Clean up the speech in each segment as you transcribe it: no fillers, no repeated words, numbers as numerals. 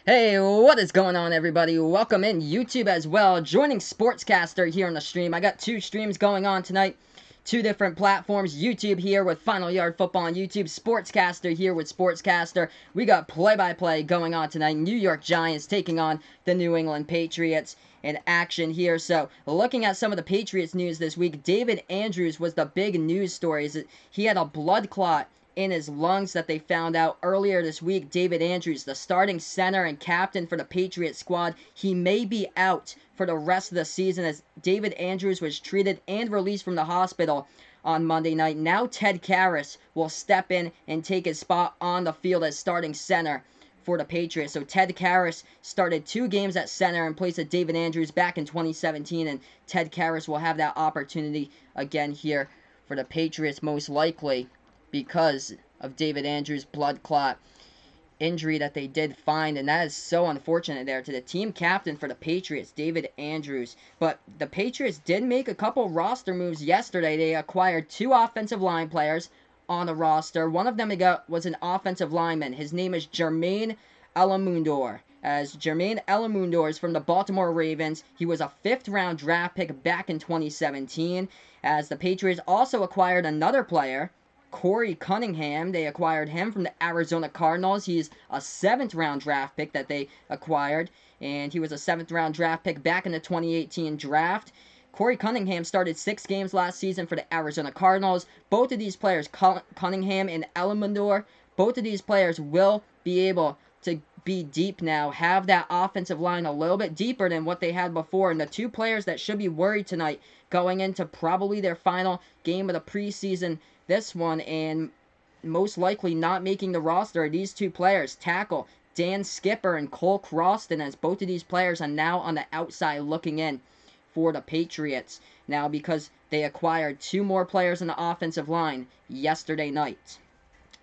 Hey, what is going on, everybody? Welcome in YouTube as well. Joining Sportscaster here on the stream. I got two streams going on tonight. Two different platforms. YouTube here with Final Yard Football on YouTube. Sportscaster here with Sportscaster. We got play-by-play going on tonight. New York Giants taking on the New England Patriots in action here. So, looking at some of the Patriots news this week, David Andrews was the big news story. He had a blood clot in his lungs that they found out earlier this week. David Andrews, the starting center and captain for the Patriots squad, he may be out for the rest of the season as David Andrews was treated and released from the hospital on Monday night. Now Ted Karras will step in and take his spot on the field as starting center for the Patriots. So Ted Karras started 2 games at center in place of David Andrews back in 2017, and Ted Karras will have that opportunity again here for the Patriots most likely, because of David Andrews' blood clot injury that they did find, and that is so unfortunate there to the team captain for the Patriots, David Andrews. But the Patriots did make a couple roster moves yesterday. They acquired 2 offensive line players on the roster. One of them they got was an offensive lineman. His name is Jermaine Elamundor. As Jermaine Elamundor is from the Baltimore Ravens. He was a 5th-round draft pick back in 2017. As the Patriots also acquired another player, Corey Cunningham. They acquired him from the Arizona Cardinals. He's a 7th-round draft pick that they acquired, and he was a 7th-round draft pick back in the 2018 draft. Corey Cunningham started 6 games last season for the Arizona Cardinals. Both of these players, Cunningham and Elamundor, both of these players will be able to be deep now, have that offensive line a little bit deeper than what they had before. And the 2 players that should be worried tonight going into probably their final game of the preseason, this one, and most likely not making the roster, are these 2 players. Tackle Dan Skipper and Cole Croston, as both of these players are now on the outside looking in for the Patriots now because they acquired 2 more players on the offensive line yesterday night.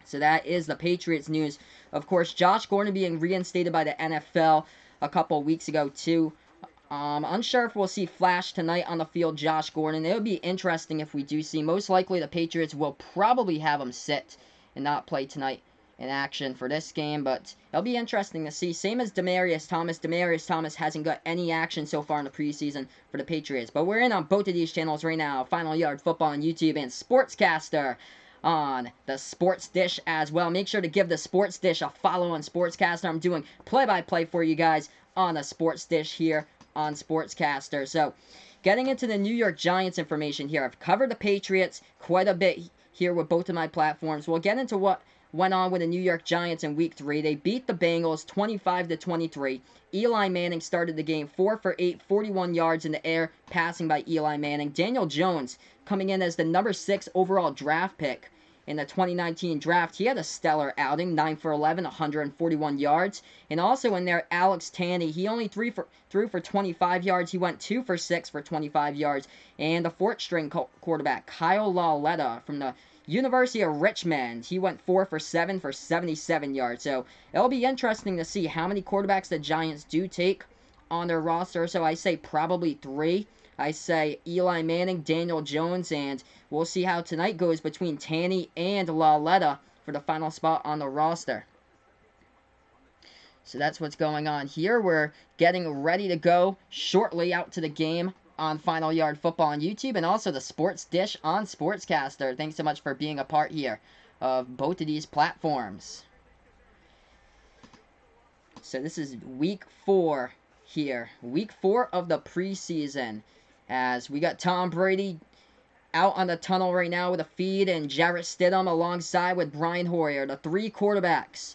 So that is the Patriots news. Of course, Josh Gordon being reinstated by the NFL a couple weeks ago too. Unsure if we'll see Flash tonight on the field, Josh Gordon. It would be interesting if we do see. Most likely the Patriots will probably have him sit and not play tonight in action for this game, but it'll be interesting to see. Same as Demaryius Thomas. Demaryius Thomas hasn't got any action so far in the preseason for the Patriots, but we're in on both of these channels right now. Final Yard Football on YouTube and Sportscaster on the Sports Dish as well. Make sure to give the Sports Dish a follow on Sportscaster. I'm doing play-by-play for you guys on the Sports Dish here on Sportscaster. So, getting into the New York Giants information here. I've covered the Patriots quite a bit here with both of my platforms. We'll get into what went on with the New York Giants in Week 3. They beat the Bengals 25-23. Eli Manning started the game 4 for 8, 41 yards in the air, passing by Eli Manning. Daniel Jones coming in as the number 6 overall draft pick in the 2019 draft. He had a stellar outing, 9 for 11, 141 yards. And also in there, Alex Tanney, he only threw for 25 yards. He went 2 for 6 for 25 yards. And the 4th-string quarterback, Kyle Lauletta from the University of Richmond, he went 4 for 7 for 77 yards. So it'll be interesting to see how many quarterbacks the Giants do take on their roster. So I say probably 3. I say Eli Manning, Daniel Jones, and we'll see how tonight goes between Tanney and Lauletta for the final spot on the roster. So that's what's going on here. We're getting ready to go shortly out to the game on Final Yard Football on YouTube and also the Sports Dish on Sportscaster. Thanks so much for being a part here of both of these platforms. So this is Week 4 here. Week 4 of the preseason. As we got Tom Brady out on the tunnel right now with a feed, and Jarrett Stidham alongside with Brian Hoyer, the 3 quarterbacks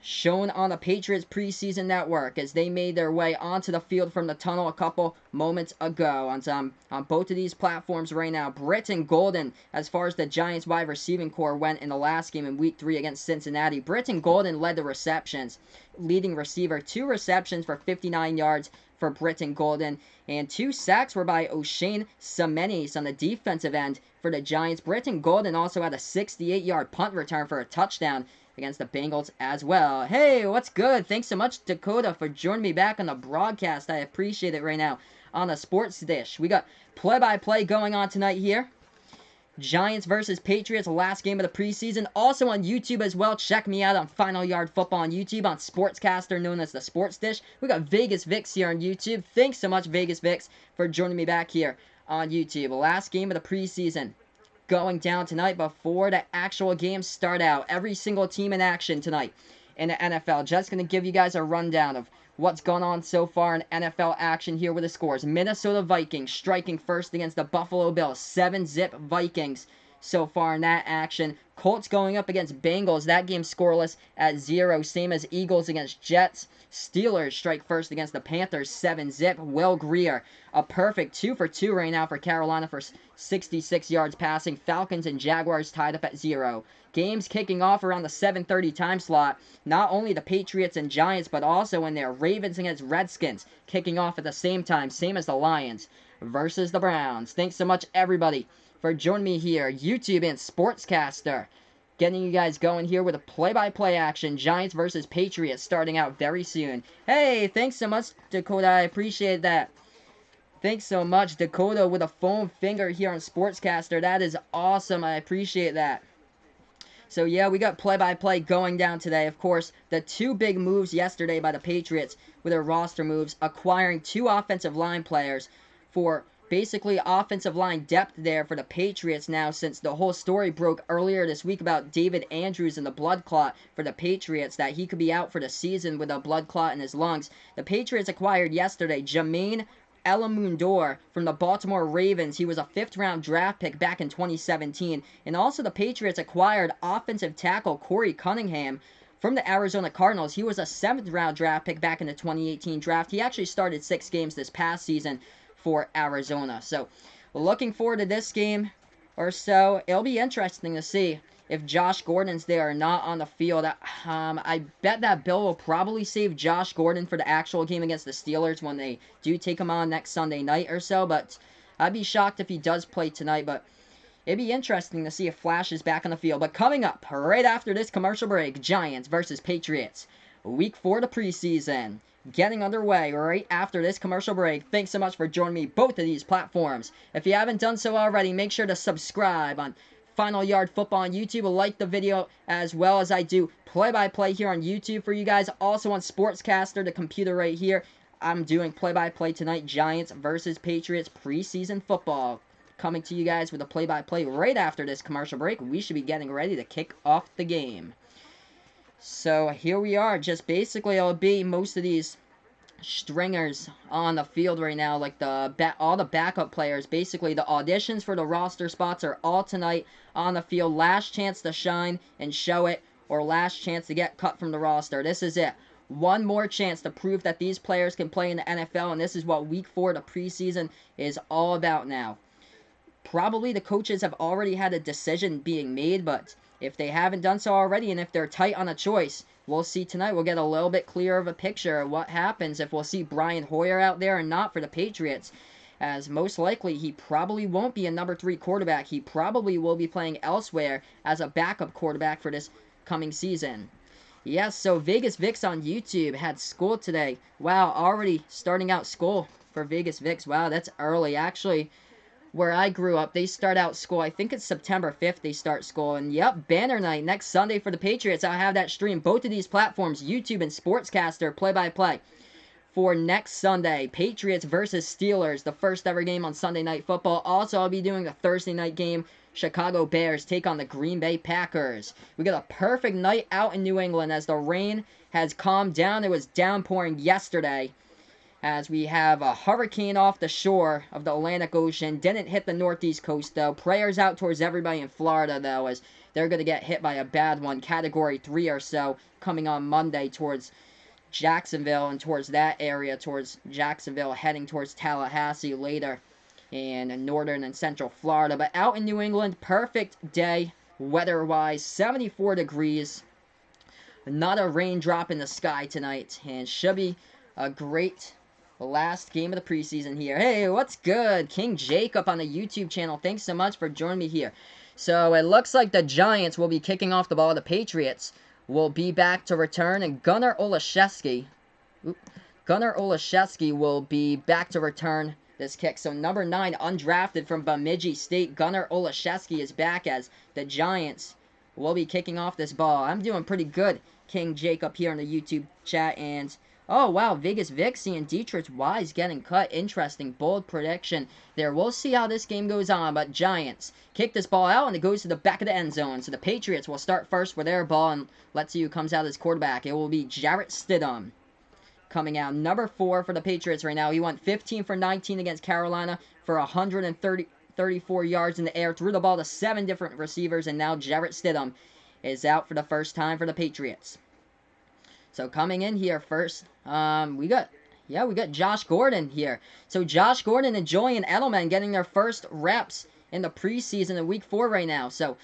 shown on the Patriots preseason network as they made their way onto the field from the tunnel a couple moments ago. On both of these platforms right now, Britton Golden, as far as the Giants wide receiving core went in the last game in Week 3 against Cincinnati, Britton Golden led the receptions, leading receiver, 2 receptions for 59 yards for Britton Golden, and 2 sacks were by O'Shane Semenis on the defensive end for the Giants. Britton Golden also had a 68-yard punt return for a touchdown against the Bengals as well. Hey, what's good? Thanks so much, Dakota, for joining me back on the broadcast. I appreciate it right now on the Sports Dish. We got play-by-play going on tonight here. Giants versus Patriots, last game of the preseason. Also on YouTube as well. Check me out on Final Yard Football on YouTube on Sportscaster, known as the Sports Dish. We got Vegas Vix here on YouTube. Thanks so much, Vegas Vix, for joining me back here on YouTube. Last game of the preseason going down tonight before the actual games start out. Every single team in action tonight in the NFL. Just going to give you guys a rundown of what's gone on so far in NFL action here with the scores. Minnesota Vikings striking first against the Buffalo Bills. 7-zip Vikings so far in that action. Colts going up against Bengals. That game scoreless at 0. Same as Eagles against Jets. Steelers strike first against the Panthers. 7-zip. Will Grier, a perfect 2 for 2 right now for Carolina for 66 yards passing. Falcons and Jaguars tied up at 0. Games kicking off around the 7:30 time slot. Not only the Patriots and Giants, but also in there, Ravens against Redskins kicking off at the same time, same as the Lions versus the Browns. Thanks so much, everybody, for joining me here, YouTube and Sportscaster. Getting you guys going here with a play-by-play action. Giants versus Patriots starting out very soon. Hey, thanks so much, Dakota. I appreciate that. Thanks so much, Dakota, with a foam finger here on Sportscaster. That is awesome. I appreciate that. So, yeah, we got play-by-play going down today. Of course, the two big moves yesterday by the Patriots with their roster moves, acquiring 2 offensive line players for basically offensive line depth there for the Patriots now, since the whole story broke earlier this week about David Andrews and the blood clot for the Patriots, that he could be out for the season with a blood clot in his lungs. The Patriots acquired yesterday Jermaine Elamundor from the Baltimore Ravens. He was a 5th-round draft pick back in 2017. And also the Patriots acquired offensive tackle Corey Cunningham from the Arizona Cardinals. He was a 7th-round draft pick back in the 2018 draft. He actually started 6 games this past season for Arizona. So, looking forward to this game or so. It'll be interesting to see if Josh Gordon's there or not on the field. I bet that Bill will probably save Josh Gordon for the actual game against the Steelers when they do take him on next Sunday night or so. But I'd be shocked if he does play tonight. But it'd be interesting to see if Flash is back on the field. But coming up right after this commercial break, Giants versus Patriots. Week 4 to preseason. Getting underway right after this commercial break. Thanks so much for joining me both of these platforms. If you haven't done so already, make sure to subscribe on Final Yard Football on YouTube. Like the video as well as I do play-by-play here on YouTube for you guys. Also on Sportscaster, the computer right here. I'm doing play-by-play tonight. Giants versus Patriots preseason football. Coming to you guys with a play-by-play right after this commercial break. We should be getting ready to kick off the game. So here we are. Just basically it'll be most of these stringers on the field right now, like all the backup players. Basically the auditions for the roster spots are all tonight on the field. Last chance to shine and show it, or last chance to get cut from the roster. This is it. One more chance to prove that these players can play in the NFL, and this is what week 4 of the preseason is all about now. Probably the coaches have already had a decision being made, but if they haven't done so already, and if they're tight on a choice, we'll see tonight. We'll get a little bit clearer of a picture of what happens if we'll see Brian Hoyer out there or not for the Patriots, as most likely he probably won't be a number 3 quarterback. He probably will be playing elsewhere as a backup quarterback for this coming season. Yes, so Vegas Vix on YouTube had school today. Wow, already starting out school for Vegas Vix. Wow, that's early. Actually, where I grew up, they start out school, I think it's September 5th they start school. And yep, banner night next Sunday for the Patriots. I'll have that stream. Both of these platforms, YouTube and Sportscaster, play-by-play. For next Sunday, Patriots versus Steelers, the first ever game on Sunday Night Football. Also, I'll be doing the Thursday night game. Chicago Bears take on the Green Bay Packers. We got a perfect night out in New England as the rain has calmed down. It was downpouring yesterday, as we have a hurricane off the shore of the Atlantic Ocean. Didn't hit the northeast coast, though. Prayers out towards everybody in Florida, though, as they're going to get hit by a bad one, Category 3 or so, coming on Monday towards Jacksonville and towards that area, towards Jacksonville, heading towards Tallahassee later in northern and central Florida. But out in New England, perfect day weather-wise, 74 degrees. Not a raindrop in the sky tonight, and should be a great last game of the preseason here. Hey, what's good? King Jacob on the YouTube channel. Thanks so much for joining me here. So it looks like the Giants will be kicking off the ball. The Patriots will be back to return, and Gunnar Olszewski will be back to return this kick. So number 9, undrafted from Bemidji State, Gunnar Olszewski is back as the Giants will be kicking off this ball. I'm doing pretty good, King Jacob, here in the YouTube chat. And, oh, wow, Vegas Vixie and Dietrich Wise getting cut. Interesting, bold prediction there. We'll see how this game goes on, but Giants kick this ball out, and it goes to the back of the end zone. So the Patriots will start first with their ball, and let's see who comes out as quarterback. It will be Jarrett Stidham coming out. Number 4 for the Patriots right now. He went 15 for 19 against Carolina for 134 yards in the air. Threw the ball to 7 different receivers, and now Jarrett Stidham is out for the first time for the Patriots. So coming in here first, we got Josh Gordon here. So Josh Gordon and Julian Edelman getting their first reps in the preseason in week 4 right now. So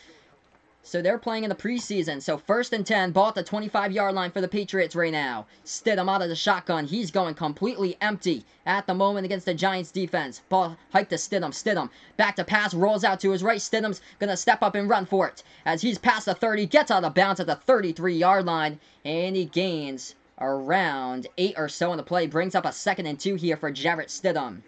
they're playing in the preseason. So 1st and 10, ball at the 25-yard line for the Patriots right now. Stidham out of the shotgun. He's going completely empty at the moment against the Giants defense. Ball hiked to Stidham. Stidham back to pass, rolls out to his right. Stidham's going to step up and run for it. As he's past the 30, gets out of bounds at the 33-yard line, and he gains around 8 or so on the play. Brings up a 2nd and 2 here for Jarrett Stidham.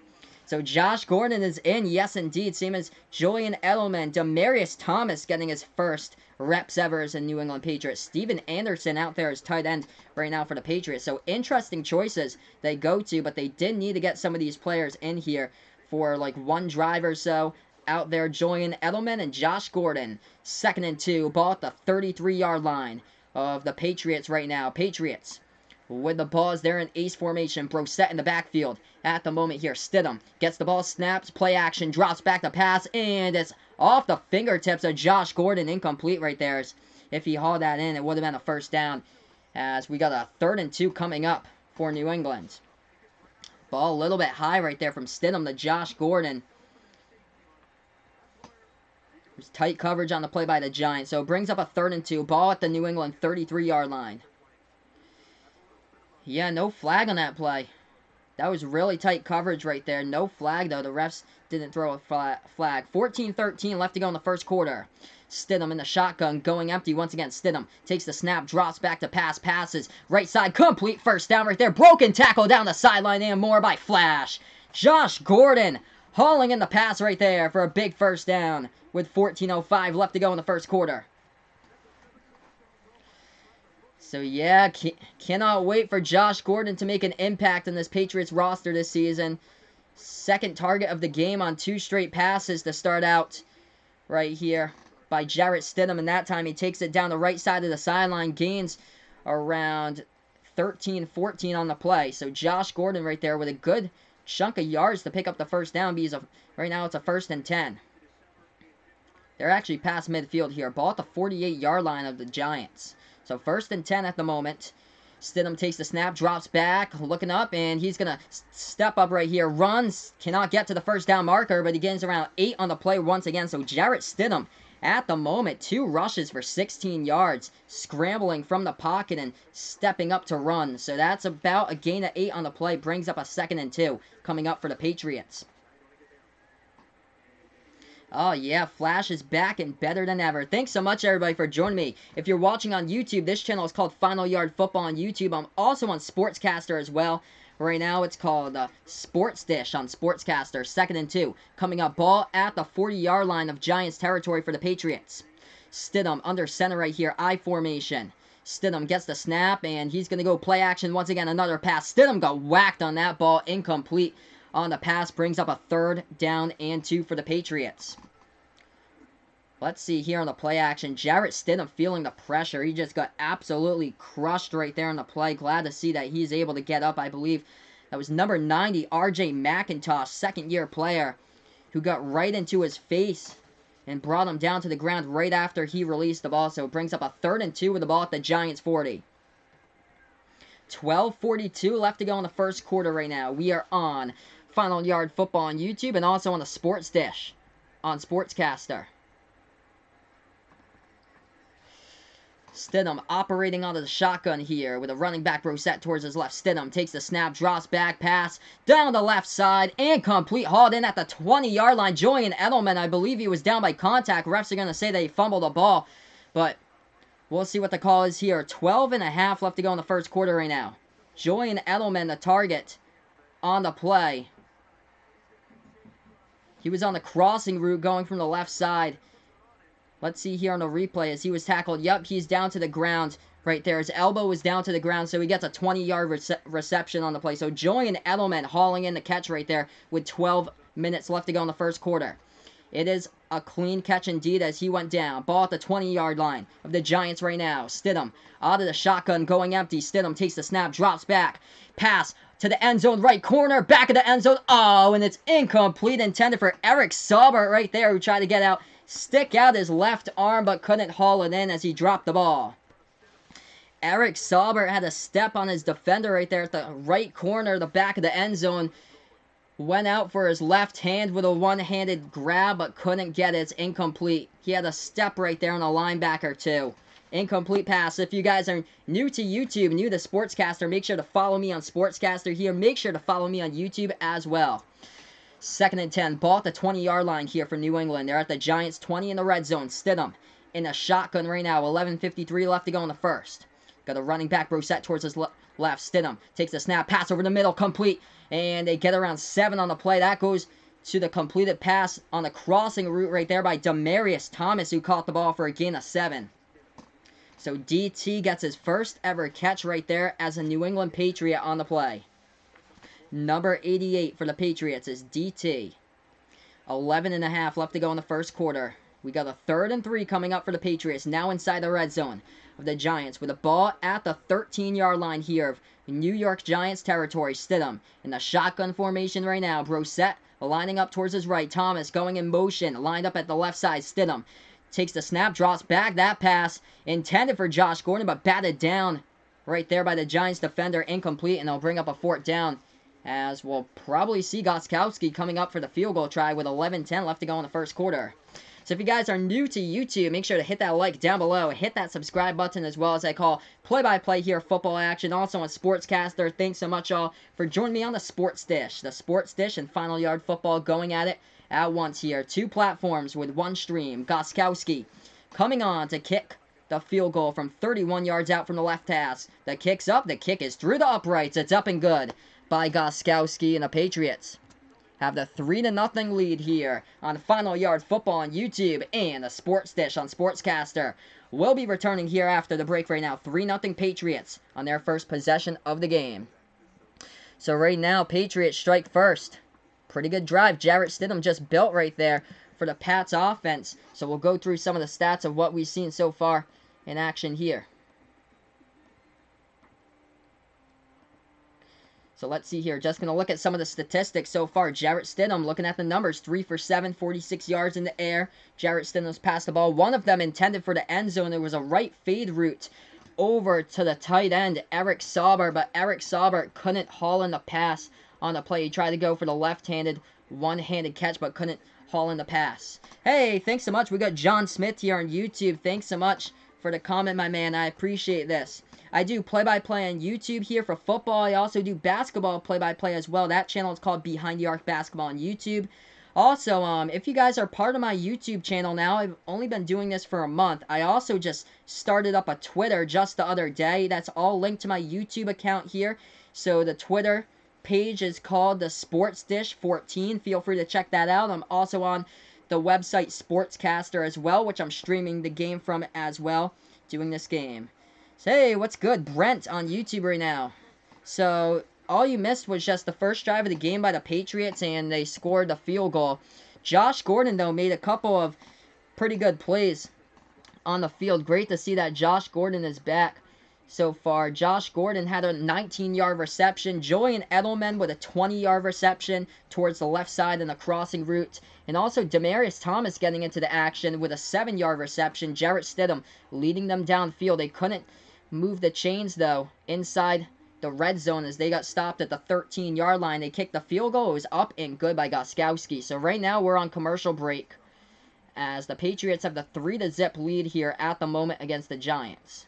So Josh Gordon is in, yes indeed, same as Julian Edelman. Demarius Thomas getting his first reps ever as a New England Patriots. Steven Anderson out there as tight end right now for the Patriots. So interesting choices they go to, but they did need to get some of these players in here for like one drive or so. Out there, Julian Edelman and Josh Gordon. 2nd and 2, ball at the 33-yard line of the Patriots right now. Patriots with the ball as they're in ace formation. Brosette in the backfield at the moment here. Stidham gets the ball, snaps, play action, drops back to pass, and it's off the fingertips of Josh Gordon. Incomplete right there. If he hauled that in, it would have been a first down, as we got a 3rd and 2 coming up for New England. Ball a little bit high right there from Stidham to Josh Gordon. There's tight coverage on the play by the Giants, so it brings up a 3rd and 2. Ball at the New England 33-yard line. Yeah, no flag on that play. That was really tight coverage right there. No flag, though. The refs didn't throw a flag. 14-13 left to go in the first quarter. Stidham in the shotgun, going empty once again. Stidham takes the snap, drops back to pass, passes. Right side, complete first down right there. Broken tackle down the sideline and more by Flash. Josh Gordon hauling in the pass right there for a big first down with 14:05 left to go in the first quarter. So yeah, cannot wait for Josh Gordon to make an impact on this Patriots roster this season. 2nd target of the game on 2 straight passes to start out right here by Jarrett Stidham. And that time he takes it down the right side of the sideline. Gains around 13-14 on the play. So Josh Gordon right there with a good chunk of yards to pick up the first down. Because right now it's a 1st and 10. They're actually past midfield here. Ball at the 48-yard line of the Giants. So 1st and 10 at the moment. Stidham takes the snap, drops back, looking up, and he's going to step up right here. Runs, cannot get to the first down marker, but he gains around 8 on the play once again. So Jarrett Stidham at the moment, 2 rushes for 16 yards, scrambling from the pocket and stepping up to run. So that's about a gain of 8 on the play, brings up a 2nd and 2 coming up for the Patriots. Oh, yeah, Flash is back and better than ever. Thanks so much, everybody, for joining me. If you're watching on YouTube, this channel is called Final Yard Football on YouTube. I'm also on Sportscaster as well. Right now, it's called Sports Dish on Sportscaster. 2nd and 2. Coming up, ball at the 40-yard line of Giants territory for the Patriots. Stidham under center right here, I formation. Stidham gets the snap, and he's going to go play action once again. Another pass. Stidham got whacked on that ball. Incomplete on the pass, brings up a 3rd down and 2 for the Patriots. Let's see here on the play action. Jarrett Stidham feeling the pressure. He just got absolutely crushed right there on the play. Glad to see that he's able to get up. I believe that was number 90, RJ McIntosh, 2nd-year player, who got right into his face and brought him down to the ground right after he released the ball. So it brings up a 3rd and 2 with the ball at the Giants 40. 12:42 left to go in the first quarter right now. We are on Final Yard Football on YouTube and also on the Sports Dish on Sportscaster. Stidham operating out of the shotgun here with a running back Brosette towards his left. Stidham takes the snap, drops back, pass down the left side, incomplete, hauled in at the 20-yard line. Julian Edelman, I believe he was down by contact. Refs are going to say that he fumbled the ball, but we'll see what the call is here. 12.5 left to go in the first quarter right now. Julian Edelman, the target on the play. He was on the crossing route going from the left side. Let's see here on the replay as he was tackled. Yep, he's down to the ground right there. His elbow was down to the ground, so he gets a 20-yard reception on the play. So Julian Edelman hauling in the catch right there with 12 minutes left to go in the first quarter. It is a clean catch indeed as he went down. Ball at the 20-yard line of the Giants right now. Stidham out of the shotgun going empty. Stidham takes the snap, drops back. Pass to the end zone, right corner, back of the end zone. Oh, and it's incomplete, intended for Eric Saubert right there, who tried to get out, stick out his left arm, but couldn't haul it in as he dropped the ball. Eric Saubert had a step on his defender right there at the right corner, the back of the end zone. Went out for his left hand with a one-handed grab, but couldn't get it. It's incomplete. He had a step right there on a linebacker, too. Incomplete pass. If you guys are new to YouTube, new to Sportscaster, make sure to follow me on Sportscaster here. Make sure to follow me on YouTube as well. 2nd and 10. Ball at the 20-yard line here for New England. They're at the Giants 20 in the red zone. Stidham in a shotgun right now. 11:53 left to go in the first. Got a running back, Brissett, towards his left. Stidham takes the snap, pass over the middle, complete. And they get around 7 on the play. That goes to the completed pass on the crossing route right there by Demaryius Thomas, who caught the ball for a gain of 7. So DT gets his first ever catch right there as a New England Patriot on the play. Number 88 for the Patriots is DT. 11.5 left to go in the first quarter. We got a 3rd and 3 coming up for the Patriots, now inside the red zone of the Giants, with a ball at the 13-yard line here of New York Giants territory. Stidham in the shotgun formation right now. Brissett lining up towards his right. Thomas going in motion, lined up at the left side. Stidham takes the snap, drops back. That pass intended for Josh Gordon, but batted down right there by the Giants defender. Incomplete, and they'll bring up a 4th down, as we'll probably see Gostkowski coming up for the field goal try with 11:10 left to go in the first quarter. So if you guys are new to YouTube, make sure to hit that like down below. Hit that subscribe button as well, as I call play-by-play here, football action. Also on Sportscaster. Thanks so much, all, for joining me on the Sports Dish. The Sports Dish and Final Yard Football going at it at once here. 2 platforms with 1 stream. Gostkowski coming on to kick the field goal from 31 yards out from the left pass. The kick's up. The kick is through the uprights. It's up and good by Gostkowski and the Patriots. Have the 3-0 lead here on Final Yard Football on YouTube and the Sports Dish on Sportscaster. We'll be returning here after the break right now. 3-0 Patriots on their first possession of the game. So right now, Patriots strike first. Pretty good drive. Jarrett Stidham just built right there for the Pats offense. So we'll go through some of the stats of what we've seen so far in action here. So let's see here. Just going to look at some of the statistics so far. Jarrett Stidham, looking at the numbers, 3 for 7, 46 yards in the air. Jarrett Stidham's passed the ball. One of them intended for the end zone. There was a right fade route over to the tight end, Eric Saubert, but Eric Saubert couldn't haul in the pass on the play. He tried to go for the left-handed, one-handed catch, but couldn't haul in the pass. Hey, thanks so much. We got John Smith here on YouTube. Thanks so much for the comment, my man. I appreciate this. I do play-by-play on YouTube here for football. I also do basketball play-by-play as well. That channel is called Behind the Arc Basketball on YouTube. Also, if you guys are part of my YouTube channel now, I've only been doing this for a month. I also just started up a Twitter just the other day. That's all linked to my YouTube account here. So the Twitter page is called the Sports Dish 14. Feel free to check that out. I'm also on the website Sportscaster as well, which I'm streaming the game from as well, doing this game. Hey, what's good? Brent on YouTube right now. So, all you missed was just the first drive of the game by the Patriots, and they scored the field goal. Josh Gordon, though, made a couple of pretty good plays on the field. Great to see that Josh Gordon is back so far. Josh Gordon had a 19-yard reception. Julian Edelman with a 20-yard reception towards the left side in the crossing route. And also Demaryius Thomas getting into the action with a 7-yard reception. Jarrett Stidham leading them downfield. They couldn't move the chains, though, inside the red zone as they got stopped at the 13-yard line. They kicked the field goal. It was up and good by Gostkowski. So right now we're on commercial break as the Patriots have the 3-0 lead here at the moment against the Giants.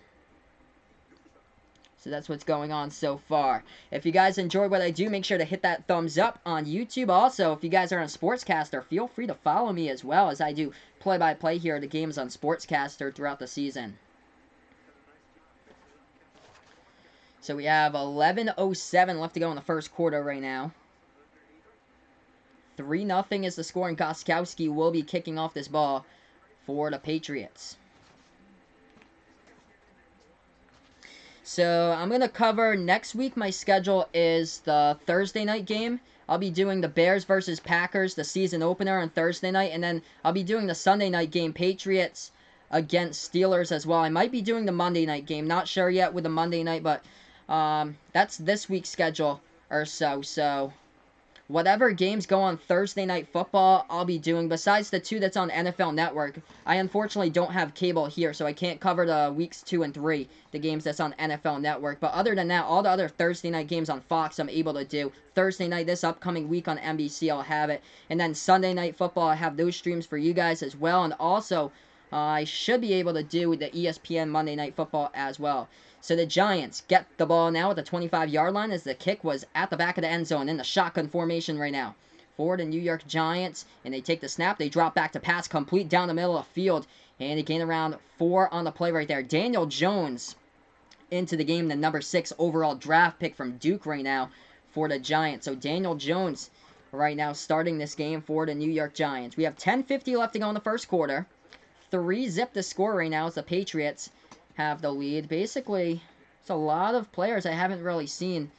So that's what's going on so far. If you guys enjoy what I do, make sure to hit that thumbs up on YouTube. Also, if you guys are on Sportscaster, feel free to follow me as well, as I do play-by-play here of the games on Sportscaster throughout the season. So we have 11:07 left to go in the first quarter right now. 3-0 is the score, and Gostkowski will be kicking off this ball for the Patriots. So I'm going to cover next week. My schedule is the Thursday night game. I'll be doing the Bears versus Packers, the season opener on Thursday night. And then I'll be doing the Sunday night game, Patriots against Steelers as well. I might be doing the Monday night game. Not sure yet with the Monday night, but that's this week's schedule or so. So whatever games go on Thursday Night Football, I'll be doing. Besides the 2 that's on NFL Network, I unfortunately don't have cable here, so I can't cover the weeks 2 and 3, the games that's on NFL Network. But other than that, all the other Thursday night games on Fox, I'm able to do. Thursday night this upcoming week on NBC, I'll have it. And then Sunday Night Football, I have those streams for you guys as well. And also, I should be able to do the ESPN Monday Night Football as well. So the Giants get the ball now at the 25-yard line as the kick was at the back of the end zone in the shotgun formation right now for the New York Giants. And they take the snap. They drop back to pass complete down the middle of the field. And they gain around 4 on the play right there. Daniel Jones into the game, the number 6 overall draft pick from Duke right now for the Giants. So Daniel Jones right now starting this game for the New York Giants. We have 10:50 left to go in the first quarter. 3-zip the score right now as the Patriots have the lead. Basically, it's a lot of players I haven't really seen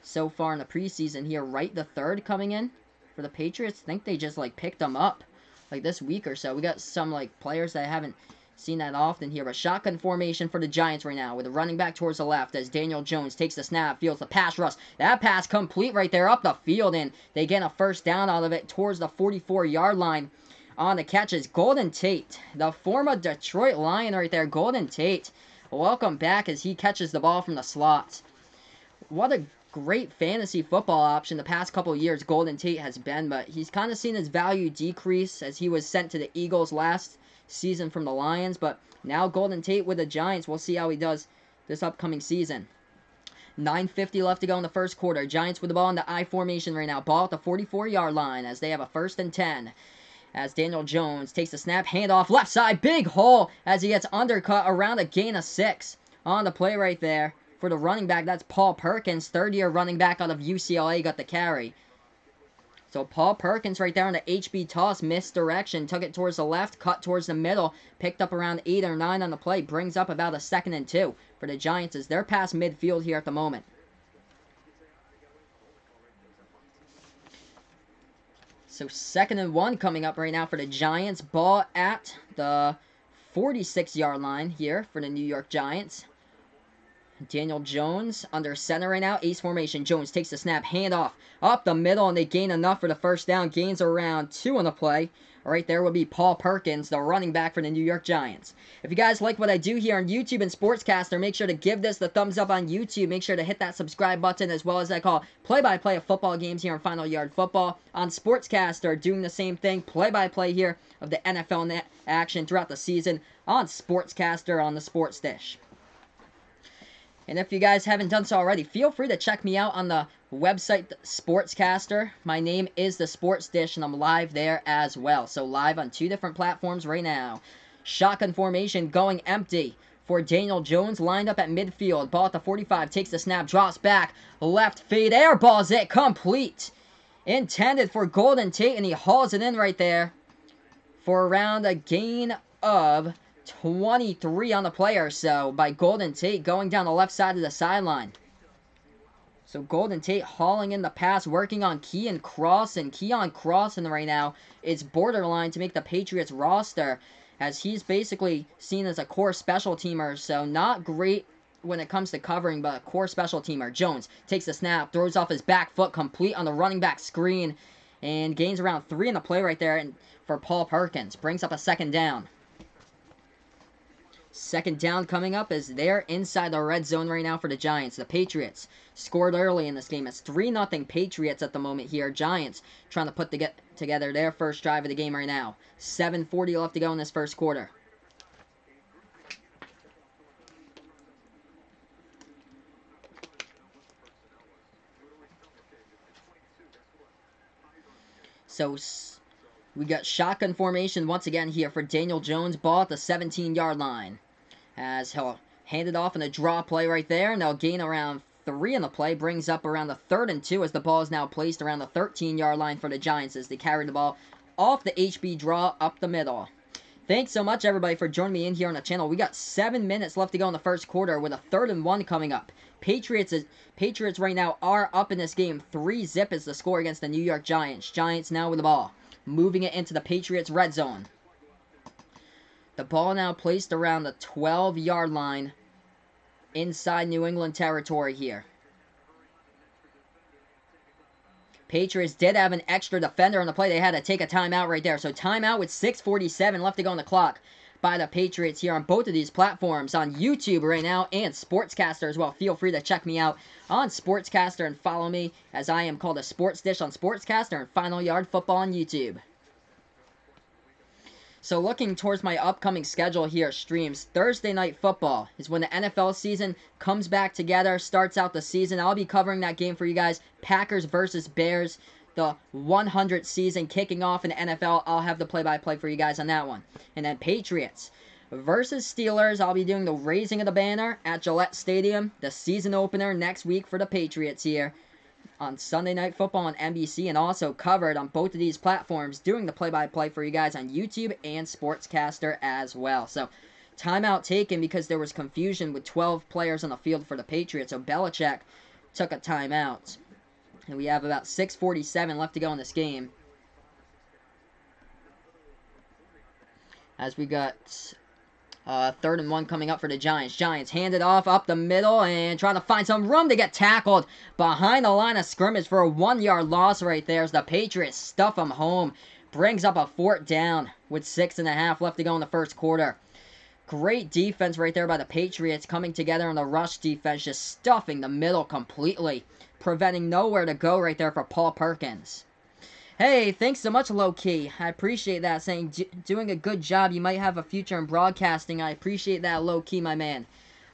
so far in the preseason here. Right, the third coming in for the Patriots. I think they just like picked them up like this week or so. We got some like players that I haven't seen that often here. But shotgun formation for the Giants right now with a running back towards the left as Daniel Jones takes the snap, feels the pass rush. That pass complete right there up the field, and they get a first down out of it towards the 44-yard line. On the catch is Golden Tate, the former Detroit Lion right there. Golden Tate, welcome back as he catches the ball from the slot. What a great fantasy football option the past couple of years Golden Tate has been, but he's kind of seen his value decrease as he was sent to the Eagles last season from the Lions. But now Golden Tate with the Giants. We'll see how he does this upcoming season. 9:50 left to go in the first quarter. Giants with the ball in the I formation right now. Ball at the 44-yard line as they have a 1st and 10. As Daniel Jones takes the snap, handoff, left side, big hole as he gets undercut around a gain of 6. On the play right there for the running back, that's Paul Perkins, third-year running back out of UCLA, got the carry. So Paul Perkins right there on the HB toss, misdirection, took it towards the left, cut towards the middle, picked up around 8 or 9 on the play, brings up about a 2nd and 2 for the Giants as they're past midfield here at the moment. So 2nd and 1 coming up right now for the Giants. Ball at the 46-yard line here for the New York Giants. Daniel Jones under center right now. Ace formation. Jones takes the snap. Handoff up the middle, and they gain enough for the first down. Gains around 2 on the play. Right there will be Paul Perkins, the running back for the New York Giants. If you guys like what I do here on YouTube and Sportscaster, make sure to give this the thumbs up on YouTube. Make sure to hit that subscribe button, as well as I call play-by-play of football games here on Final Yard Football. On Sportscaster, doing the same thing, play-by-play here of the NFL action throughout the season on Sportscaster on the Sports Dish. And if you guys haven't done so already, feel free to check me out on the website Sportscaster. My name is the Sports Dish, and I'm live there as well. So live on 2 different platforms right now. Shotgun formation going empty for Daniel Jones, lined up at midfield. Ball at the 45, takes the snap, drops back, left fade, airballs it, complete. Intended for Golden Tate, and he hauls it in right there for around a gain of 23 on the play or so by Golden Tate, going down the left side of the sideline. So Golden Tate hauling in the pass, working on Keon Crossen. Keon Crossen right now is borderline to make the Patriots roster, as he's basically seen as a core special teamer. So not great when it comes to covering, but a core special teamer. Jones takes the snap, throws off his back foot, complete on the running back screen, and gains around 3 in the play right there for Paul Perkins. Brings up a 2nd down. 2nd down coming up as they're inside the red zone right now for the Giants. The Patriots scored early in this game. It's 3-0 Patriots at the moment here. Giants trying to put together their first drive of the game right now. 7:40 left to go in this first quarter. So we got shotgun formation once again here for Daniel Jones. Ball at the 17-yard line, as he'll hand it off in a draw play right there, and they'll gain around 3 in the play. Brings up around the 3rd and 2 as the ball is now placed around the 13-yard line for the Giants as they carry the ball off the HB draw up the middle. Thanks so much, everybody, for joining me in here on the channel. We got 7 minutes left to go in the first quarter with a 3rd and 1 coming up. Patriots right now are up in this game. 3-0 is the score against the New York Giants. Giants now with the ball. Moving it into the Patriots red zone. The ball now placed around the 12-yard line inside New England territory here. Patriots did have an extra defender on the play. They had to take a timeout right there. So timeout with 6:47 left to go on the clock by the Patriots here on both of these platforms. On YouTube right now and Sportscaster as well. Feel free to check me out on Sportscaster and follow me as I am called a Sports Dish on Sportscaster and Final Yard Football on YouTube. So looking towards my upcoming schedule here, streams, Thursday Night Football is when the NFL season comes back together, starts out the season. I'll be covering that game for you guys. Packers versus Bears, the 100th season kicking off in the NFL. I'll have the play-by-play for you guys on that one. And then Patriots versus Steelers. I'll be doing the raising of the banner at Gillette Stadium, the season opener next week for the Patriots here on Sunday Night Football on NBC, and also covered on both of these platforms, doing the play-by-play for you guys on YouTube and Sportscaster as well. So, timeout taken because there was confusion with 12 players on the field for the Patriots, so Belichick took a timeout. And we have about 6:47 left to go in this game. As we got 3rd and 1 coming up for the Giants. Giants hand it off up the middle and trying to find some room to get tackled behind the line of scrimmage for a 1-yard loss right there as the Patriots stuff them home. Brings up a 4th down with 6.5 left to go in the first quarter. Great defense right there by the Patriots coming together on the rush defense, just stuffing the middle completely, preventing nowhere to go right there for Paul Perkins. Hey, thanks so much, Low Key. I appreciate that. Saying doing a good job. You might have a future in broadcasting. I appreciate that, Low Key, my man.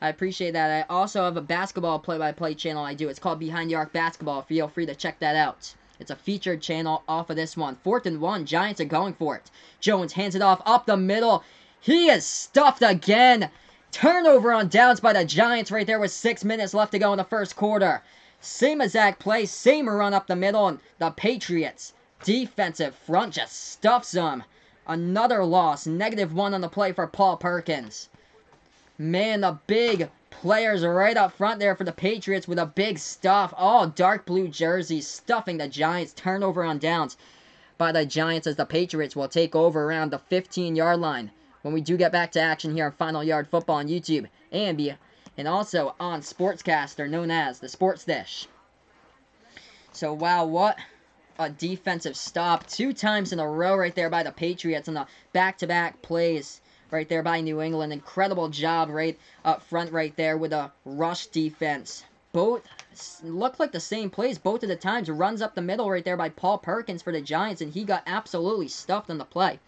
I appreciate that. I also have a basketball play-by-play channel I do. It's called Behind the Arc Basketball. Feel free to check that out. It's a featured channel off of this one. 4th and 1. Giants are going for it. Jones hands it off up the middle. He is stuffed again. Turnover on downs by the Giants right there with 6 minutes left to go in the first quarter. Same exact play, same run up the middle, and the Patriots defensive front just stuffs them. Another loss. -1 on the play for Paul Perkins. Man, the big players right up front there for the Patriots with a big stuff. All dark blue jerseys stuffing the Giants. Turnover on downs by the Giants as the Patriots will take over around the 15-yard line when we do get back to action here on Final Yard Football on YouTube and also on Sportscaster known as the Sports Dish. So, wow, what a defensive stop 2 times in a row right there by the Patriots on the back-to-back plays right there by New England. Incredible job right up front right there with a rush defense. Both look like the same plays both of the times. Runs up the middle right there by Paul Perkins for the Giants, and he got absolutely stuffed on the play.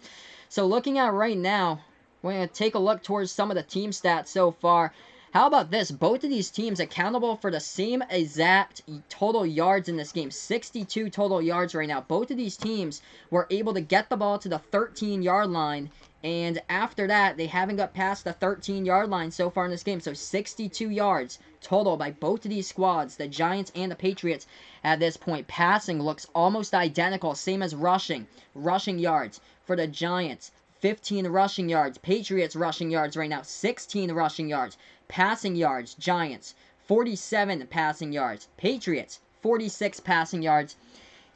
So looking at right now, we're going to take a look towards some of the team stats so far. How about this? Both of these teams accountable for the same exact total yards in this game. 62 total yards right now. Both of these teams were able to get the ball to the 13-yard line. And after that, they haven't got past the 13-yard line so far in this game. So 62 yards total by both of these squads, the Giants and the Patriots at this point. Passing looks almost identical, same as rushing. Rushing yards for the Giants, 15 rushing yards. Patriots rushing yards right now, 16 rushing yards. Passing yards, Giants, 47 passing yards. Patriots, 46 passing yards.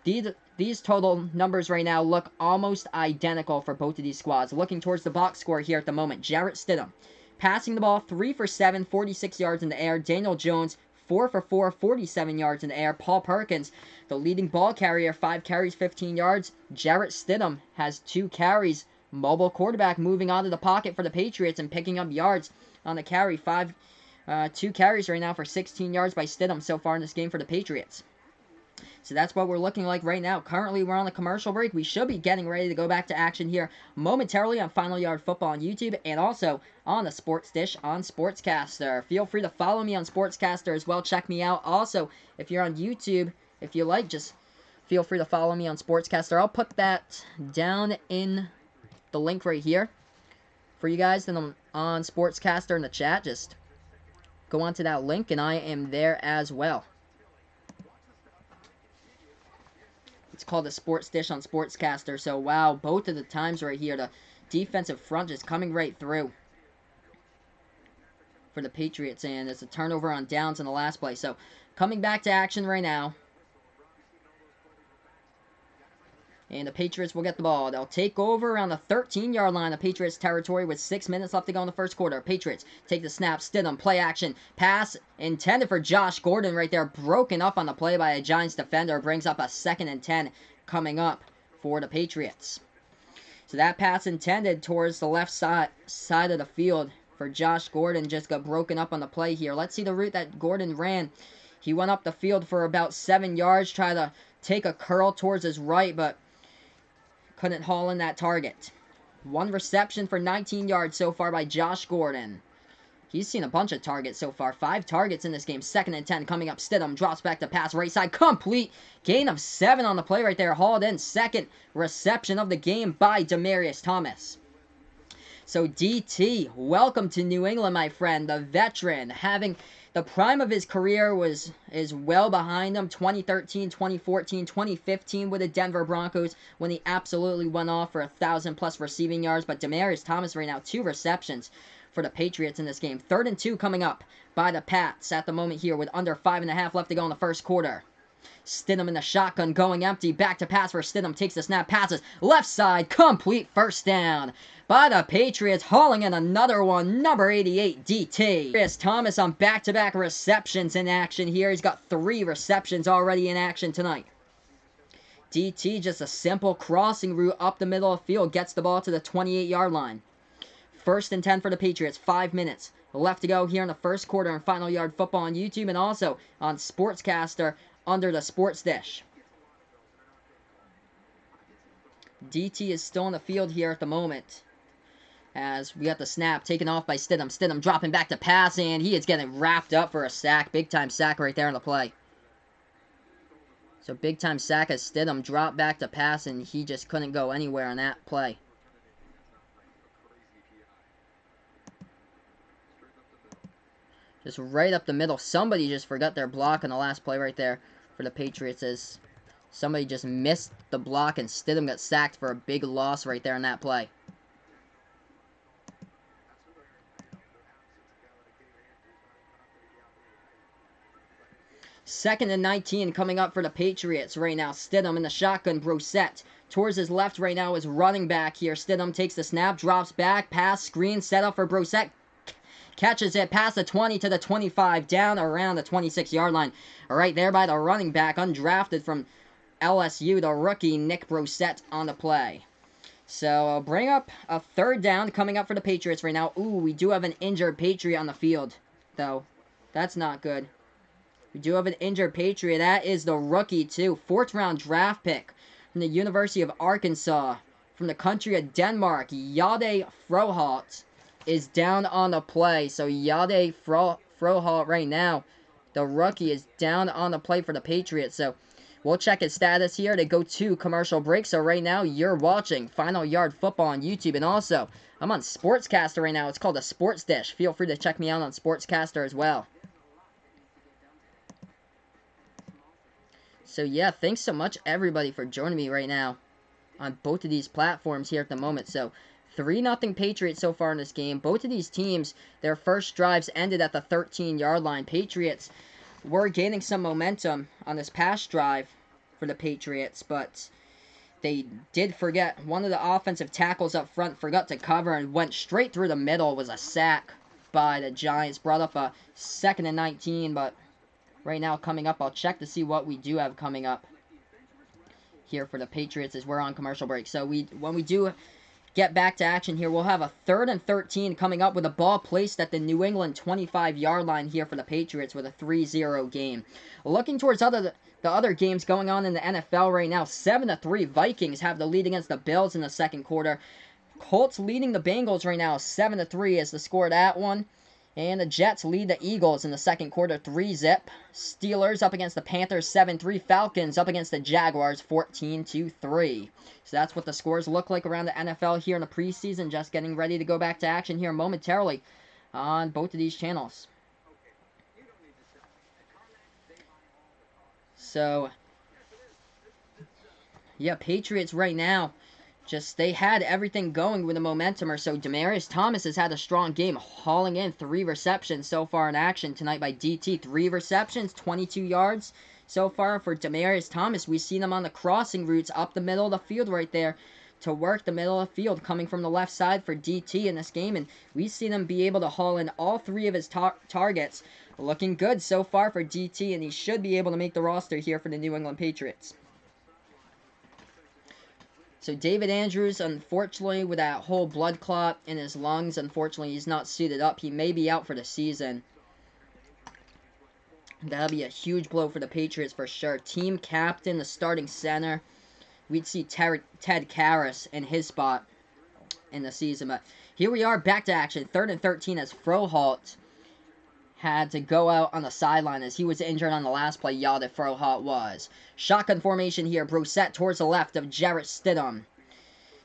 These total numbers right now look almost identical for both of these squads. Looking towards the box score here at the moment, Jarrett Stidham, passing the ball, 3 for 7, 46 yards in the air. Daniel Jones, 4 for 4, 47 yards in the air. Paul Perkins, the leading ball carrier, 5 carries, 15 yards. Jarrett Stidham has 2 carries. Mobile quarterback moving out of the pocket for the Patriots and picking up yards on the carry. 2 carries right now for 16 yards by Stidham so far in this game for the Patriots. So that's what we're looking like right now. Currently, we're on a commercial break. We should be getting ready to go back to action here momentarily on Final Yard Football on YouTube and also on the Sports Dish on Sportscaster. Feel free to follow me on Sportscaster as well. Check me out. Also, if you're on YouTube, if you like, just feel free to follow me on Sportscaster. I'll put that down in the link right here for you guys and on Sportscaster in the chat. Just go onto that link, and I am there as well. It's called a Sports Dish on Sportscaster. So, wow, both of the times right here, the defensive front is coming right through for the Patriots, and it's a turnover on downs in the last play. So, coming back to action right now. And the Patriots will get the ball. They'll take over around the 13-yard line of Patriots territory with 6 minutes left to go in the first quarter. Patriots take the snap. Stidham, play action. Pass intended for Josh Gordon right there. Broken up on the play by a Giants defender. Brings up a 2nd and 10 coming up for the Patriots. So that pass intended towards the left side of the field for Josh Gordon just got broken up on the play here. Let's see the route that Gordon ran. He went up the field for about 7 yards. Tried to take a curl towards his right, but couldn't haul in that target. 1 reception for 19 yards so far by Josh Gordon. He's seen a bunch of targets so far. 5 targets in this game. 2nd and 10 coming up. Stidham drops back to pass right side. Complete. Gain of 7 on the play right there. Hauled in. 2nd reception of the game by Demaryius Thomas. So DT, welcome to New England, my friend. The veteran, having the prime of his career is well behind him. 2013, 2014, 2015 with the Denver Broncos when he absolutely went off for 1,000+ receiving yards. But Demaryius Thomas right now, 2 receptions for the Patriots in this game. 3rd and 2 coming up by the Pats at the moment here with under 5.5 left to go in the first quarter. Stidham in the shotgun going empty. Back to pass for Stidham. Takes the snap. Passes. Left side. Complete first down by the Patriots. Hauling in another one. Number 88, DT. Here's Thomas on back-to-back receptions in action here. He's got 3 receptions already in action tonight. DT, just a simple crossing route up the middle of the field. Gets the ball to the 28-yard line. 1st and 10 for the Patriots. 5 minutes left to go here in the first quarter on Final Yard Football on YouTube and also on Sportscaster under the Sports Dish. DT is still in the field here at the moment. As we got the snap taken off by Stidham. Stidham dropping back to pass, and he is getting wrapped up for a sack. Big time sack right there on the play. So big time sack as Stidham dropped back to pass, and he just couldn't go anywhere on that play. Just right up the middle. Somebody just forgot their block on the last play right there for the Patriots as somebody just missed the block and Stidham got sacked for a big loss right there in that play. Second and 19 coming up for the Patriots right now. Stidham in the shotgun. Brissett towards his left right now is running back here. Stidham takes the snap, drops back, pass, screen, set up for Brissett. Catches it past the 20 to the 25, down around the 26-yard line. Right there by the running back, undrafted from LSU, the rookie Nick Brissett on the play. So bring up a 3rd down coming up for the Patriots right now. Ooh, we do have an injured Patriot on the field, though. That's not good. We do have an injured Patriot. That is the rookie, too. 4th-round draft pick from the University of Arkansas, from the country of Denmark, Jade Froholt is down on the play. So Jade Froholt right now, the rookie, is down on the play for the Patriots. So we'll check his status here to go to commercial break. So right now you're watching Final Yard Football on YouTube. And also, I'm on Sportscaster right now. It's called a Sports Dish. Feel free to check me out on Sportscaster as well. So yeah, thanks so much everybody for joining me right now on both of these platforms here at the moment. So 3-0 Patriots so far in this game. Both of these teams, their first drives ended at the 13-yard line. Patriots were gaining some momentum on this pass drive for the Patriots, but they did forget. One of the offensive tackles up front forgot to cover and went straight through the middle. It was a sack by the Giants. Brought up a 2nd and 19, but right now coming up, I'll check to see what we do have coming up here for the Patriots as we're on commercial break. So when we do get back to action here, we'll have a 3rd and 13 coming up with a ball placed at the New England 25-yard line here for the Patriots with a 3-0 game. Looking towards the other games going on in the NFL right now, 7-3 Vikings have the lead against the Bills in the second quarter. Colts leading the Bengals right now, 7-3 is the score of that one. And the Jets lead the Eagles in the second quarter, 3-zip. Steelers up against the Panthers, 7-3. Falcons up against the Jaguars, 14-3. So that's what the scores look like around the NFL here in the preseason. Just getting ready to go back to action here momentarily on both of these channels. So, yeah, Patriots right now, they had everything going with the momentum or so. Demaryius Thomas has had a strong game, hauling in 3 receptions so far in action tonight by DT. 3 receptions, 22 yards so far for Demaryius Thomas. We've seen him on the crossing routes up the middle of the field right there to work the middle of the field, coming from the left side for DT in this game, and we've seen him be able to haul in all 3 of his targets. Looking good so far for DT, and he should be able to make the roster here for the New England Patriots. So David Andrews, unfortunately, with that whole blood clot in his lungs, unfortunately, he's not suited up. He may be out for the season. That'll be a huge blow for the Patriots for sure. Team captain, the starting center. We'd see Ted Karras in his spot in the season. But here we are, back to action. 3rd and 13 as Froholt had to go out on the sideline as he was injured on the last play. Yada Froholt was. Shotgun formation here. Brissett towards the left of Jarrett Stidham.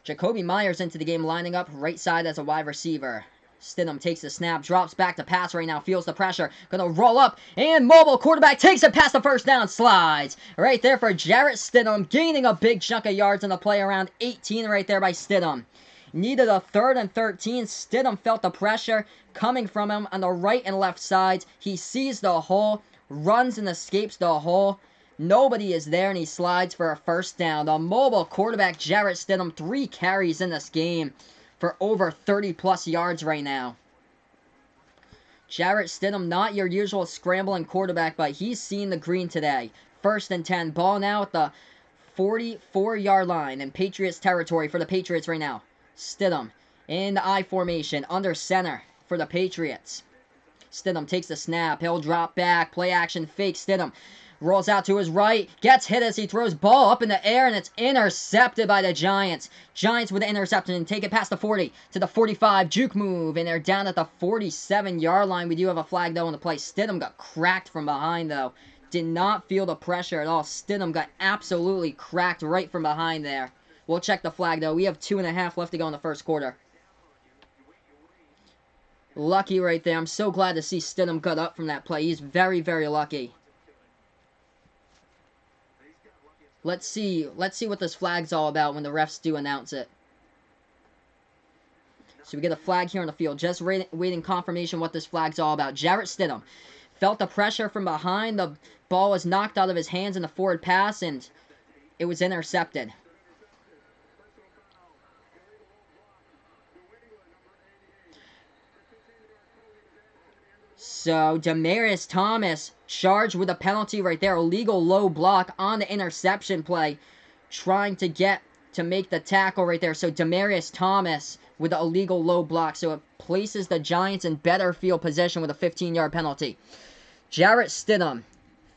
Jacoby Myers into the game, lining up right side as a wide receiver. Stidham takes the snap, drops back to pass right now, feels the pressure, gonna roll up, and mobile quarterback takes it past the first down, slides. Right there for Jarrett Stidham, gaining a big chunk of yards on the play, around 18 right there by Stidham. Needed a 3rd and 13. Stidham felt the pressure coming from him on the right and left sides. He sees the hole, runs and escapes the hole. Nobody is there, and he slides for a first down. The mobile quarterback, Jarrett Stidham, 3 carries in this game for over 30-plus yards right now. Jarrett Stidham, not your usual scrambling quarterback, but he's seen the green today. 1st and 10. Ball now at the 44-yard line in Patriots territory for the Patriots right now. Stidham in the I formation, under center for the Patriots. Stidham takes the snap. He'll drop back. Play action fake. Stidham rolls out to his right. Gets hit as he throws ball up in the air, and it's intercepted by the Giants. Giants with the interception and take it past the 40 to the 45. Juke move, and they're down at the 47-yard line. We do have a flag, though, in the play. Stidham got cracked from behind, though. Did not feel the pressure at all. Stidham got absolutely cracked right from behind there. We'll check the flag, though. We have 2.5 left to go in the first quarter. Lucky right there. I'm so glad to see Stidham cut up from that play. He's very, very lucky. Let's see what this flag's all about when the refs do announce it. So we get a flag here on the field. Just waiting confirmation what this flag's all about. Jarrett Stidham felt the pressure from behind. The ball was knocked out of his hands in the forward pass, and it was intercepted. So, Demaryius Thomas charged with a penalty right there. Illegal low block on the interception play. Trying to make the tackle right there. So, Demaryius Thomas with the illegal low block. So, it places the Giants in better field position with a 15-yard penalty. Jarrett Stidham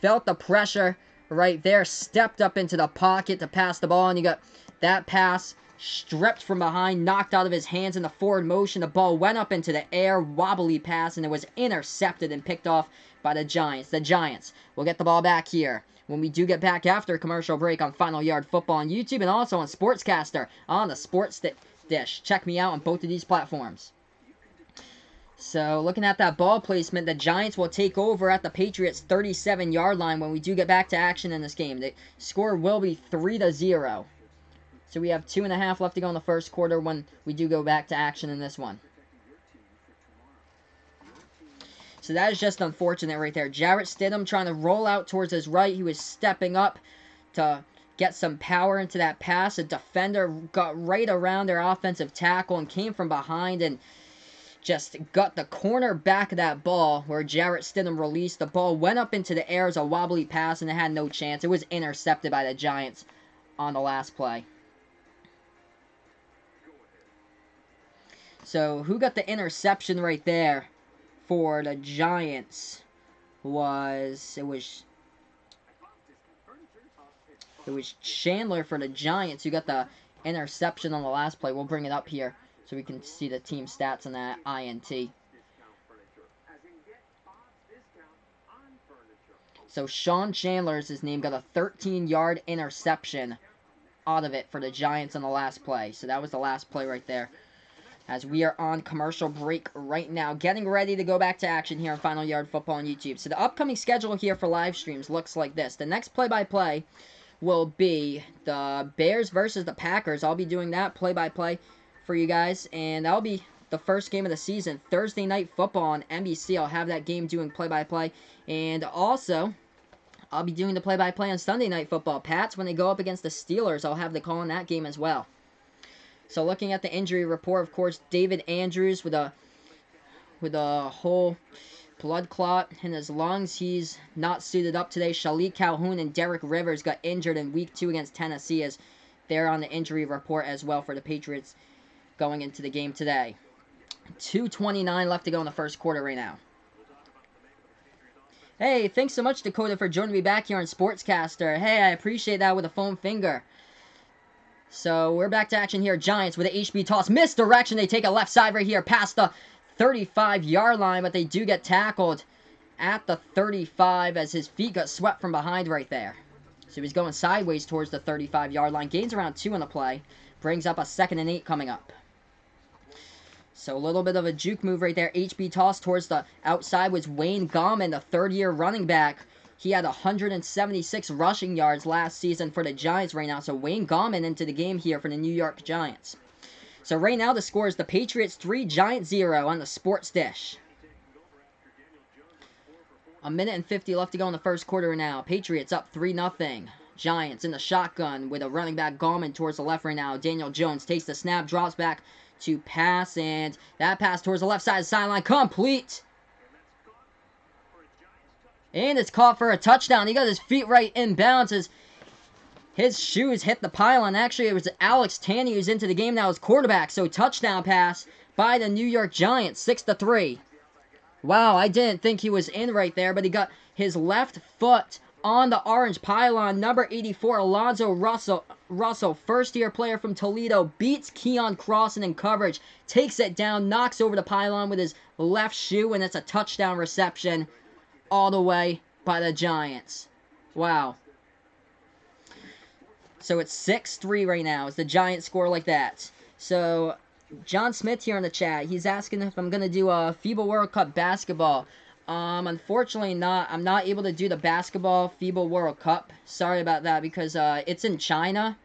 felt the pressure right there. Stepped up into the pocket to pass the ball. And you got that pass stripped from behind, knocked out of his hands in the forward motion. The ball went up into the air, wobbly pass, and it was intercepted and picked off by the Giants. The Giants will get the ball back here when we do get back after commercial break on Final Yard Football on YouTube and also on Sportscaster on the Sports Dish. Check me out on both of these platforms. So, looking at that ball placement, the Giants will take over at the Patriots' 37-yard line when we do get back to action in this game. The score will be 3-0. So we have 2.5 left to go in the first quarter when we do go back to action in this one. So that is just unfortunate right there. Jarrett Stidham trying to roll out towards his right. He was stepping up to get some power into that pass. A defender got right around their offensive tackle and came from behind and just got the corner back of that ball where Jarrett Stidham released. The ball went up into the air as a wobbly pass and it had no chance. It was intercepted by the Giants on the last play. So, who got the interception right there for the Giants it was Chandler for the Giants who got the interception on the last play. We'll bring it up here so we can see the team stats on that INT. So, Sean Chandler is his name, got a 13-yard interception out of it for the Giants on the last play. So, that was the last play right there. as we are on commercial break right now, getting ready to go back to action here on Final Yard Football on YouTube. So the upcoming schedule here for live streams looks like this. The next play-by-play will be the Bears versus the Packers. I'll be doing that play-by-play for you guys, and that'll be the first game of the season. Thursday Night Football on NBC. I'll have that game doing play-by-play, and also I'll be doing the play-by-play on Sunday Night Football. Pats, when they go up against the Steelers, I'll have the call in that game as well. So looking at the injury report, of course, David Andrews with a whole blood clot in his lungs. He's not suited up today. Shalik Calhoun and Derek Rivers got injured in Week 2 against Tennessee, as they're on the injury report as well for the Patriots going into the game today. 2:29 left to go in the first quarter right now. Hey, thanks so much, Dakota, for joining me back here on Sportscaster. Hey, I appreciate that with a foam finger. So, we're back to action here. Giants with an HB toss. Misdirection. They take a left side right here past the 35-yard line, but they do get tackled at the 35 as his feet got swept from behind right there. So, he's going sideways towards the 35-yard line. Gains around 2 on the play. Brings up a 2nd and 8 coming up. So, a little bit of a juke move right there. HB toss towards the outside was Wayne Gallman, the third-year running back. He had 176 rushing yards last season for the Giants right now. So, Wayne Gallman into the game here for the New York Giants. So, right now the score is the Patriots 3, Giants 0 on the Sports Dish. A minute and 50 left to go in the first quarter now. Patriots up 3-0. Giants in the shotgun with a running back Gallman towards the left right now. Daniel Jones takes the snap, drops back to pass, and that pass towards the left side of the sideline, complete. And it's caught for a touchdown. He got his feet right in bounds as his shoes hit the pylon. Actually, it was Alex Tanney who's into the game now as quarterback. So, touchdown pass by the New York Giants, 6-3. Wow, I didn't think he was in right there, but he got his left foot on the orange pylon. Number 84, Alonzo Russell, first-year player from Toledo, beats Keon Crossan in coverage, takes it down, knocks over the pylon with his left shoe, and it's a touchdown reception all the way by the Giants. Wow. So it's 6-3 right now as the Giants score like that. So John Smith here in the chat, he's asking if I'm going to do a FIBA World Cup basketball. Unfortunately not. I'm not able to do the basketball FIBA World Cup. Sorry about that, because it's in China.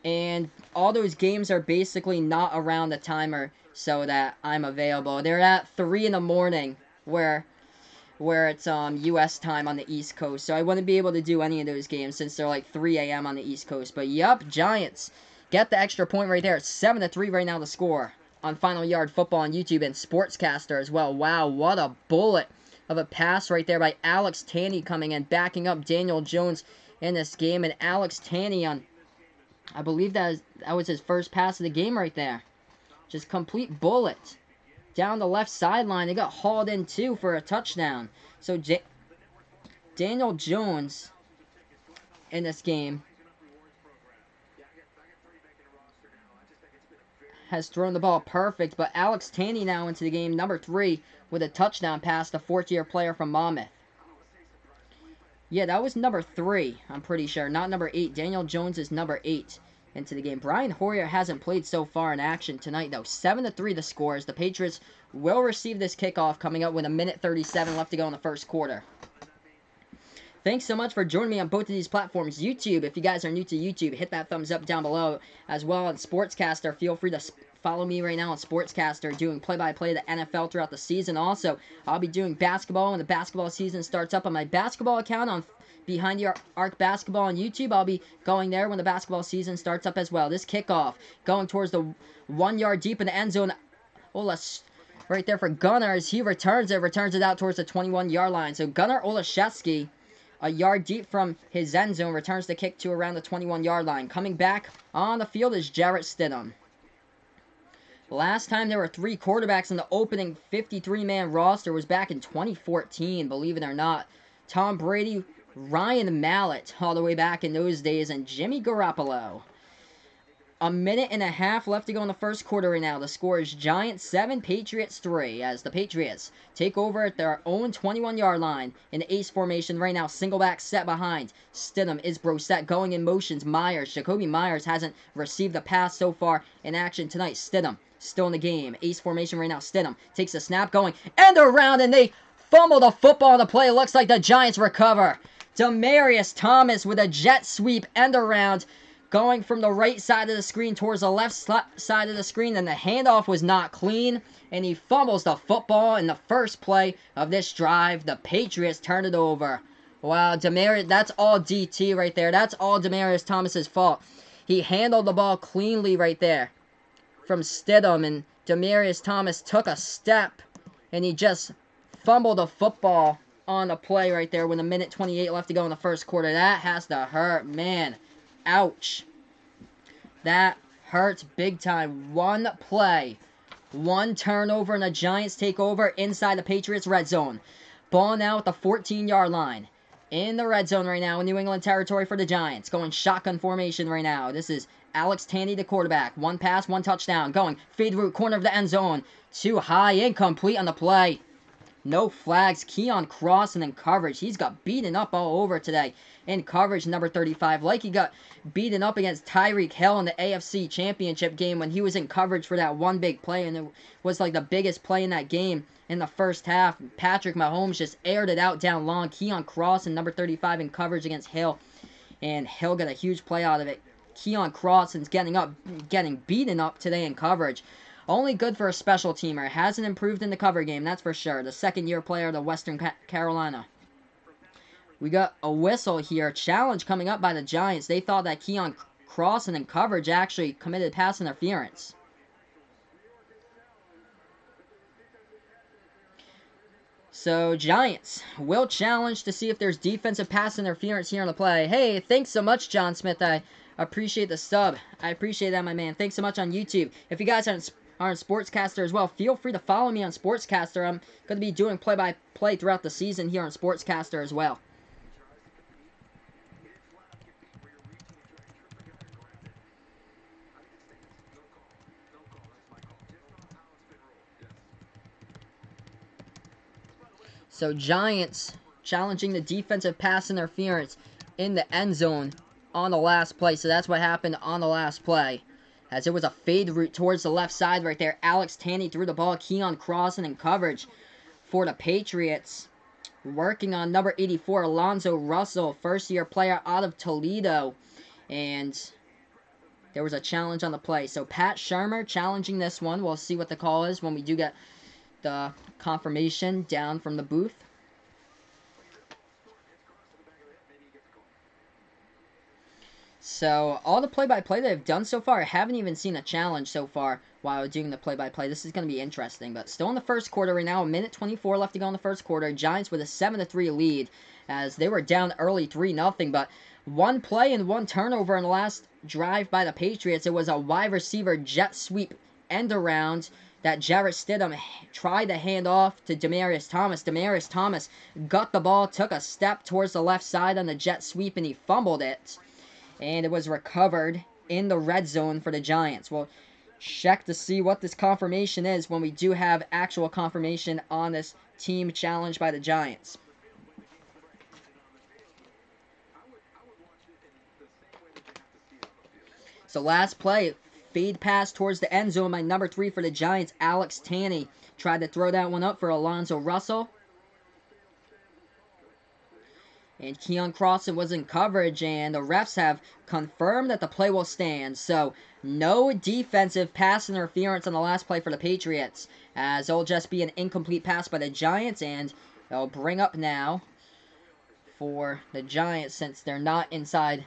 And all those games are basically not around the timer so that I'm available. They're at 3 in the morning where it's U.S. time on the East Coast. So I wouldn't be able to do any of those games since they're like 3 a.m. on the East Coast. But yep, Giants get the extra point right there. It's 7-3 right now to score on Final Yard Football on YouTube and Sportscaster as well. Wow, what a bullet of a pass right there by Alex Tanney coming in, backing up Daniel Jones in this game. And Alex Tanney on, I believe that was his first pass of the game right there. Just complete bullet down the left sideline. They got hauled in too for a touchdown. So Daniel Jones in this game has thrown the ball perfect, but Alex Tanney now into the game, number 3, with a touchdown pass, the 4th-year player from Monmouth. Yeah, that was number 3, I'm pretty sure, not number 8. Daniel Jones is number 8 into the game. Brian Hoyer hasn't played so far in action tonight, though. 7-3 the scores. The Patriots will receive this kickoff coming up with 1:37 left to go in the first quarter. Thanks so much for joining me on both of these platforms. YouTube, if you guys are new to YouTube, hit that thumbs up down below. As well on Sportscaster, feel free to follow me right now on Sportscaster, doing play-by-play of the NFL throughout the season. Also, I'll be doing basketball when the basketball season starts up on my basketball account on Behind the Arc Basketball on YouTube. I'll be going there when the basketball season starts up as well. This kickoff going towards the 1 yard deep in the end zone. Right there for Gunnar as he returns it out towards the 21-yard line. So Gunnar Olszewski, a yard deep from his end zone, returns the kick to around the 21-yard line. Coming back on the field is Jarrett Stidham. Last time there were 3 quarterbacks in the opening 53-man roster was back in 2014, believe it or not. Tom Brady, Ryan Mallett, all the way back in those days, and Jimmy Garoppolo. A minute and a half left to go in the first quarter right now. The score is Giants 7, Patriots 3, as the Patriots take over at their own 21-yard line in the ace formation right now. Single back set behind. Stidham is Brosette going in motions. Jacoby Myers hasn't received a pass so far in action tonight. Stidham still in the game. Ace formation right now. Stidham takes a snap going end around, and they fumble the football on the play. It looks like the Giants recover. Demaryius Thomas with a jet sweep end around, going from the right side of the screen towards the left side of the screen, and the handoff was not clean, and he fumbles the football in the first play of this drive. The Patriots turn it over. Wow, that's all DT right there. That's all Demaryius Thomas's fault. He handled the ball cleanly right there from Stidham, and Demaryius Thomas took a step, and he just fumbled the football on the play right there with a minute 28 left to go in the first quarter. That has to hurt, man. Ouch. That hurts big time. One play, one turnover, and the Giants take over inside the Patriots red zone. Ball now at the 14-yard line. In the red zone right now in New England territory for the Giants. Going shotgun formation right now. This is Alex Tanny, the quarterback. One pass, one touchdown. Going fade route, corner of the end zone. Too high, incomplete on the play. No flags. Keon Crossen in coverage. He's got beaten up all over today. In coverage, number 35. Like he got beaten up against Tyreek Hill in the AFC Championship game when he was in coverage for that one big play. And it was like the biggest play in that game in the first half. Patrick Mahomes just aired it out down long. Keon Crossen, number 35, in coverage against Hill. And Hill got a huge play out of it. Keon Crossen's getting beaten up today in coverage. Only good for a special teamer. Hasn't improved in the cover game, that's for sure. The second-year player of the Western Carolina. We got a whistle here. Challenge coming up by the Giants. They thought that Keon Crossen in coverage actually committed pass interference. So, Giants will challenge to see if there's defensive pass interference here on the play. Hey, thanks so much, John Smith. I appreciate the sub. I appreciate that, my man. Thanks so much on YouTube. If you guys are on Sportscaster as well, feel free to follow me on Sportscaster. I'm going to be doing play-by-play throughout the season here on Sportscaster as well. So Giants challenging the defensive pass interference in the end zone on the last play. So that's what happened on the last play. As it was a fade route towards the left side right there. Alex Tanny threw the ball. Keon Crossen in coverage for the Patriots. Working on number 84, Alonzo Russell, first-year player out of Toledo. And there was a challenge on the play. So Pat Shermer challenging this one. We'll see what the call is when we do get the confirmation down from the booth. So, all the play-by-play they've done so far, I haven't even seen a challenge so far while doing the play-by-play. This is going to be interesting, but still in the first quarter right now, a minute 24 left to go in the first quarter. Giants with a 7-3 lead as they were down early 3-0, but one play and one turnover in the last drive by the Patriots. It was a wide receiver jet sweep end around that Jarrett Stidham tried to hand off to Demaryius Thomas. Demaryius Thomas got the ball, took a step towards the left side on the jet sweep, and he fumbled it. And it was recovered in the red zone for the Giants. We'll check to see what this confirmation is when we do have actual confirmation on this team challenge by the Giants. So last play, fade pass towards the end zone by number 3 for the Giants, Alex Tanny. Tried to throw that one up for Alonzo Russell. And Keon Crossen was in coverage, and the refs have confirmed that the play will stand. So, no defensive pass interference on the last play for the Patriots, as it'll just be an incomplete pass by the Giants, and they'll bring up now for the Giants since they're not inside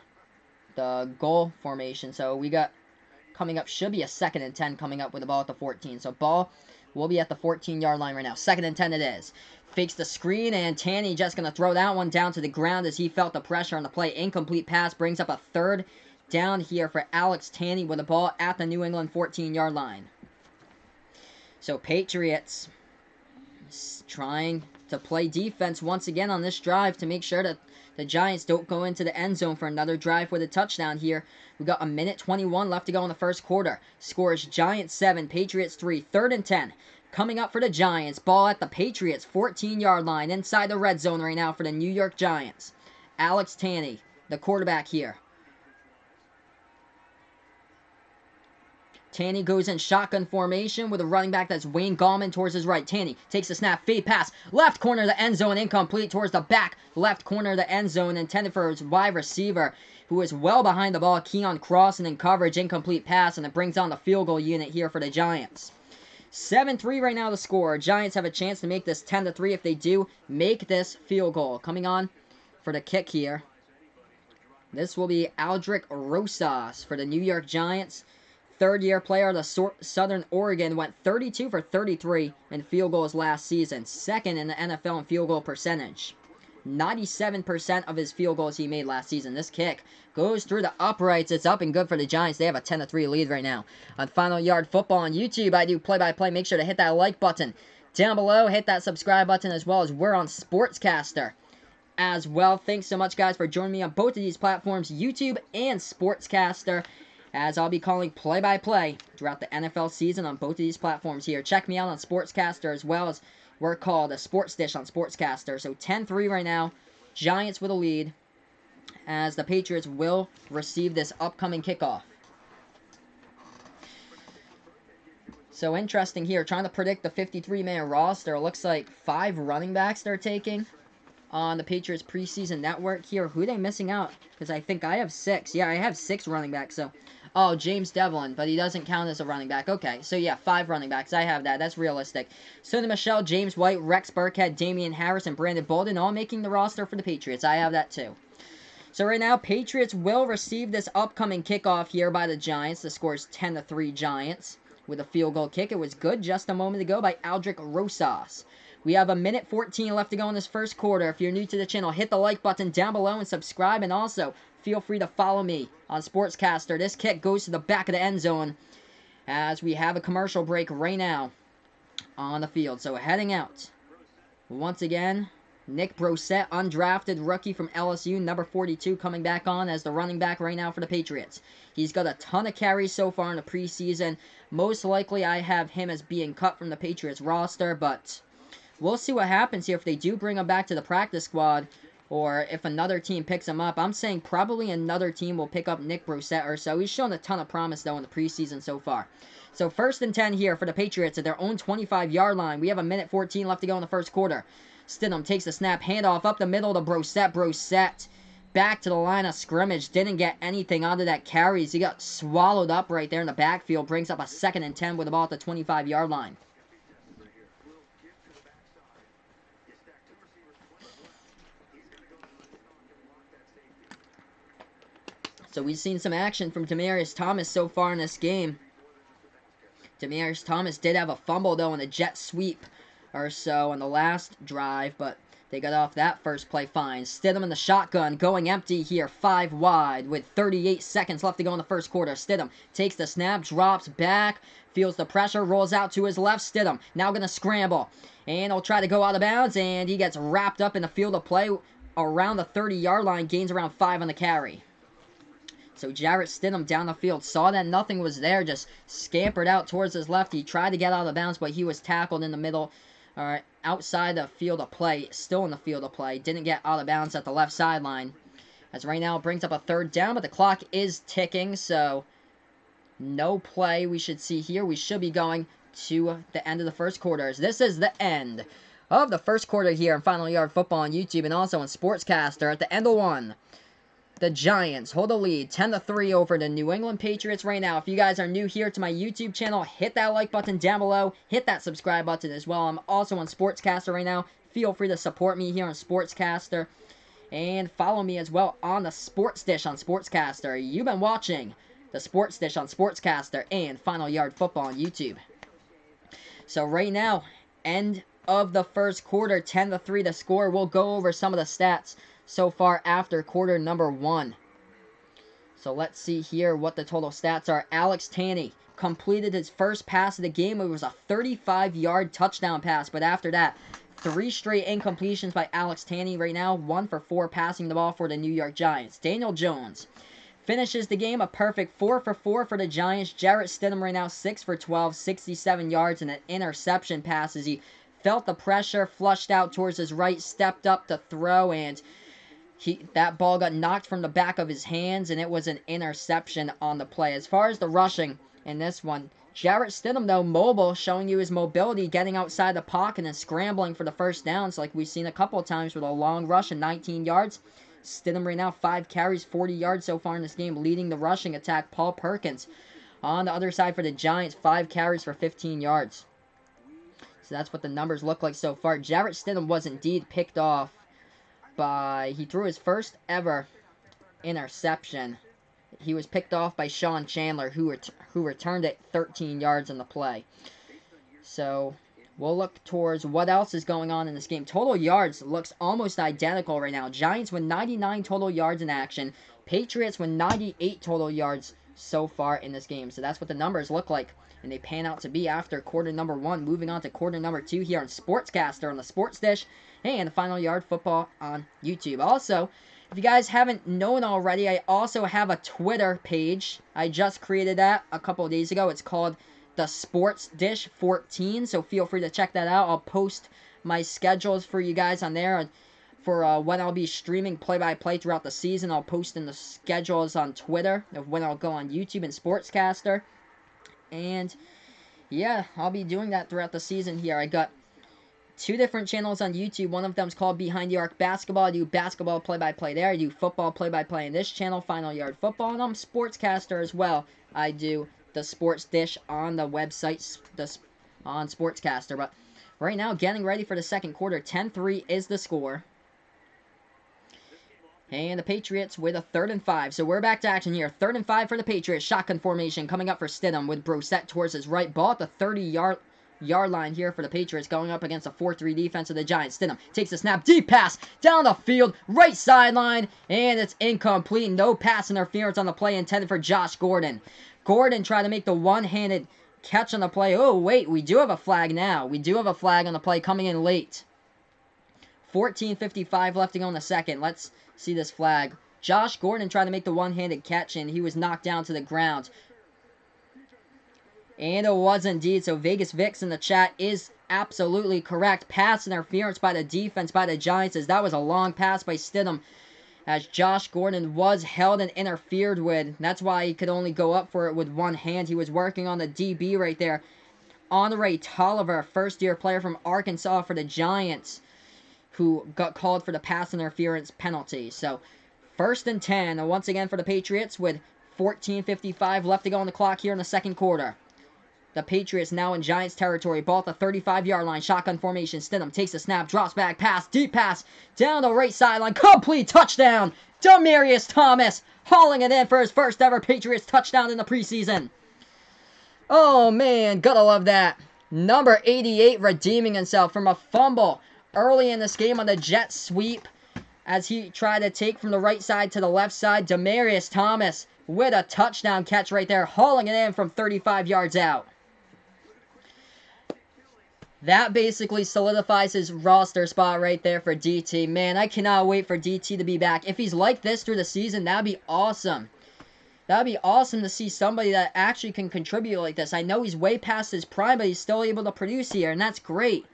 the goal formation. So, we got coming up, should be a 2nd and 10 coming up with the ball at the 14. So, ball will be at the 14-yard line right now. 2nd and 10 it is. Fakes the screen, and Tanny just going to throw that one down to the ground as he felt the pressure on the play. Incomplete pass brings up a 3rd down here for Alex Tanny with the ball at the New England 14-yard line. So Patriots trying to play defense once again on this drive to make sure that the Giants don't go into the end zone for another drive with a touchdown here. We got a minute 21 left to go in the first quarter. Scores Giants 7, Patriots 3, 3rd and 10. Coming up for the Giants, ball at the Patriots 14-yard line inside the red zone right now for the New York Giants. Alex Tanney, the quarterback here. Tanney goes in shotgun formation with a running back that's Wayne Gallman towards his right. Tanney takes the snap, fade pass, left corner of the end zone, incomplete towards the back left corner of the end zone, intended for his wide receiver, who is well behind the ball. Keon Crossen in coverage, incomplete pass, and it brings down the field goal unit here for the Giants. 7-3 right now the score. Giants have a chance to make this 10-3 if they do make this field goal. Coming on for the kick here. This will be Aldrick Rosas for the New York Giants. Third-year player of the Southern Oregon, went 32 for 33 in field goals last season. Second in the NFL in field goal percentage. 97% of his field goals he made last season. This kick goes through the uprights. It's up and good for the Giants. They have a 10-3 lead right now. On Final Yard Football on YouTube, I do play-by-play. Make sure to hit that like button down below. Hit that subscribe button as well, as we're on Sportscaster as well. Thanks so much, guys, for joining me on both of these platforms, YouTube and Sportscaster, as I'll be calling play-by-play throughout the NFL season on both of these platforms here. Check me out on Sportscaster as well, as we're called a Sports Dish on Sportscaster. So 10-3 right now. Giants with a lead, as the Patriots will receive this upcoming kickoff. So interesting here, trying to predict the 53-man roster. It looks like 5 running backs they're taking on the Patriots preseason network here. Who are they missing out? Because I think I have 6. Yeah, I have 6 running backs. So, oh, James Devlin, but he doesn't count as a running back. Okay, so yeah, 5 running backs. I have that. That's realistic. Sonny Michel, James White, Rex Burkhead, Damian Harris, and Brandon Bolden all making the roster for the Patriots. I have that too. So right now, Patriots will receive this upcoming kickoff here by the Giants. The score is 10-3 Giants with a field goal kick. It was good just a moment ago by Aldrick Rosas. We have a minute 14 left to go in this first quarter. If you're new to the channel, hit the like button down below and subscribe. And also, feel free to follow me on Sportscaster. This kick goes to the back of the end zone, as we have a commercial break right now on the field. So heading out, once again, Nick Brossette, undrafted rookie from LSU, number 42, coming back on as the running back right now for the Patriots. He's got a ton of carries so far in the preseason. Most likely I have him as being cut from the Patriots roster, but we'll see what happens here if they do bring him back to the practice squad, or if another team picks him up. I'm saying probably another team will pick up Nick Brossette or so. He's shown a ton of promise, though, in the preseason so far. So 1st and 10 here for the Patriots at their own 25-yard line. We have a minute 14 left to go in the first quarter. Stidham takes the snap, handoff up the middle to Brossette. Brossette back to the line of scrimmage. Didn't get anything out of that carries. He got swallowed up right there in the backfield. Brings up a 2nd and 10 with the ball at the 25-yard line. So we've seen some action from Demaryius Thomas so far in this game. Demaryius Thomas did have a fumble, though, in a jet sweep or so on the last drive, but they got off that first play fine. Stidham in the shotgun, going empty here, 5 wide, with 38 seconds left to go in the first quarter. Stidham takes the snap, drops back, feels the pressure, rolls out to his left. Stidham now going to scramble, and he'll try to go out of bounds, and he gets wrapped up in the field of play around the 30-yard line, gains around 5 on the carry. So Jarrett Stidham down the field, saw that nothing was there, just scampered out towards his left. He tried to get out of bounds, but he was tackled in the middle, outside the field of play, still in the field of play. Didn't get out of bounds at the left sideline. As right now it brings up a 3rd down, but the clock is ticking, so no play we should see here. We should be going to the end of the first quarter. As this is the end of the first quarter here in Final Yard Football on YouTube and also on Sportscaster. At the end of one, the Giants hold a lead 10-3 over the New England Patriots right now. If you guys are new here to my YouTube channel, hit that like button down below. Hit that subscribe button as well. I'm also on Sportscaster right now. Feel free to support me here on Sportscaster. And follow me as well on the Sports Dish on Sportscaster. You've been watching the Sports Dish on Sportscaster and Final Yard Football on YouTube. So right now, end of the first quarter, 10-3 the score. We'll go over some of the stats so far after quarter number 1. So let's see here what the total stats are. Alex Tanney completed his first pass of the game. It was a 35-yard touchdown pass, but after that, 3 straight incompletions by Alex Tanney right now. 1 for 4 passing the ball for the New York Giants. Daniel Jones finishes the game a perfect 4 for 4 for the Giants. Jarrett Stidham right now 6 for 12, 67 yards and an interception pass as he felt the pressure, flushed out towards his right, stepped up to throw, and that ball got knocked from the back of his hands, and it was an interception on the play. As far as the rushing in this one, Jarrett Stidham, though, mobile, showing you his mobility, getting outside the pocket and scrambling for the first downs like we've seen a couple of times with a long rush and 19 yards. Stidham right now, 5 carries, 40 yards so far in this game, leading the rushing attack. Paul Perkins on the other side for the Giants, 5 carries for 15 yards. So that's what the numbers look like so far. Jarrett Stidham was indeed picked off he threw his first ever interception. He was picked off by Sean Chandler, who returned it 13 yards on the play. So we'll look towards what else is going on in this game. Total yards looks almost identical right now. Giants with 99 total yards in action. Patriots with 98 total yards so far in this game. So that's what the numbers look like, and they pan out to be after quarter number 1. Moving on to quarter number 2 here on Sportscaster on the Sports Dish and the Final Yard Football on YouTube. Also, if you guys haven't known already, I also have a Twitter page. I just created that a couple of days ago. It's called the Sports Dish 14, so feel free to check that out. I'll post my schedules for you guys on there for when I'll be streaming play-by-play throughout the season. I'll post in the schedules on Twitter of when I'll go on YouTube and Sportscaster. And yeah, I'll be doing that throughout the season here. I got 2 different channels on YouTube. One of them is called Behind the Arc Basketball. I do basketball play-by-play there. I do football play-by-play in this channel, Final Yard Football. And I'm Sportscaster as well. I do the Sports Dish on the website on Sportscaster. But right now, getting ready for the second quarter. 10-3 is the score. And the Patriots with a 3rd and 5. So we're back to action here. 3rd and 5 for the Patriots. Shotgun formation coming up for Stidham with Brissett towards his right. Ball at the 30-yard line here for the Patriots, going up against a 4-3 defense of the Giants. Stidham takes a snap, deep pass down the field, right sideline, and it's incomplete. No pass interference on the play intended for Josh Gordon. Gordon tried to make the one-handed catch on the play. Oh, wait, we do have a flag now. We do have a flag on the play coming in late. 14:55 left to go in the second. Let's see this flag. Josh Gordon tried to make the one-handed catch, and he was knocked down to the ground. And it was indeed. So Vegas Vix in the chat is absolutely correct. Pass interference by the defense by the Giants, as that was a long pass by Stidham, as Josh Gordon was held and interfered with. That's why he could only go up for it with one hand. He was working on the DB right there. Andre Tolliver, first-year player from Arkansas for the Giants, who got called for the pass interference penalty. So 1st and 10, once again for the Patriots, with 14:55 left to go on the clock here in the second quarter. The Patriots now in Giants territory. Ball at the 35-yard line. Shotgun formation. Stidham takes a snap. Drops back. Pass. Deep pass. Down the right sideline. Complete touchdown. Demaryius Thomas hauling it in for his first ever Patriots touchdown in the preseason. Oh, man. Gotta love that. Number 88 redeeming himself from a fumble early in this game on the jet sweep as he tried to take from the right side to the left side. Demaryius Thomas with a touchdown catch right there. Hauling it in from 35 yards out. That basically solidifies his roster spot right there for DT. Man, I cannot wait for DT to be back. If he's like this through the season, that'd be awesome. That'd be awesome to see somebody that actually can contribute like this. I know he's way past his prime, but he's still able to produce here, and that's great.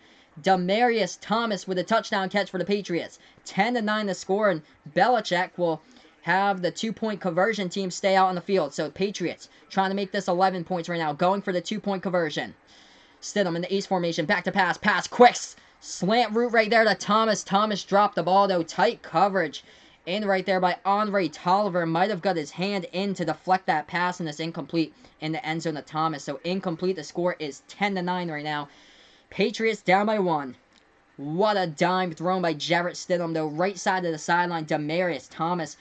Demaryius Thomas with a touchdown catch for the Patriots. 10-9 the score, and Belichick will have the 2-point conversion team stay out on the field. So Patriots trying to make this 11 points right now, going for the 2-point conversion. Stidham in the ace formation, back to pass, quick, slant route right there to Thomas. Thomas dropped the ball though, tight coverage in right there by Andre Tolliver. Might have got his hand in to deflect that pass, and it's incomplete in the end zone to Thomas. So incomplete, the score is 10-9 right now. Patriots down by 1. What a dime thrown by Jarrett Stidham though, right side of the sideline. Demaryius Thomas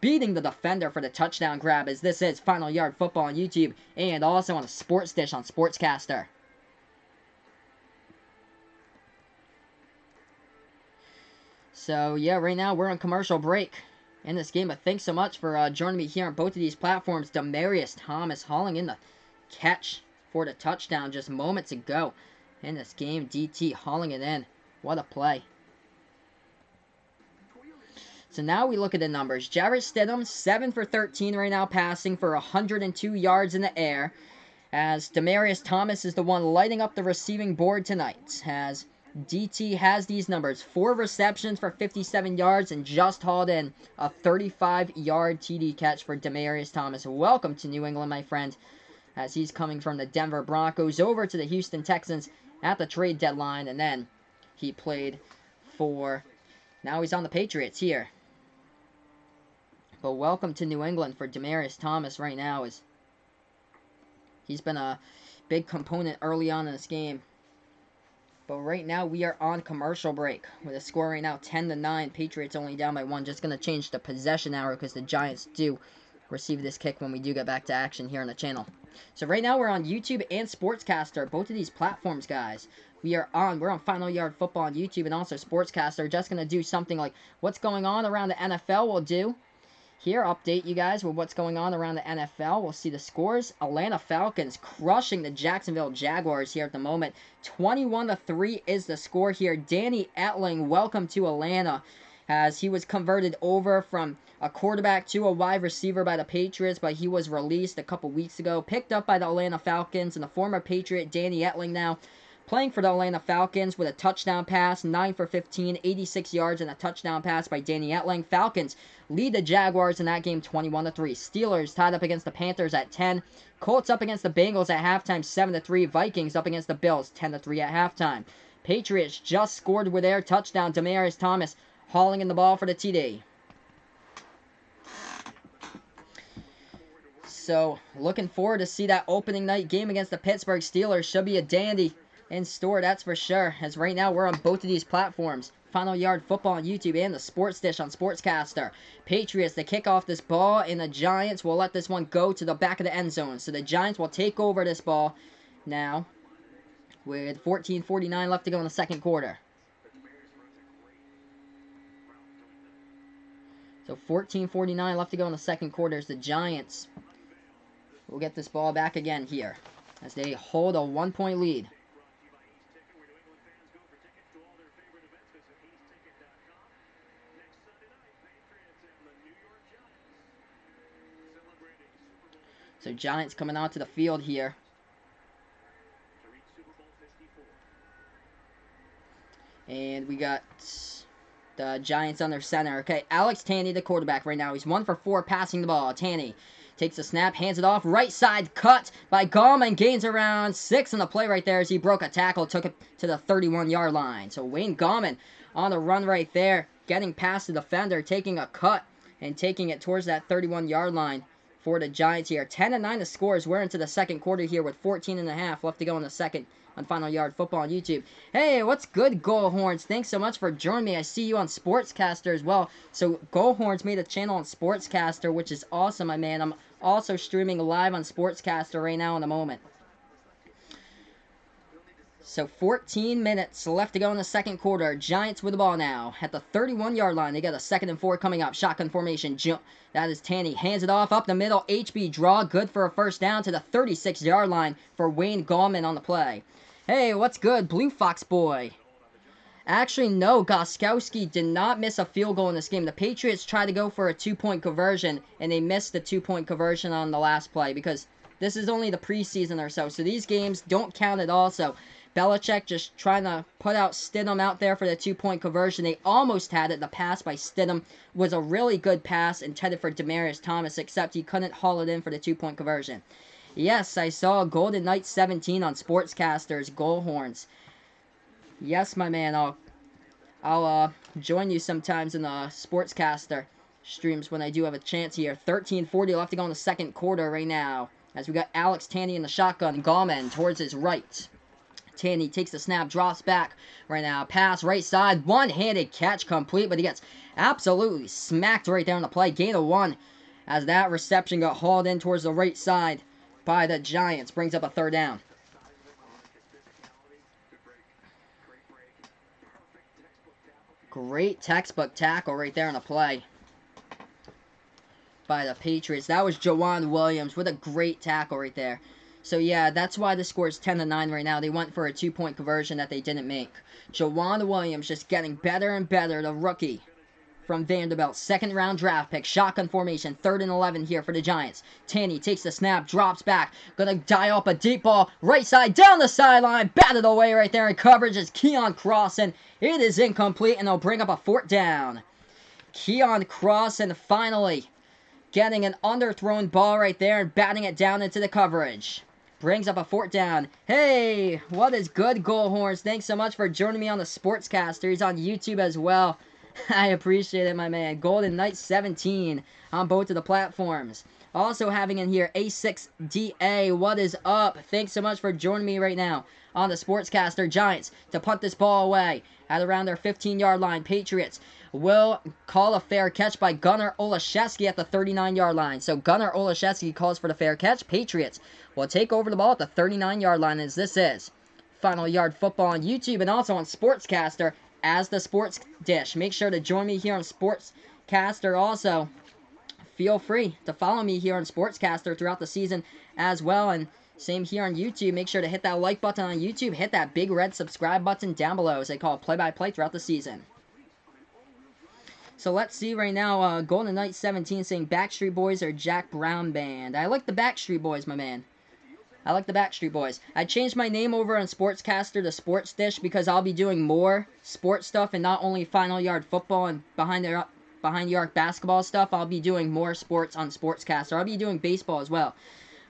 beating the defender for the touchdown grab, as this is Final Yard Football on YouTube and also on a Sports Dish on Sportscaster. So, yeah, right now we're on commercial break in this game. But thanks so much for joining me here on both of these platforms. Demaryius Thomas hauling in the catch for the touchdown just moments ago in this game. DT hauling it in What a play. So now we look at the numbers. Jarrett Stidham, 7 for 13 right now, passing for 102 yards in the air. As Demaryius Thomas is the one lighting up the receiving board tonight. As DT has these numbers. 4 receptions for 57 yards and just hauled in a 35-yard TD catch for Demaryius Thomas. Welcome to New England, my friend. As he's coming from the Denver Broncos over to the Houston Texans at the trade deadline. And then he played for... Now he's on the Patriots here. But welcome to New England for Demaryius Thomas right now. As he's been a big component early on in this game. But right now we are on commercial break. With a score right now 10-9. Patriots only down by 1. Just going to change the possession hour because the Giants do receive this kick when we do get back to action here on the channel. So right now we're on YouTube and Sportscaster. Both of these platforms, guys. We're on Final Yard Football on YouTube and also Sportscaster. Just going to do something like what's going on around the NFL we'll do. Here, update you guys with what's going on around the NFL. We'll see the scores. Atlanta Falcons crushing the Jacksonville Jaguars here at the moment. 21-3 is the score here. Danny Etling, welcome to Atlanta, as he was converted over from a quarterback to a wide receiver by the Patriots, but he was released a couple weeks ago. Picked up by the Atlanta Falcons, and the former Patriot Danny Etling now playing for the Atlanta Falcons with a touchdown pass, 9 for 15, 86 yards, and a touchdown pass by Danny Etling. Falcons lead the Jaguars in that game 21-3. Steelers tied up against the Panthers at 10. Colts up against the Bengals at halftime 7-3. Vikings up against the Bills 10-3 at halftime. Patriots just scored with their touchdown. Demaryius Thomas hauling in the ball for the TD. So, looking forward to see that opening night game against the Pittsburgh Steelers. Should be a dandy in store, that's for sure. As right now, we're on both of these platforms. Final Yard Football on YouTube and the Sports Dish on Sportscaster. Patriots, they kick off this ball, and the Giants will let this one go to the back of the end zone. So the Giants will take over this ball now with 14:49 left to go in the second quarter. So 14:49 left to go in the second quarter as the Giants will get this ball back again here as they hold a 1-point lead. So Giants coming out to the field here. And we got the Giants on their center. Okay, Alex Tanney, the quarterback right now. He's 1 for 4 passing the ball. Tanney takes the snap, hands it off. Right side cut by Gallman. Gains around 6 on the play right there as he broke a tackle. Took it to the 31-yard line. So Wayne Gallman on the run right there. Getting past the defender. Taking a cut and taking it towards that 31-yard line for the Giants here. 10-9 the scores. We're into the second quarter here with 14.5 left to go in the second on Final Yard Football on YouTube. Hey, what's good, Goal Horns? Thanks so much for joining me. I see you on Sportscaster as well. So Goal Horns made a channel on Sportscaster, which is awesome, my man. I'm also streaming live on Sportscaster right now in the moment. So 14 minutes left to go in the second quarter. Giants with the ball now at the 31-yard line. They got a 2nd and 4 coming up. Shotgun formation. That is Tanney. Hands it off up the middle. HB draw. Good for a first down to the 36-yard line for Wayne Gallman on the play. Hey, what's good, Blue Fox boy? Actually, no. Gostkowski did not miss a field goal in this game. The Patriots tried to go for a 2-point conversion, and they missed the 2-point conversion on the last play because this is only the preseason or so. So these games don't count at all. So Belichick just trying to put out Stidham out there for the 2-point conversion. They almost had it. The pass by Stidham was a really good pass intended for Demaryius Thomas, except he couldn't haul it in for the 2-point conversion. Yes, I saw Golden Knight 17 on Sportscaster's Goal Horns. Yes, my man. I'll join you sometimes in the Sportscaster streams when I do have a chance here. 13:40 left to go in the second quarter right now, as we got Alex Tanney in the shotgun. Gallman towards his right. Tanney takes the snap, drops back right now. Pass right side, one-handed catch complete, but he gets absolutely smacked right there on the play. Gain of 1 as that reception got hauled in towards the right side by the Giants. Brings up a 3rd down. Great textbook tackle right there on the play by the Patriots. That was Jawan Williams with a great tackle right there. So yeah, that's why the score is 10-9 right now. They went for a 2-point conversion that they didn't make. Jawan Williams just getting better and better, the rookie from Vanderbilt. Second round draft pick. Shotgun formation. 3rd and 11 here for the Giants. Tanny takes the snap. Drops back. Gonna dial up a deep ball. Right side. Down the sideline. Batted away right there in coverage is Keon Crossan. It is incomplete and they'll bring up a 4th down. Keon Crossan finally getting an underthrown ball right there and batting it down into the coverage. Brings up a 4th down. Hey, what is good, Goal Horns? Thanks so much for joining me on the Sportscaster. He's on YouTube as well. I appreciate it, my man. Golden Knight 17 on both of the platforms. Also having in here A6DA. What is up? Thanks so much for joining me right now on the Sportscaster. Giants to punt this ball away at around their 15-yard line. Patriots will call a fair catch by Gunnar Olszewski at the 39-yard line. So Gunnar Olszewski calls for the fair catch. Patriots will take over the ball at the 39-yard line as this is Final Yard Football on YouTube and also on Sportscaster as the Sports Dish. Make sure to join me here on Sportscaster also. Feel free to follow me here on Sportscaster throughout the season as well. And same here on YouTube. Make sure to hit that like button on YouTube. Hit that big red subscribe button down below as they call it play-by-play throughout the season. So let's see right now. Golden Knight 17 saying Backstreet Boys or Jack Brown Band. I like the Backstreet Boys, my man. I like the Backstreet Boys. I changed my name over on Sportscaster to Sports Dish because I'll be doing more sports stuff and not only Final Yard Football and behind the arc basketball stuff. I'll be doing more sports on Sportscaster. I'll be doing baseball as well.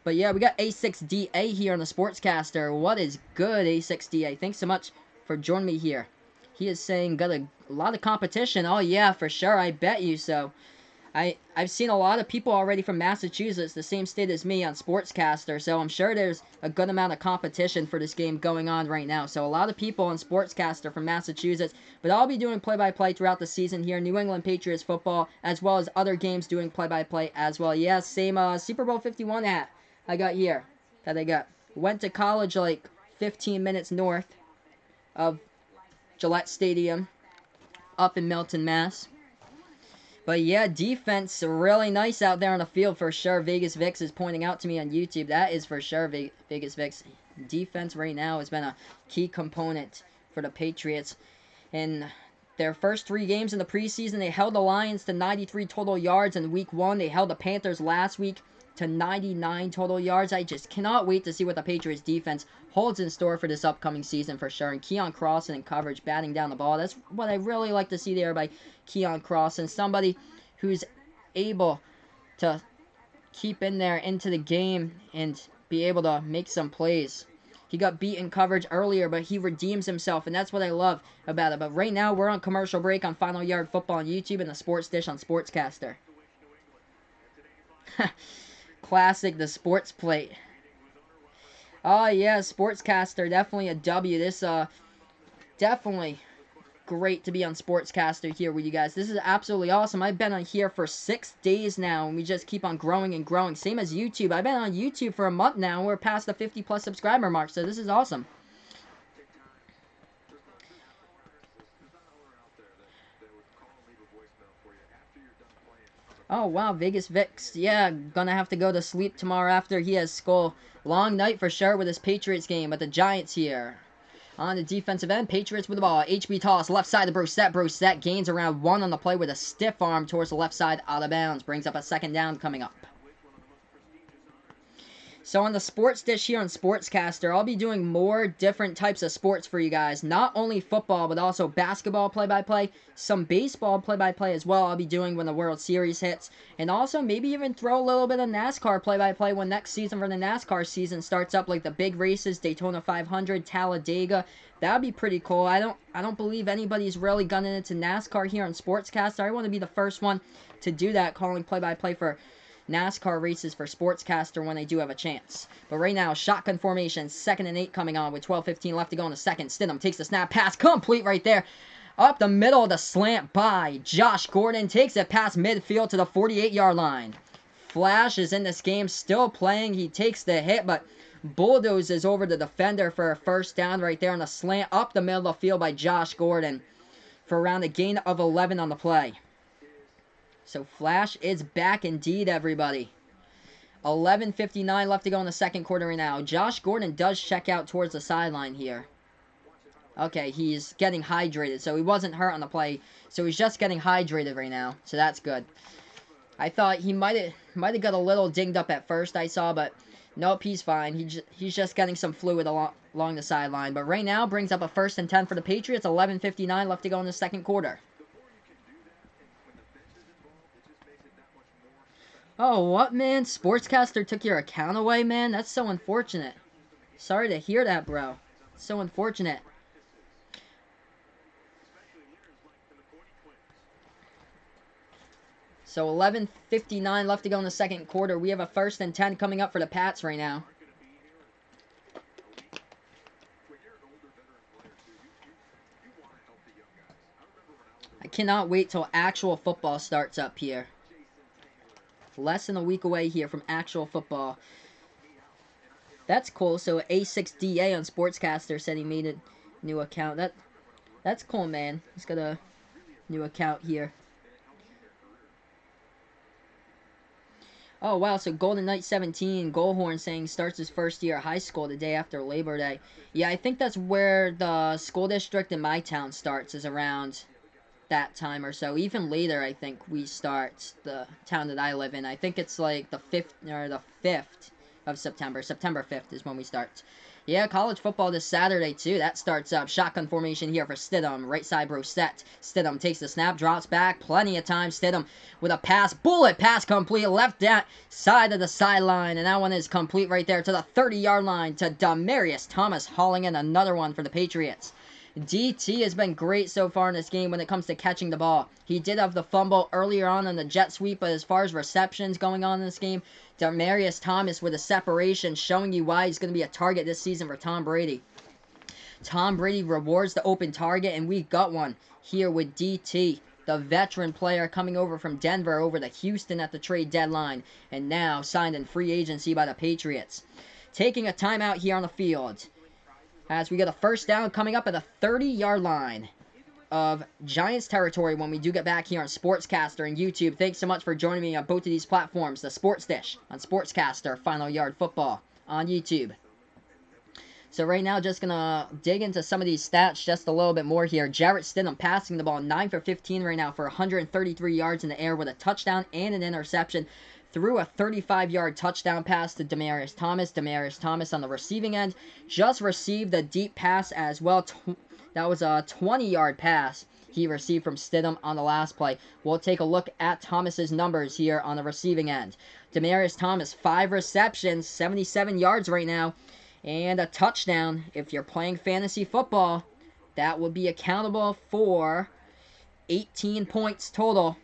But yeah, we got A6DA here on the Sportscaster. What is good, A6DA? Thanks so much for joining me here. He is saying got a lot of competition. Oh yeah, for sure. I bet you so. I've seen a lot of people already from Massachusetts, the same state as me, on Sportscaster, so I'm sure there's a good amount of competition for this game going on right now. So a lot of people on Sportscaster from Massachusetts, but I'll be doing play-by-play throughout the season here, New England Patriots football, as well as other games doing play-by-play as well. Yeah, same Super Bowl 51 hat I got here, that I got. Went to college like 15 minutes north of Gillette Stadium, up in Milton, Mass. But yeah, defense really nice out there on the field for sure. Vegas Vix is pointing out to me on YouTube. That is for sure Vegas Vix. Defense right now has been a key component for the Patriots. In their first 3 games in the preseason, they held the Lions to 93 total yards in week 1. They held the Panthers last week to 99 total yards. I just cannot wait to see what the Patriots defense holds in store for this upcoming season for sure. And Keon Crossan in coverage, batting down the ball. That's what I really like to see there by Keon Crossan. Somebody who's able to keep in there into the game and be able to make some plays. He got beat in coverage earlier, but he redeems himself, and that's what I love about it. But right now, we're on commercial break on Final Yard Football on YouTube and the Sports Dish on Sportscaster. Classic, the Sports Plate. Oh yeah, Sportscaster, definitely a W. This definitely great to be on Sportscaster here with you guys. This is absolutely awesome. I've been on here for 6 days now, and we just keep on growing and growing. Same as YouTube. I've been on YouTube for a month now, and we're past the 50+ subscriber mark, so this is awesome. Oh, wow, Vegas Vix. Yeah, gonna have to go to sleep tomorrow after he has school. Long night for sure with this Patriots game, but the Giants here. On the defensive end, Patriots with the ball. HB toss, left side to Brissett. Brissett gains around 1 on the play with a stiff arm towards the left side, out of bounds. Brings up a 2nd down coming up. So on the Sports Dish here on Sportscaster, I'll be doing more different types of sports for you guys. Not only football, but also basketball play-by-play, some baseball play-by-play as well I'll be doing when the World Series hits. And also maybe even throw a little bit of NASCAR play-by-play when next season for the NASCAR season starts up, like the big races, Daytona 500, Talladega. That'd be pretty cool. I don't believe anybody's really gunning into NASCAR here on Sportscaster. I want to be the first one to do that, calling play-by-play for NASCAR races for Sportscaster when they do have a chance. But right now, shotgun formation, 2nd and 8 coming on with 12:15 left to go in the second. Stidham takes the snap, pass complete right there. Up the middle of the slant by Josh Gordon. Takes it past midfield to the 48-yard line. Flash is in this game, still playing. He takes the hit, but bulldozes over the defender for a 1st down right there on the slant. Up the middle of the field by Josh Gordon for around a gain of 11 on the play. So Flash is back indeed, everybody. 11:59 left to go in the second quarter right now. Josh Gordon does check out towards the sideline here. Okay, he's getting hydrated, so he wasn't hurt on the play, so he's just getting hydrated right now, so that's good. I thought he might have got a little dinged up at first, I saw, but nope, he's fine. He's just getting some fluid along the sideline. But right now brings up a 1st and 10 for the Patriots. 11:59 left to go in the second quarter. Oh, what, man? Sportscaster took your account away, man? That's so unfortunate. Sorry to hear that, bro. So unfortunate. So 11:59 left to go in the second quarter. We have a 1st and 10 coming up for the Pats right now. I cannot wait till actual football starts up here. Less than a week away here from actual football. That's cool. So A6DA on Sportscaster said he made a new account. That's cool, man. He's got a new account here. Oh, wow, so Golden Knight 17, Goalhorn saying starts his first year of high school the day after Labor Day. Yeah, I think that's where the school district in my town starts, is around that time or so. Even later, I think we start, the town that I live in. I think it's like the 5th of September. September 5th is when we start. Yeah, college football this Saturday, too. That starts up. Shotgun formation here for Stidham. Right side Brosette. Stidham takes the snap, drops back. Plenty of time. Stidham with a pass. Bullet pass complete. Left side of the sideline. And that one is complete right there to the 30-yard line to Demarius Thomas, hauling in another one for the Patriots. DT has been great so far in this game when it comes to catching the ball. He did have the fumble earlier on in the jet sweep, but as far as receptions going on in this game, Demarius Thomas with a separation, showing you why he's going to be a target this season for Tom Brady. Tom Brady rewards the open target, and we got one here with DT, the veteran player coming over from Denver over to Houston at the trade deadline, and now signed in free agency by the Patriots. Taking a timeout here on the field, as we get a 1st down coming up at the 30-yard line of Giants territory when we do get back here on Sportscaster and YouTube. Thanks so much for joining me on both of these platforms. The Sports Dish on Sportscaster, Final Yard Football on YouTube. So right now, just going to dig into some of these stats just a little bit more here. Jarrett Stidham passing the ball 9 for 15 right now for 133 yards in the air with a touchdown and an interception. Threw a 35-yard touchdown pass to Demarius Thomas. Demarius Thomas on the receiving end just received a deep pass as well. That was a 20-yard pass he received from Stidham on the last play. We'll take a look at Thomas's numbers here on the receiving end. Demarius Thomas, 5 receptions, 77 yards right now, and a touchdown. If you're playing fantasy football, that would be accountable for 18 points total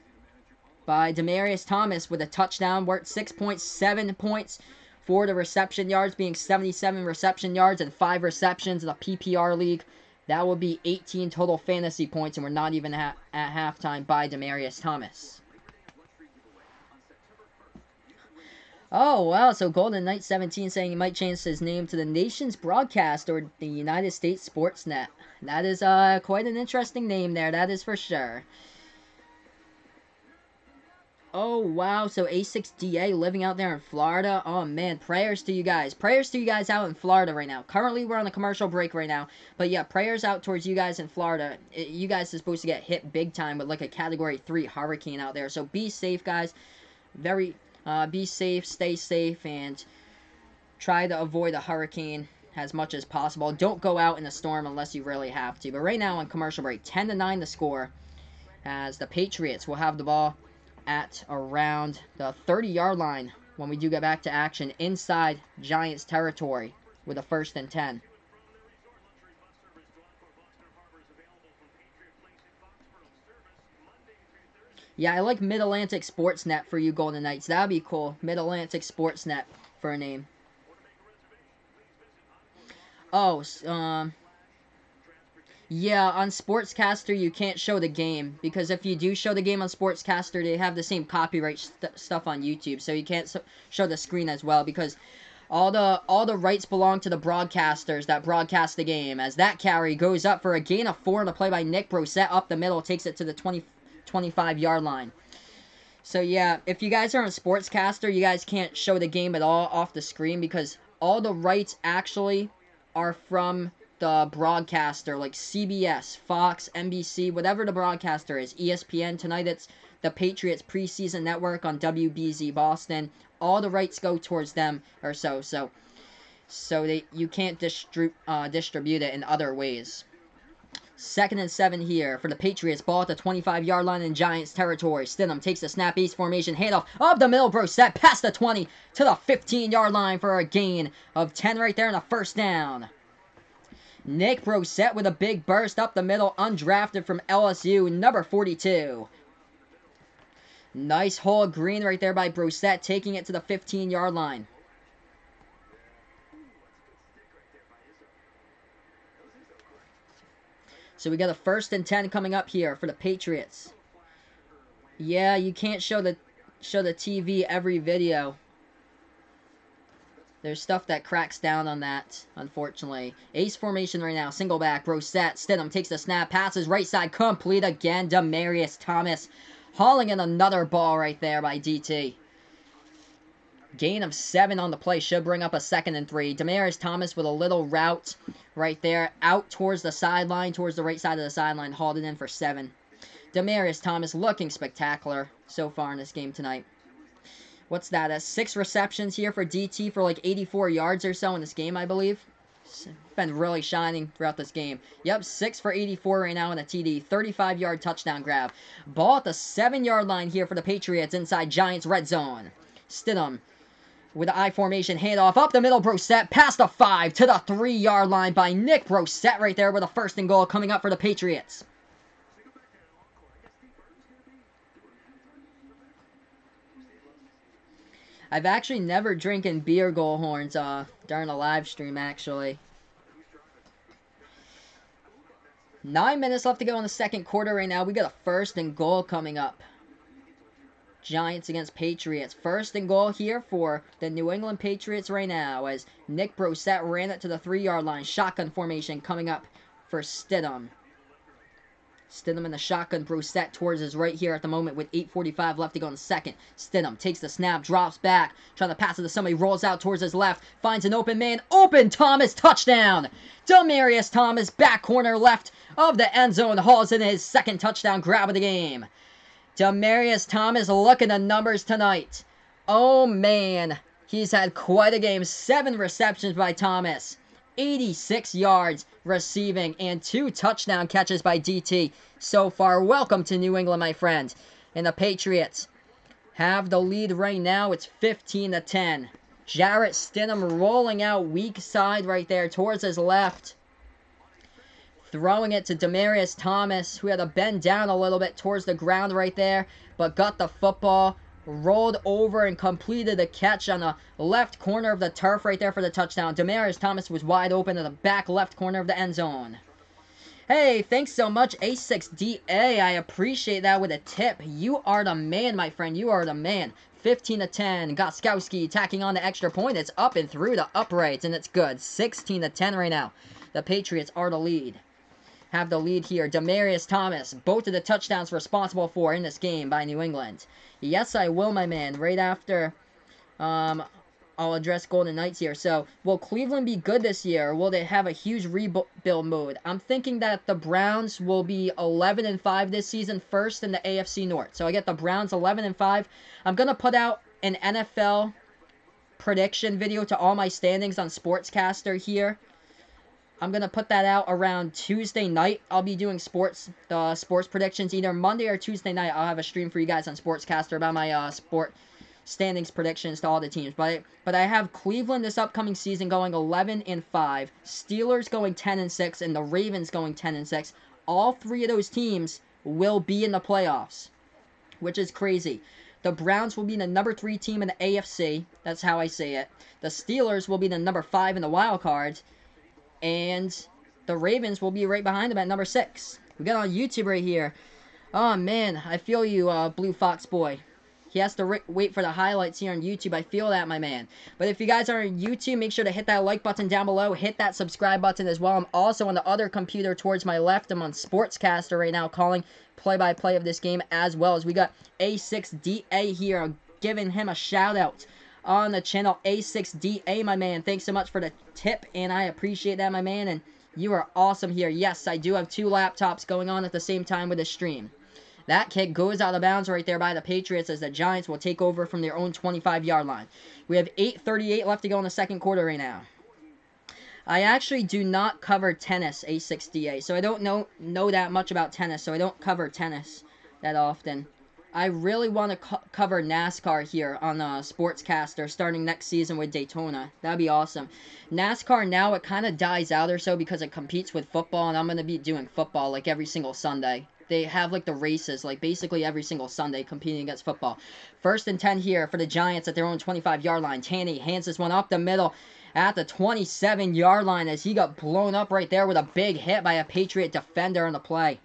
by Demarius Thomas with a touchdown, worth 6.7 points for the reception yards, being 77 reception yards and 5 receptions in the PPR league. That would be 18 total fantasy points, and we're not even at halftime by Demarius Thomas. Oh, wow, so Golden Knight 17 saying he might change his name to the Nation's Broadcast or the United States Sportsnet. That is quite an interesting name there, that is for sure. Oh, wow, so A6DA living out there in Florida. Oh, man, prayers to you guys. Prayers to you guys out in Florida right now. Currently, we're on a commercial break right now. But, yeah, prayers out towards you guys in Florida. You guys are supposed to get hit big time with, like, a Category 3 hurricane out there. So, be safe, guys. Be safe, stay safe, and try to avoid a hurricane as much as possible. Don't go out in a storm unless you really have to. But right now, on commercial break, 10-9 the score, as the Patriots will have the ball at around the 30-yard line when we do get back to action inside Giants territory with a 1st and 10. Yeah, I like Mid-Atlantic Sportsnet for you Golden Knights. That'd be cool. Mid-Atlantic Sportsnet for a name. Oh, yeah, on Sportscaster, you can't show the game, because if you do show the game on Sportscaster, they have the same copyright stuff on YouTube, so you can't show the screen as well, because all the rights belong to the broadcasters that broadcast the game, as that carry goes up for a gain of 4 on the play by Nick Brosette up the middle, takes it to the 25-yard line. So yeah, if you guys are a sportscaster, you guys can't show the game at all off the screen because all the rights actually are from the broadcaster, like CBS, Fox, NBC, whatever the broadcaster is. ESPN, tonight it's the Patriots Preseason Network on WBZ Boston. All the rights go towards them or so you can't distribute it in other ways. 2nd and 7 here for the Patriots. Ball at the 25-yard line in Giants territory. Stidham takes the snap, ace formation, handoff up the middle. Brissett past the 20 to the 15-yard line for a gain of 10 right there and a first down. Nick Brissett with a big burst up the middle, undrafted from LSU, number 42. Nice hole green right there by Brissett, taking it to the 15-yard line. So we got a 1st and 10 coming up here for the Patriots. Yeah, you can't show the TV every video. There's stuff that cracks down on that, unfortunately. Ace formation right now. Single back. Brissett. Stidham takes the snap. Passes right side. Complete again. Demaryius Thomas hauling in another ball right there by DT. Gain of 7 on the play. Should bring up a 2nd and 3. Demaryius Thomas with a little route right there. Out towards the sideline. Towards the right side of the sideline. Hauled it in for 7. Demaryius Thomas looking spectacular so far in this game tonight. What's that? That's 6 receptions here for DT for like 84 yards or so in this game, I believe. It's been really shining throughout this game. Yep, 6 for 84 right now in a TD. 35-yard touchdown grab. Ball at the 7-yard line here for the Patriots inside Giants red zone. Stidham with the I formation handoff up the middle. Brissett past the 5 to the 3-yard line by Nick Brissett right there with a 1st and goal coming up for the Patriots. I've actually never drinking beer goal horns during a live stream, actually. 9 minutes left to go in the 2nd quarter right now. We got a 1st and goal coming up. Giants against Patriots. 1st and goal here for the New England Patriots right now as Nick Brissett ran it to the 3-yard line. Shotgun formation coming up for Stidham. Stidham in the shotgun. Brissett towards his right here at the moment with 8:45 left to go in the 2nd. Stidham takes the snap, drops back, trying to pass it to somebody, rolls out towards his left, finds an open man. Open Thomas, touchdown! Demaryius Thomas, back corner left of the end zone, hauls in his 2nd touchdown grab of the game. Demaryius Thomas, look at the numbers tonight. Oh man, he's had quite a game. 7 receptions by Thomas. 86 yards receiving and 2 touchdown catches by DT so far. Welcome to New England, my friend. And the Patriots have the lead right now. It's 15-10. Jarrett Stidham rolling out weak side right there towards his left. Throwing it to Demaryius Thomas, who had to bend down a little bit towards the ground right there, but got the football. Rolled over and completed the catch on the left corner of the turf right there for the touchdown. Demaryius Thomas was wide open in the back left corner of the end zone. Hey, thanks so much, A6DA. I appreciate that with a tip. You are the man, my friend. You are the man. 15-10. Goskowski tacking on the extra point. It's up and through the uprights, and it's good. 16-10 right now. The Patriots are the lead. Have the lead here. Demaryius Thomas, both of the touchdowns responsible for in this game by New England. Yes, I will, my man. Right after I'll address Golden Knights here. So, will Cleveland be good this year? Or will they have a huge rebuild mode? I'm thinking that the Browns will be 11-5 this season, 1st in the AFC North. So, I get the Browns 11-5. I'm going to put out an NFL prediction video to all my standings on Sportscaster here. I'm going to put that out around Tuesday night. I'll be doing sports predictions either Monday or Tuesday night. I'll have a stream for you guys on Sportscaster about my sport standings predictions to all the teams. But I have Cleveland this upcoming season going 11-5, Steelers going 10-6, and the Ravens going 10-6. All 3 of those teams will be in the playoffs, which is crazy. The Browns will be the number 3 team in the AFC. That's how I say it. The Steelers will be the number 5 in the wild card. And the Ravens will be right behind them at number 6. We got on YouTube right here. Oh, man. I feel you, Blue Fox Boy. He has to wait for the highlights here on YouTube. I feel that, my man. But if you guys are on YouTube, make sure to hit that like button down below. Hit that subscribe button as well. I'm also on the other computer towards my left. I'm on Sportscaster right now, calling play-by-play of this game, as well as we got A6DA here. I'm giving him a shout-out on the channel. A6DA, my man. Thanks so much for the tip, and I appreciate that, my man. And you are awesome here. Yes, I do have 2 laptops going on at the same time with the stream. That kick goes out of bounds right there by the Patriots as the Giants will take over from their own 25-yard line. We have 8:38 left to go in the second quarter right now. I actually do not cover tennis, A6DA, so I don't know that much about tennis, so I don't cover tennis that often. I really want to cover NASCAR here on Sportscaster starting next season with Daytona. That'd be awesome. NASCAR now, it kind of dies out or so because it competes with football, and I'm going to be doing football like every single Sunday. They have like the races like basically every single Sunday competing against football. 1st and 10 here for the Giants at their own 25-yard line. Tanny hands this one up the middle at the 27-yard line as he got blown up right there with a big hit by a Patriot defender on the play.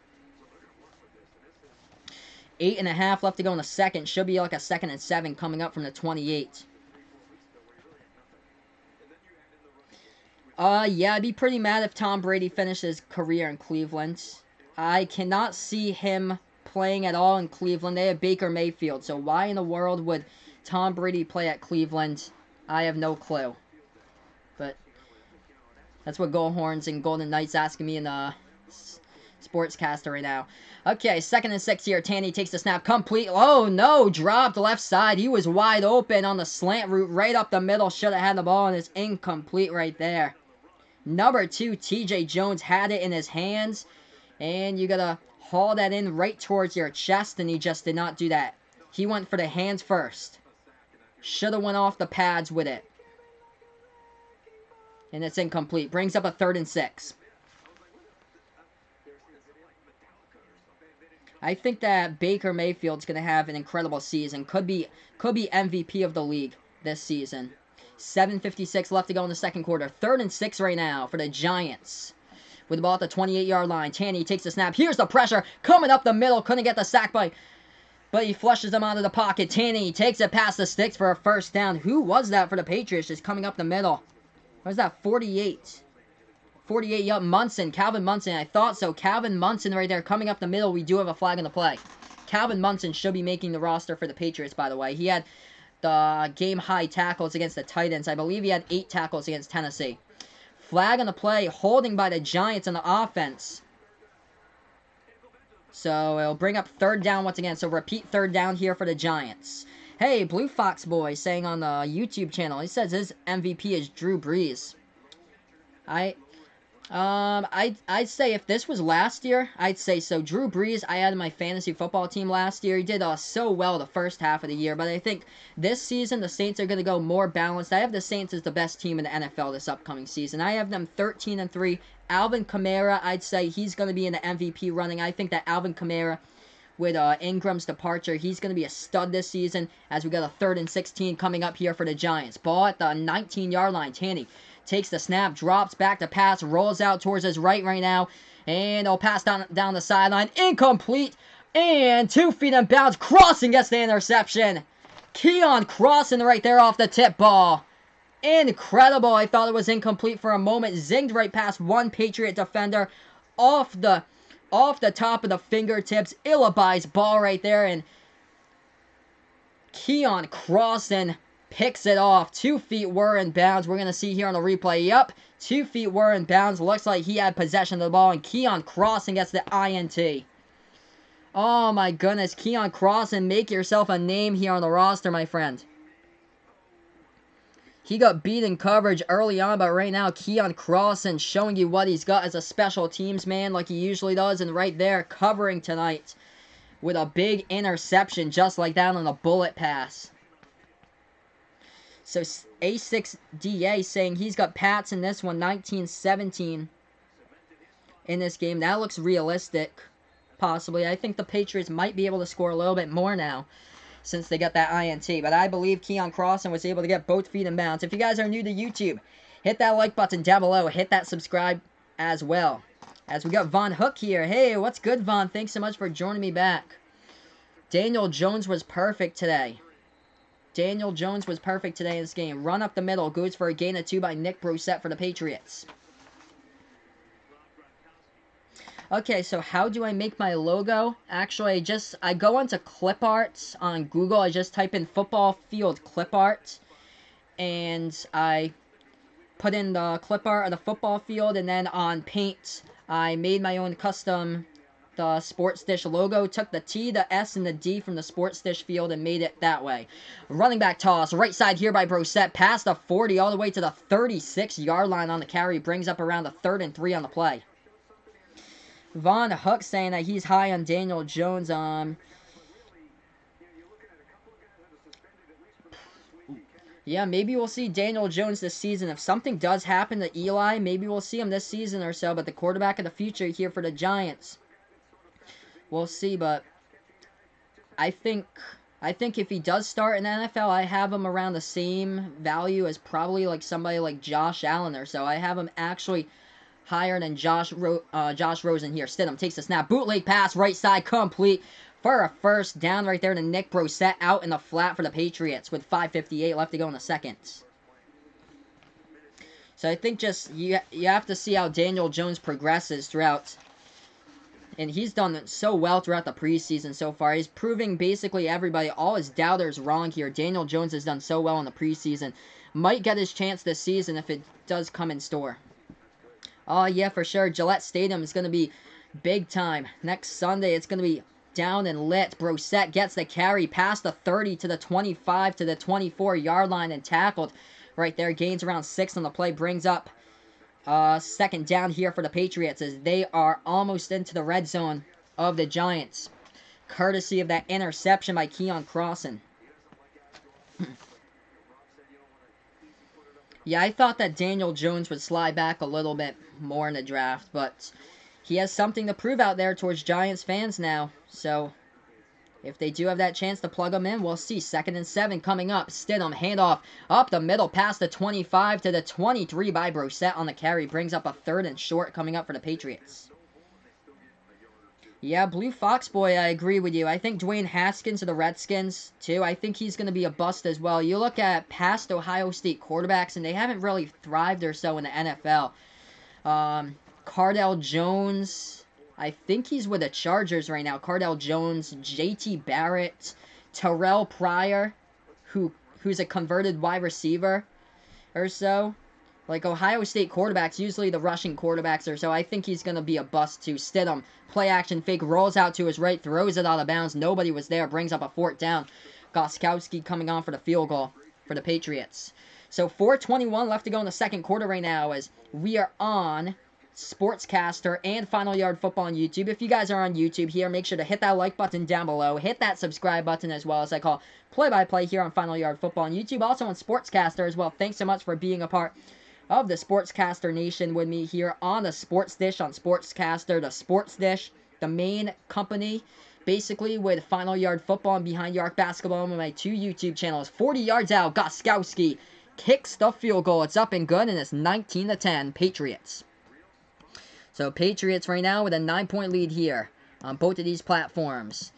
8.5 left to go in the second. Should be like a 2nd and 7 coming up from the 28. Yeah, I'd be pretty mad if Tom Brady finished his career in Cleveland. I cannot see him playing at all in Cleveland. They have Baker Mayfield, so why in the world would Tom Brady play at Cleveland? I have no clue. But that's what Goldhorns and Golden Knights asking me in the Sportscaster right now. Okay, 2nd and 6 here. Tanny takes the snap complete. Oh, no, dropped left side. He was wide open on the slant route right up the middle. Should have had the ball, and it's incomplete right there. Number 2, TJ Jones had it in his hands. And you gotta haul that in right towards your chest, and he just did not do that. He went for the hands first. Should have went off the pads with it. And it's incomplete. Brings up a 3rd and 6. I think that Baker Mayfield's gonna have an incredible season. Could be MVP of the league this season. 7:56 left to go in the second quarter. 3rd and 6 right now for the Giants. With the ball at the 28-yard line. Tanny takes the snap. Here's the pressure. Coming up the middle. Couldn't get the sack by. But he flushes them out of the pocket. Tanny takes it past the sticks for a 1st down. Who was that for the Patriots just coming up the middle? What was that? 48. 48, yep, Munson. Calvin Munson. I thought so. Calvin Munson right there coming up the middle. We do have a flag on the play. Calvin Munson should be making the roster for the Patriots, by the way. He had the game-high tackles against the Titans. I believe he had 8 tackles against Tennessee. Flag on the play, holding by the Giants on the offense. So it'll bring up 3rd down once again. So repeat 3rd down here for the Giants. Hey, Blue Fox Boy saying on the YouTube channel, he says his MVP is Drew Brees. I'd say if this was last year, I'd say so. Drew Brees, I had in my fantasy football team last year. He did so well the first half of the year, but I think this season the Saints are going to go more balanced. I have the Saints as the best team in the NFL this upcoming season. I have them 13-3. Alvin Kamara, I'd say he's going to be in the MVP running. I think that Alvin Kamara, with Ingram's departure, he's going to be a stud this season as we got a 3rd and 16 coming up here for the Giants. Ball at the 19-yard line. Tanny takes the snap, drops back to pass, rolls out towards his right now, and he'll pass down the sideline. Incomplete, and 2 feet in bounds. Crossing gets the interception. Keon Crossing right there off the tip ball. Incredible. I thought it was incomplete for a moment. Zinged right past one Patriot defender off the top of the fingertips. Ill-advised ball right there, and Keon Crossing picks it off. 2 feet were in bounds. We're going to see here on the replay. Yep, 2 feet were in bounds. Looks like he had possession of the ball, and Keon Crossing gets the INT. Oh my goodness, Keon Crossing, make yourself a name here on the roster, my friend. He got beat in coverage early on, but right now, Keon Crossing showing you what he's got as a special teams man like he usually does, and right there, covering tonight with a big interception just like that on a bullet pass. So A6DA saying he's got Pats in this one, 19-17 in this game. That looks realistic, possibly. I think the Patriots might be able to score a little bit more now since they got that INT. But I believe Keon Crossing was able to get both feet in bounds. If you guys are new to YouTube, hit that like button down below. Hit that subscribe as well. As we got Von Hook here. Hey, what's good, Von? Thanks so much for joining me back. Daniel Jones was perfect today. Daniel Jones was perfect today in this game. Run up the middle. Goes for a gain of 2 by Nick Brosette for the Patriots. Okay, so how do I make my logo? Actually, I go onto clip art on Google. I just type in football field clip art. And I put in the clip art of the football field. And then on Paint, I made my own custom the Sports Dish logo, took the T, the S, and the D from the Sports Dish field and made it that way. Running back toss, right side here by Brosette, past the 40 all the way to the 36-yard line on the carry, brings up around the 3rd and 3 on the play. Von Hook saying that he's high on Daniel Jones. Yeah, maybe we'll see Daniel Jones this season. If something does happen to Eli, maybe we'll see him this season or so, but the quarterback of the future here for the Giants. We'll see, but I think if he does start in the NFL, I have him around the same value as probably like somebody like Josh Allen or so. I have him actually higher than Josh Rosen here. Stidham takes the snap. Bootleg pass, right side, complete for a first down right there to Nick Brosette out in the flat for the Patriots with 5:58 left to go in the second. So I think just you have to see how Daniel Jones progresses throughout. And he's done so well throughout the preseason so far. He's proving basically everybody, all his doubters, wrong here. Daniel Jones has done so well in the preseason. Might get his chance this season if it does come in store. Oh, yeah, for sure. Gillette Stadium is going to be big time. Next Sunday, it's going to be down and lit. Brosette gets the carry past the 30 to the 25 to the 24-yard line and tackled right there. Gains around 6 on the play. Brings up second down here for the Patriots as they are almost into the red zone of the Giants. Courtesy of that interception by Keon Crossan. Yeah, I thought that Daniel Jones would slide back a little bit more in the draft, but he has something to prove out there towards Giants fans now. So if they do have that chance to plug him in, we'll see. 2nd and 7 coming up. Stidham, handoff up the middle past the 25 to the 23 by Brosette on the carry. Brings up a 3rd and short coming up for the Patriots. Yeah, Blue Fox Boy, I agree with you. I think Dwayne Haskins of the Redskins, too. I think he's going to be a bust as well. You look at past Ohio State quarterbacks, and they haven't really thrived or so in the NFL. Cardell Jones, I think he's with the Chargers right now. Cardell Jones, J.T. Barrett, Terrell Pryor, who's a converted wide receiver or so. Like Ohio State quarterbacks, usually the rushing quarterbacks or so. I think he's going to be a bust too. Stidham, play action fake, rolls out to his right, throws it out of bounds. Nobody was there, brings up a 4th down. Gostkowski coming on for the field goal for the Patriots. So 4:21 left to go in the second quarter right now as we are on Sportscaster and Final Yard Football on YouTube. If you guys are on YouTube here, make sure to hit that like button down below. Hit that subscribe button as well, as I call play-by-play here on Final Yard Football on YouTube. Also on Sportscaster as well. Thanks so much for being a part of the Sportscaster Nation with me here on the Sports Dish on Sportscaster. The Sports Dish, the main company, basically with Final Yard Football and Behind the Arc Basketball on my 2 YouTube channels. 40 yards out, Gostkowski kicks the field goal. It's up and good, and it's 19-10, Patriots. So Patriots right now with a 9-point lead here on both of these platforms.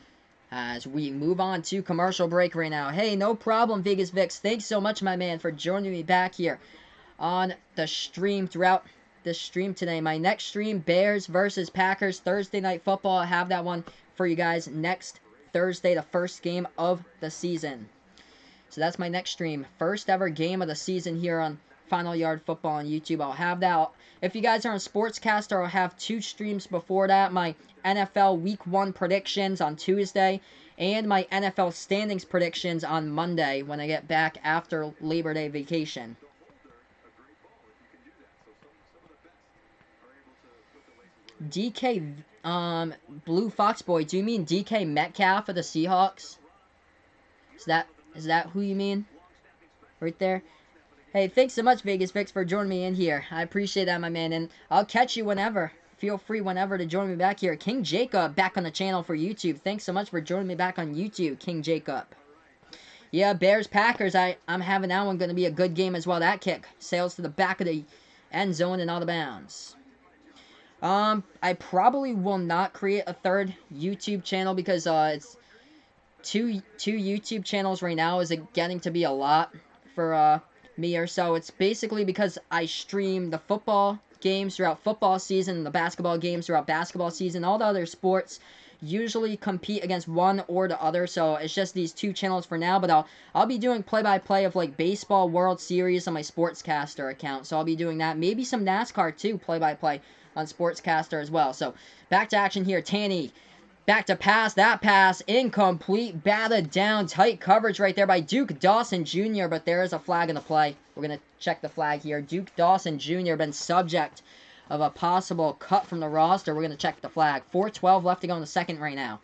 As we move on to commercial break right now. Hey, no problem, Vegas Vix. Thanks so much, my man, for joining me back here on the stream throughout the stream today. My next stream, Bears versus Packers, Thursday Night Football. I have that one for you guys next Thursday, the first game of the season. So that's my next stream. First ever game of the season here on Final Yard Football on YouTube. I'll have that. If you guys are on Sportscaster, I'll have 2 streams before that. My NFL Week 1 predictions on Tuesday and my NFL standings predictions on Monday when I get back after Labor Day vacation. DK, Blue Fox Boy, do you mean DK Metcalf of the Seahawks? Is that who you mean? Right there? Hey, thanks so much, Vegas Fix, for joining me in here. I appreciate that, my man, and I'll catch you whenever. Feel free whenever to join me back here. King Jacob back on the channel for YouTube. Thanks so much for joining me back on YouTube, King Jacob. Yeah, Bears Packers, I'm having that one going to be a good game as well. That kick sails to the back of the end zone and out of bounds. I probably will not create a 3rd YouTube channel because two YouTube channels right now is getting to be a lot for me or so. It's basically because I stream the football games throughout football season, the basketball games throughout basketball season. All the other sports usually compete against one or the other, so it's just these two channels for now. But I'll be doing play-by-play of like baseball World Series on my Sportscaster account, so I'll be doing that. Maybe some NASCAR too, play-by-play on Sportscaster as well. So back to action here. Tanny back to pass. That pass incomplete, batted down, tight coverage right there by Duke Dawson Jr., but there is a flag in the play. We're going to check the flag here. Duke Dawson Jr. been subject of a possible cut from the roster. We're going to check the flag. 4:12 left to go in the second right now.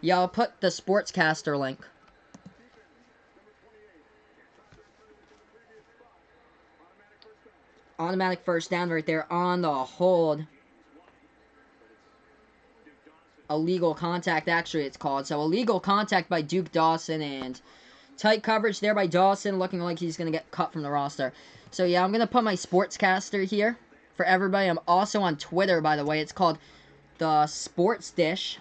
Yeah, I'll put the Sportscaster link. Automatic first down right there on the hold. Illegal contact, actually, it's called. So, illegal contact by Duke Dawson, and tight coverage there by Dawson, looking like he's going to get cut from the roster. So, yeah, I'm going to put my Sportscaster here for everybody. I'm also on Twitter, by the way. It's called the Sports Dish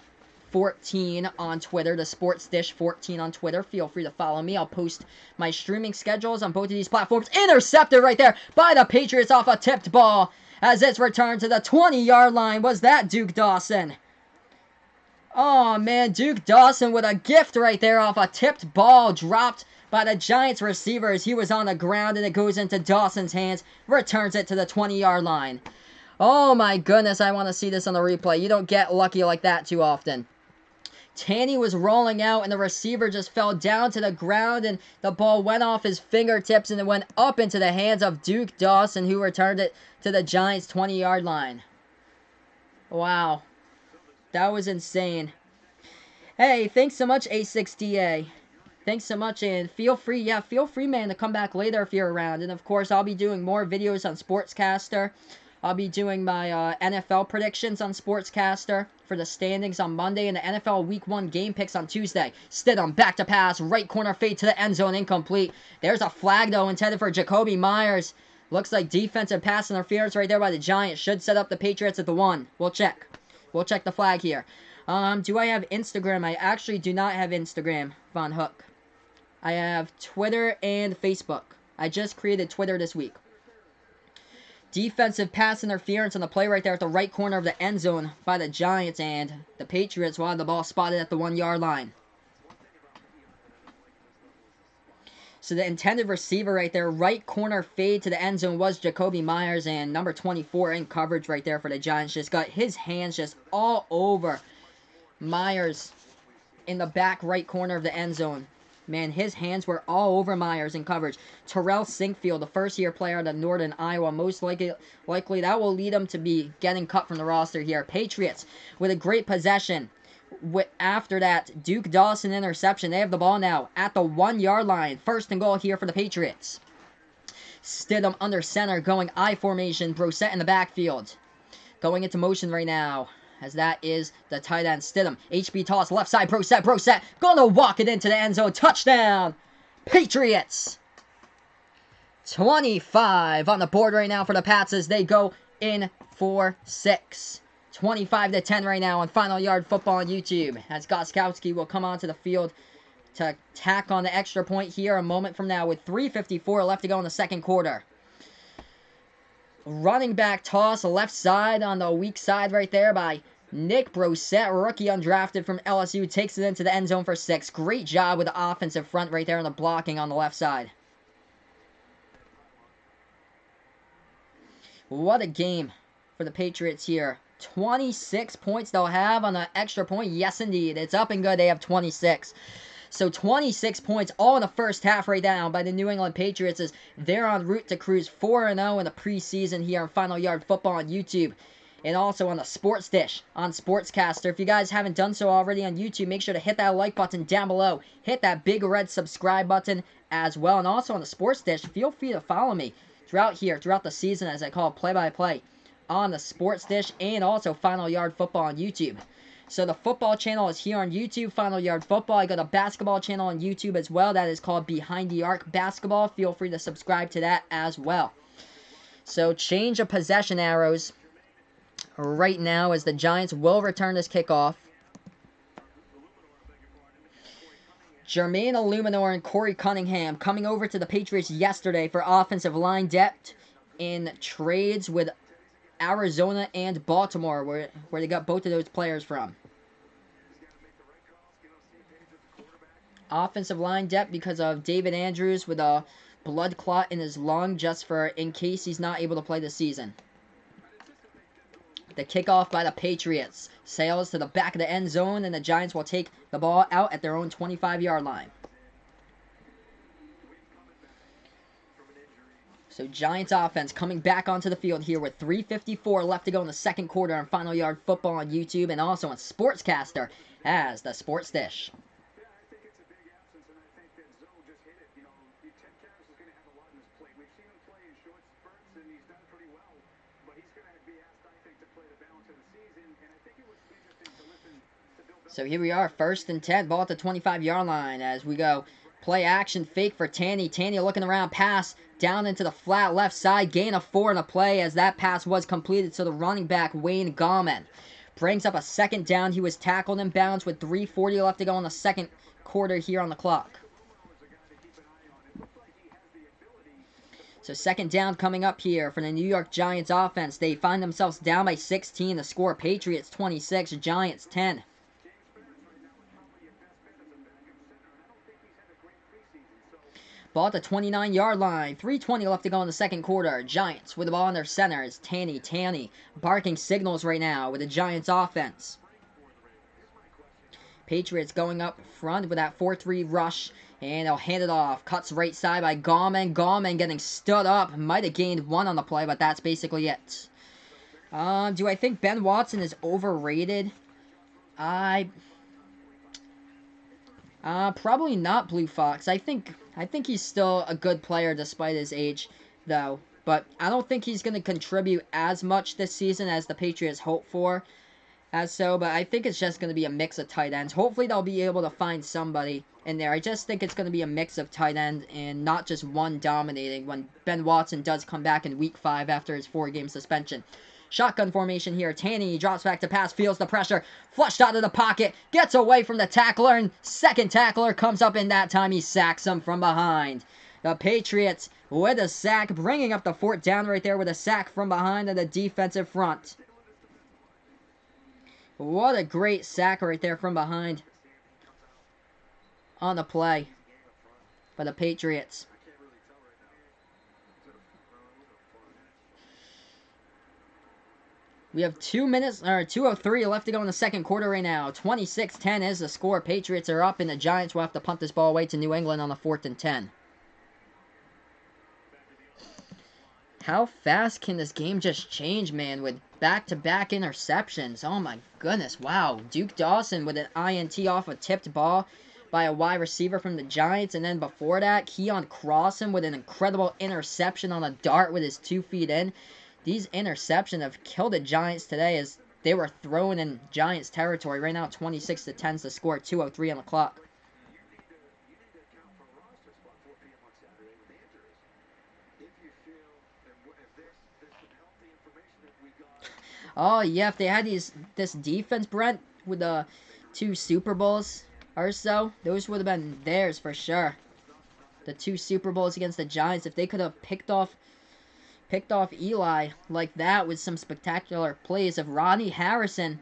14 on Twitter. The Sports Dish 14 on Twitter. Feel free to follow me. I'll post my streaming schedules on both of these platforms. Intercepted right there by the Patriots off a tipped ball as it's returned to the 20-yard line. Was that Duke Dawson? Oh, man, Duke Dawson with a gift right there off a tipped ball dropped by the Giants receivers. He was on the ground, and it goes into Dawson's hands. Returns it to the 20-yard line. Oh, my goodness, I want to see this on the replay. You don't get lucky like that too often. Tanny was rolling out, and the receiver just fell down to the ground, and the ball went off his fingertips, and it went up into the hands of Duke Dawson, who returned it to the Giants' 20-yard line. Wow. That was insane. Hey, thanks so much, A6DA. Thanks so much, and feel free, man, to come back later if you're around. And, of course, I'll be doing more videos on Sportscaster. I'll be doing my NFL predictions on Sportscaster for the standings on Monday and the NFL Week 1 game picks on Tuesday. Stidham, back to pass, right corner fade to the end zone, incomplete. There's a flag, though, intended for Jacoby Myers. Looks like defensive pass interference right there by the Giants. Should set up the Patriots at the 1. We'll check. We'll check the flag here. Do I have Instagram? I actually do not have Instagram, Von Hook. I have Twitter and Facebook. I just created Twitter this week. Defensive pass interference on the play right there at the right corner of the end zone by the Giants, and the Patriots will have the ball spotted at the 1-yard line. So the intended receiver right there, right corner fade to the end zone, was Jacoby Myers, and number 24 in coverage right there for the Giants. Just got his hands just all over Myers in the back right corner of the end zone. Man, his hands were all over Myers in coverage. Terrell Sinkfield, the first-year player out of Northern Iowa, most likely that will lead him to be getting cut from the roster here. Patriots with a great possession. After that Duke Dawson interception, they have the ball now at the 1-yard line. First and goal here for the Patriots. Stidham under center, going I formation. Brissett in the backfield. Going into motion right now, as that is the tight end, Stidham. HB toss, left side, Brissett. Gonna walk it into the end zone. Touchdown, Patriots. 25 on the board right now for the Pats as they go in for 6. 25-10 right now on Final Yard Football on YouTube, as Gostkowski will come onto the field to tack on the extra point here a moment from now with 3:54 left to go in the second quarter. Running back toss, left side on the weak side right there by Nick Brissett, rookie undrafted from LSU, takes it into the end zone for 6. Great job with the offensive front right there on the blocking on the left side. What a game for the Patriots here. 26 points they'll have on the extra point. Yes, indeed. It's up and good. They have 26. So 26 points all in the first half right now by the New England Patriots as they're en route to cruise 4-0 in the preseason here on Final Yard Football on YouTube. And also on the Sports Dish on Sportscaster. If you guys haven't done so already on YouTube, make sure to hit that like button down below. Hit that big red subscribe button as well. And also on the Sports Dish, feel free to follow me throughout the season, as I call it, play-by-play on the Sports Dish and also Final Yard Football on YouTube. So the football channel is here on YouTube, Final Yard Football. I got a basketball channel on YouTube as well. That is called Behind the Arc Basketball. Feel free to subscribe to that as well. So change of possession arrows right now as the Giants will return this kickoff. Jermaine Illuminor and Corey Cunningham coming over to the Patriots yesterday for offensive line depth in trades with Arizona and Baltimore, where they got both of those players from. Offensive line depth because of David Andrews with a blood clot in his lung just for in case he's not able to play this season. The kickoff by the Patriots sails to the back of the end zone, and the Giants will take the ball out at their own 25-yard line. So Giants offense coming back onto the field here with 3:54 left to go in the second quarter on Final Yard Football on YouTube and also on Sportscaster as the Sports Dish. So here we are, 1st and 10, ball at the 25-yard line as we go. Play action, fake for Tanny. Tanny looking around, pass down into the flat left side. Gain of 4 in the play as that pass was completed. So the running back, Wayne Gallman, brings up a 2nd down. He was tackled in bounds with 3:40 left to go in the second quarter here on the clock. So 2nd down coming up here for the New York Giants offense. They find themselves down by 16. The score, Patriots 26, Giants 10. Ball at the 29-yard line. 3:20 left to go in the second quarter. Giants with the ball in their center is Tanny. Tanny barking signals right now with the Giants offense. Patriots going up front with that 4-3 rush. And they'll hand it off. Cuts right side by Gallman. Gallman getting stood up. Might have gained 1 on the play, but that's basically it. Do I think Ben Watson is overrated? Probably not, Blue Fox. I think he's still a good player despite his age, though. But I don't think he's going to contribute as much this season as the Patriots hope for. But I think it's just going to be a mix of tight ends. Hopefully they'll be able to find somebody in there. I just think it's going to be a mix of tight end and not just one dominating when Ben Watson does come back in Week 5 after his 4-game suspension. Shotgun formation here. Tanny drops back to pass, feels the pressure, flushed out of the pocket, gets away from the tackler, and second tackler comes up, and that time he sacks him from behind. The Patriots with a sack, bringing up the 4th down right there with a sack from behind of the defensive front. What a great sack right there from behind on the play by the Patriots. We have 2:03 left to go in the second quarter right now. 26-10 is the score. Patriots are up, and the Giants will have to punt this ball away to New England on the 4th and 10. How fast can this game just change, man, with back-to-back interceptions? Oh, my goodness. Wow. Duke Dawson with an INT off a tipped ball by a wide receiver from the Giants. And then before that, Keon Crossan with an incredible interception on a dart with his 2 feet in. These interceptions have killed the Giants today as they were thrown in Giants territory. Right now, 26-10 is the score, 2:03 on the clock. Oh, yeah, if they had this defense, Brent, with the 2 Super Bowls or so, those would have been theirs for sure. The 2 Super Bowls against the Giants, if they could have picked off Eli like that with some spectacular plays. If Rodney Harrison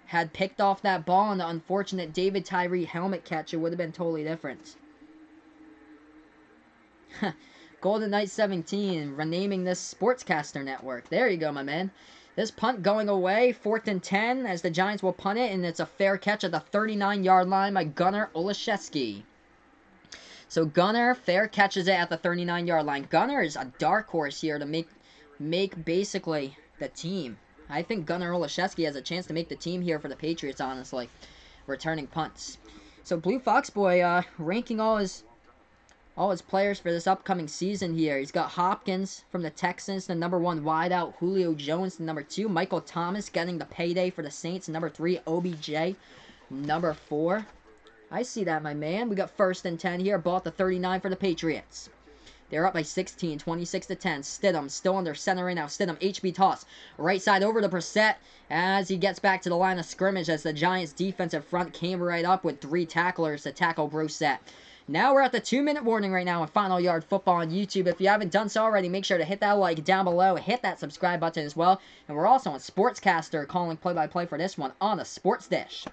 had picked off that ball on the unfortunate David Tyree helmet catch, it would have been totally different. Golden Knight 17, renaming this Sportscaster Network. There you go, my man. This punt going away, 4th and 10, as the Giants will punt it, and it's a fair catch at the 39-yard line by Gunnar Olszewski. So Gunnar fair catches it at the 39-yard line. Gunnar is a dark horse here to make basically the team. I think Gunnar Olszewski has a chance to make the team here for the Patriots, honestly, returning punts. So Blue Fox Boy ranking all his players for this upcoming season here. He's got Hopkins from the Texans, the number 1 wideout. Julio Jones, the number 2. Michael Thomas getting the payday for the Saints, number 3. OBJ, number 4. I see that, my man. We got 1st and 10 here. Ball at the 39 for the Patriots. They're up by 16, 26 to 10. Stidham still under center right now. Stidham, HB toss. Right side over to Brissett as he gets back to the line of scrimmage as the Giants defensive front came right up with 3 tacklers to tackle Brissett. Now we're at the 2-minute warning right now on Final Yard Football on YouTube. If you haven't done so already, make sure to hit that like down below. Hit that subscribe button as well. And we're also on Sportscaster calling play-by-play for this one on the Sports Dish.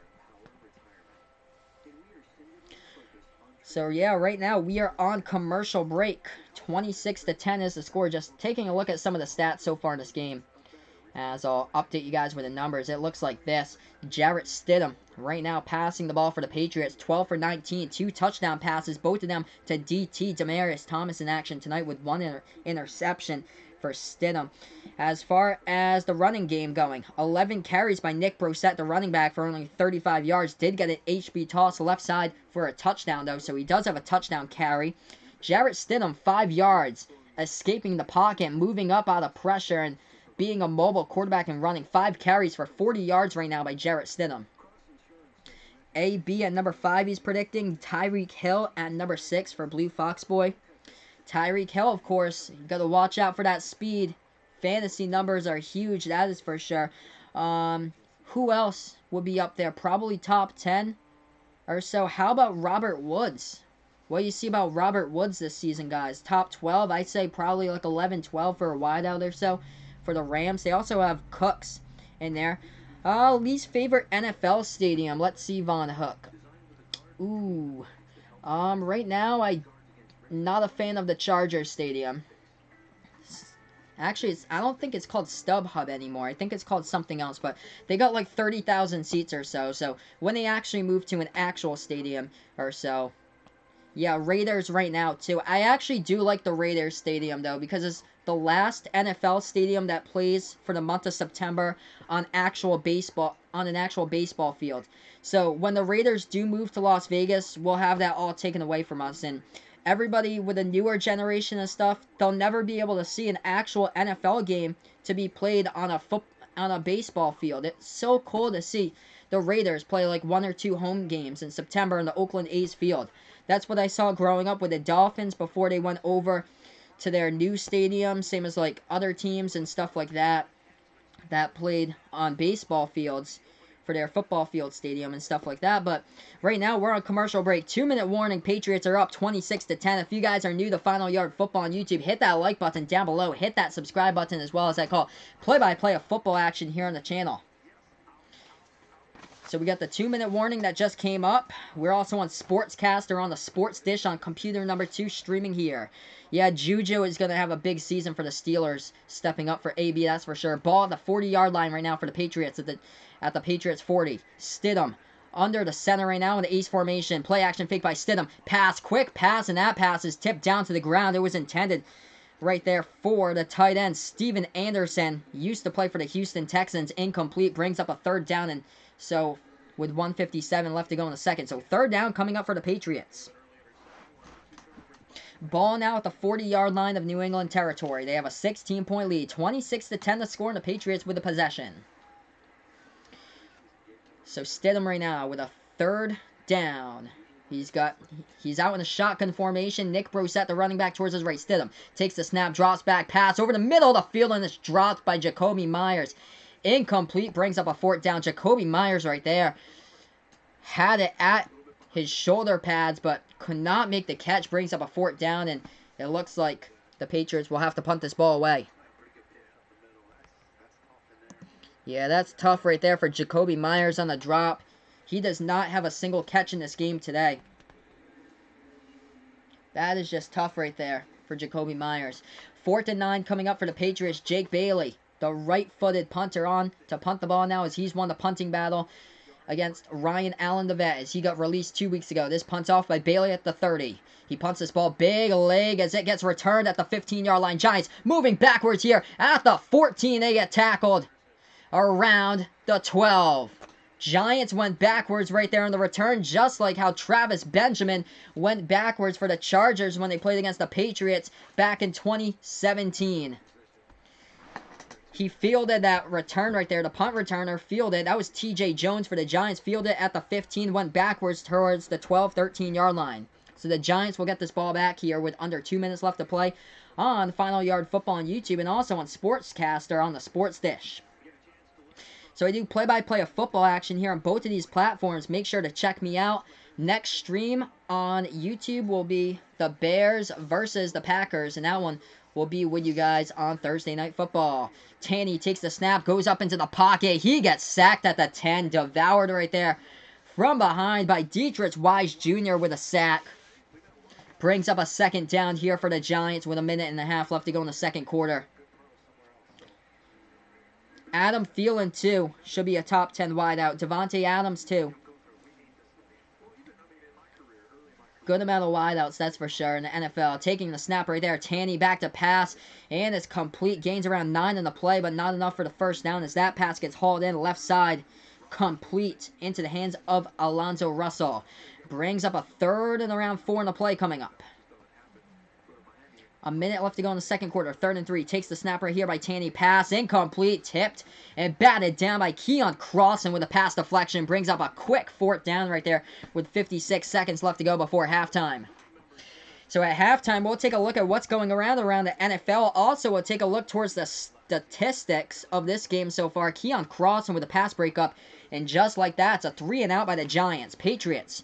So yeah, right now we are on commercial break. 26 to 10 is the score. Just taking a look at some of the stats so far in this game. As I'll update you guys with the numbers, it looks like this. Jarrett Stidham right now passing the ball for the Patriots. 12 for 19, 2 touchdown passes, both of them to DT Demaryius Thomas in action tonight with 1 interception for Stidham. As far as the running game going, 11 carries by Nick Brissett, the running back, for only 35 yards. Did get an HB toss left side for a touchdown, though, so he does have a touchdown carry. Jarrett Stidham, 5 yards, escaping the pocket, moving up out of pressure, and being a mobile quarterback and running. 5 carries for 40 yards right now by Jarrett Stidham. AB at number 5, he's predicting. Tyreek Hill at number 6 for Blue Fox Boy. Tyreek Hill, of course, you got to watch out for that speed. Fantasy numbers are huge, that is for sure. Who else would be up there? Probably top 10 or so. How about Robert Woods? What do you see about Robert Woods this season, guys? Top 12, I'd say probably like 11, 12 for a wideout or so for the Rams. They also have Cooks in there. Least favorite NFL stadium. Let's see, Von Hook. Ooh. Right now, I'm not a fan of the Chargers Stadium. Actually, I don't think it's called StubHub anymore. I think it's called something else, but they got like 30,000 seats or so. So when they actually move to an actual stadium or so. Yeah, Raiders right now too. I actually do like the Raiders Stadium though, because it's the last NFL stadium that plays for the month of September on an actual baseball field. So when the Raiders do move to Las Vegas, we'll have that all taken away from us, and everybody with a newer generation and stuff, they'll never be able to see an actual NFL game to be played on a baseball field. It's so cool to see the Raiders play like 1 or 2 home games in September in the Oakland A's field. That's what I saw growing up with the Dolphins before they went over to their new stadium, same as like other teams and stuff like that played on baseball fields for their football field stadium and stuff like that. But right now we're on commercial break. 2-minute warning. Patriots are up 26 to 10. If you guys are new to Final Yard Football on YouTube, hit that like button down below. Hit that subscribe button as well, as I call play-by-play of football action here on the channel. So we got the 2-minute warning that just came up. We're also on Sportscaster on the Sports Dish on computer number 2 streaming here. Yeah, Juju is going to have a big season for the Steelers, stepping up for AB, that's for sure. Ball at the 40-yard line right now for the Patriots at the Patriots 40. Stidham under the center right now in the ace formation. Play action fake by Stidham. Pass, quick pass, and that pass is tipped down to the ground. It was intended right there for the tight end. Steven Anderson used to play for the Houston Texans. Incomplete, brings up a 3rd down, and so with 1:57 left to go in the second. So 3rd down coming up for the Patriots. Ball now at the 40-yard line of New England territory. They have a 16-point lead. 26 to 10 to score, and the Patriots with the possession. So Stidham right now with a 3rd down. He's out in a shotgun formation. Nick Brissett, the running back, towards his right. Stidham takes the snap, drops back, pass over the middle of the field, and it's dropped by Jacoby Myers. Incomplete, brings up a 4th down. Jacoby Myers right there had it at his shoulder pads, but could not make the catch. Brings up a 4th down, and it looks like the Patriots will have to punt this ball away. Yeah, that's tough right there for Jacoby Myers on the drop. He does not have a single catch in this game today. That is just tough right there for Jacoby Myers. 4th and 9 coming up for the Patriots. Jake Bailey, the right-footed punter, on to punt the ball now as he's won the punting battle against Ryan Allen, the vet, as he got released 2 weeks ago. This punt's off by Bailey at the 30. He punts this ball, big leg, as it gets returned at the 15-yard line. Giants moving backwards here at the 14. They get tackled around the 12. Giants went backwards right there on the return, just like how Travis Benjamin went backwards for the Chargers when they played against the Patriots back in 2017. He fielded that return right there. The punt returner fielded. That was TJ Jones for the Giants. Fielded at the 15. Went backwards towards the 12, 13-yard line. So the Giants will get this ball back here with under 2 minutes left to play on Final Yard Football on YouTube and also on Sportscaster on the Sports Dish. So I do play-by-play of football action here on both of these platforms. Make sure to check me out. Next stream on YouTube will be the Bears versus the Packers, and that one will be with you guys on Thursday Night Football. Tanny takes the snap, goes up into the pocket. He gets sacked at the 10, devoured right there from behind by Dietrich Wise Jr. with a sack. Brings up a second down here for the Giants with 1.5 minutes left to go in the second quarter. Adam Thielen, too, should be a top 10 wideout. Devontae Adams, too. Good amount of wideouts, that's for sure, in the NFL. Taking the snap right there. Tanny back to pass, and it's complete. Gains around 9 in the play, but not enough for the first down as that pass gets hauled in left side. Complete into the hands of Alonzo Russell. Brings up a 3rd and around 4 in the play coming up. 1 minute left to go in the second quarter. 3rd and 3. Takes the snap right here by Tanny. Pass incomplete. Tipped and batted down by Keon Crossan with a pass deflection. Brings up a quick 4th down right there with 56 seconds left to go before halftime. So at halftime, we'll take a look at what's going around the NFL. Also, we'll take a look towards the statistics of this game so far. Keon Crossan with a pass breakup. And just like that, it's a 3 and out by the Giants. Patriots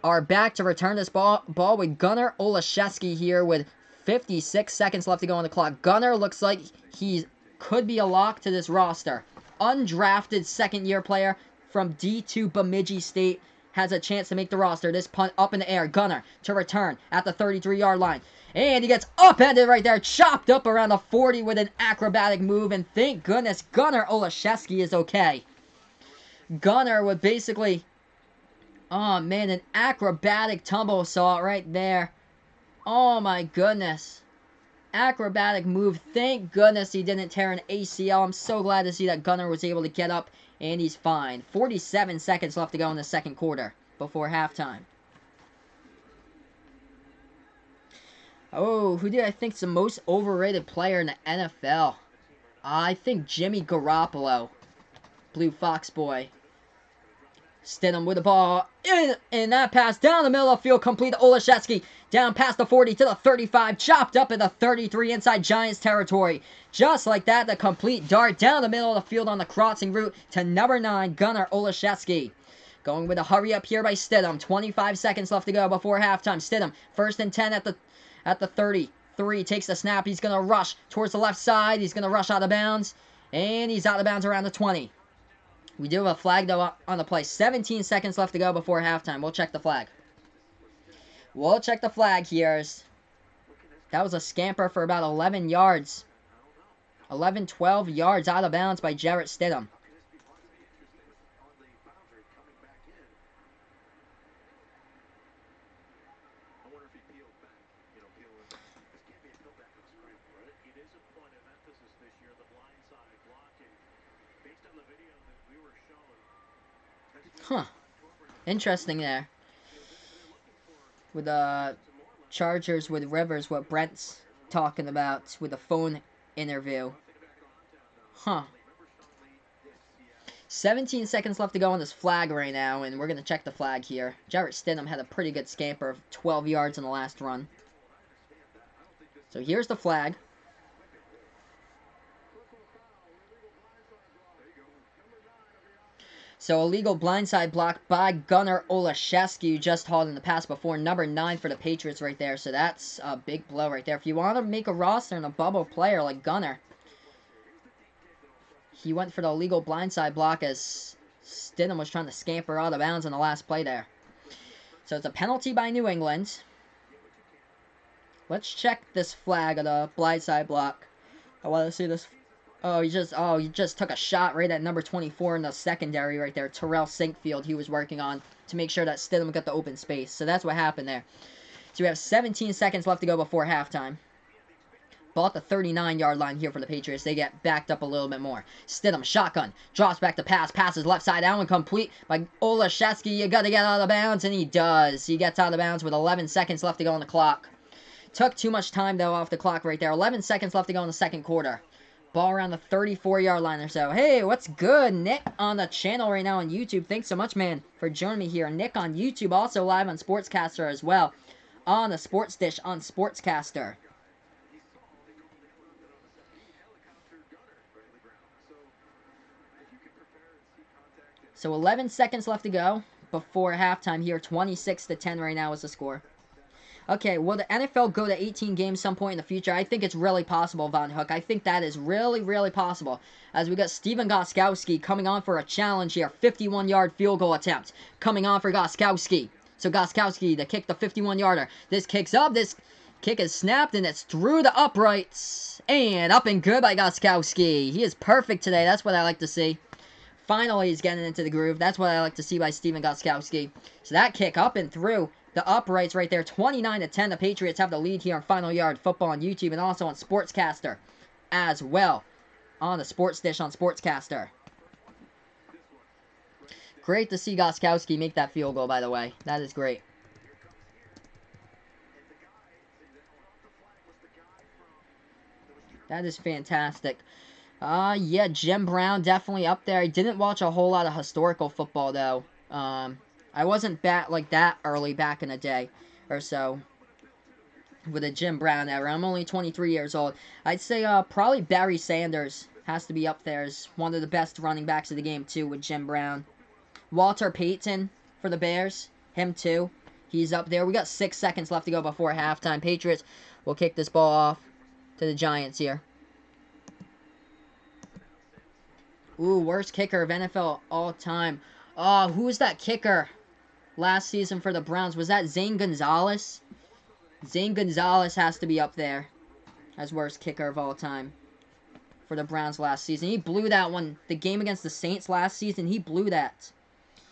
are back to return this ball with Gunnar Olszewski here with 56 seconds left to go on the clock. Gunnar looks like he could be a lock to this roster. Undrafted second-year player from D2 Bemidji State has a chance to make the roster. This punt up in the air. Gunnar to return at the 33-yard line. And he gets upended right there. Chopped up around the 40 with an acrobatic move. And thank goodness Gunnar Olszewski is okay. Gunnar would basically... Oh, man, an acrobatic tumble saw it right there. Oh my goodness. Acrobatic move. Thank goodness he didn't tear an ACL. I'm so glad to see that Gunnar was able to get up and he's fine. 47 seconds left to go in the second quarter before halftime. Oh, who do I think is the most overrated player in the NFL? I think Jimmy Garoppolo. Blue Fox boy. Stidham with the ball, and that pass down the middle of the field, complete to Olszewski, down past the 40 to the 35, chopped up at the 33 inside Giants territory. Just like that, the complete dart down the middle of the field on the crossing route to number 9, Gunnar Olszewski. Going with a hurry up here by Stidham, 25 seconds left to go before halftime. Stidham, 1st and 10 at the 33, takes the snap, he's going to rush towards the left side, he's going to rush out of bounds, and he's out of bounds around the 20. We do have a flag, though, on the play. 17 seconds left to go before halftime. We'll check the flag. We'll check the flag here. That was a scamper for about 11 yards. 11, 12 yards out of bounds by Jarrett Stidham. Huh. Interesting there. With the Chargers with Rivers, what Brent's talking about with the phone interview. Huh. 17 seconds left to go on this flag right now, and we're going to check the flag here. Jarrett Stidham had a pretty good scamper of 12 yards in the last run. So here's the flag. So illegal blindside block by Gunnar Olszewski, who just hauled in the pass before. Number 9 for the Patriots right there. So that's a big blow right there. If you want to make a roster and a bubble player like Gunnar, he went for the illegal blindside block as Stidham was trying to scamper out of bounds on the last play there. So it's a penalty by New England. Let's check this flag of the blindside block. I want to see this. Oh, he just took a shot right at number 24 in the secondary right there. Terrell Sinkfield he was working on to make sure that Stidham got the open space. So that's what happened there. So we have 17 seconds left to go before halftime. Ball at the 39-yard line here for the Patriots. They get backed up a little bit more. Stidham, shotgun, drops back to pass. Passes left side out and complete by Olszewski. You got to get out of bounds, and he does. He gets out of bounds with 11 seconds left to go on the clock. Took too much time, though, off the clock right there. 11 seconds left to go in the second quarter. Ball around the 34-yard line or so. Hey, what's good? Nick on the channel right now on YouTube. Thanks so much, man, for joining me here. Nick on YouTube, also live on Sportscaster as well. on the Sports Dish on Sportscaster. So 11 seconds left to go before halftime here. 26-10 right now is the score. Okay, will the NFL go to 18 games some point in the future? I think it's really possible, Von Hook. I think that is really, really possible. As we got Steven Gostkowski coming on for a challenge here. 51-yard field goal attempt coming on for Gostkowski. So Gostkowski to kick the 51-yarder. This kicks up. This kick is snapped, and it's through the uprights. And up and good by Gostkowski. He is perfect today. That's what I like to see. Finally, he's getting into the groove. That's what I like to see by Steven Gostkowski. So that kick up and through the uprights right there. 29-10. The Patriots have the lead here on Final Yard Football on YouTube and also on Sportscaster as well. On the Sports Dish on Sportscaster. Great to see Gostkowski make that field goal, by the way. That is great. That is fantastic. Yeah, Jim Brown definitely up there. I didn't watch a whole lot of historical football, though. I wasn't like that early back in the day or so with the Jim Brown era. I'm only 23 years old. I'd say probably Barry Sanders has to be up there as one of the best running backs of the game, too, with Jim Brown. Walter Payton for the Bears. Him, too. He's up there. We got 6 seconds left to go before halftime. Patriots will kick this ball off to the Giants here. Ooh, worst kicker of NFL all time. Oh, who was that kicker last season for the Browns? Was that Zane Gonzalez? Zane Gonzalez has to be up there as worst kicker of all time for the Browns last season. He blew that one. The game against the Saints last season, he blew that.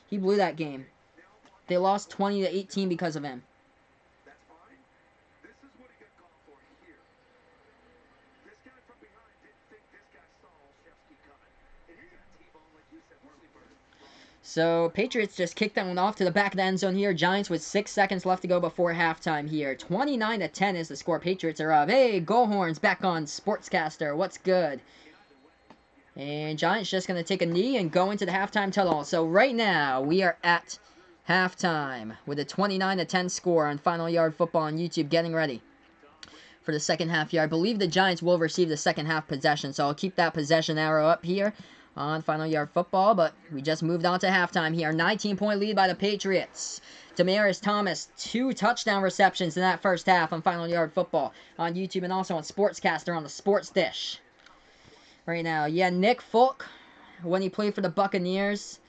He blew that game. They lost 20-18 because of him. So, Patriots just kicked that one off to the back of the end zone here. Giants with 6 seconds left to go before halftime here. 29-10 is the score. Patriots are up. Hey, Goal Horns back on Sportscaster. What's good? And Giants just going to take a knee and go into the halftime tunnel. So, right now, we are at halftime with a 29-10 score on Final Yard Football on YouTube. Getting ready for the second half here. I believe the Giants will receive the second half possession. So, I'll keep that possession arrow up here on Final Yard Football, but we just moved on to halftime here. 19-point lead by the Patriots. Demaryius Thomas, 2 touchdown receptions in that first half on Final Yard Football on YouTube and also on Sportscaster on the Sports Dish. Right now, yeah, Nick Folk, when he played for the Buccaneers,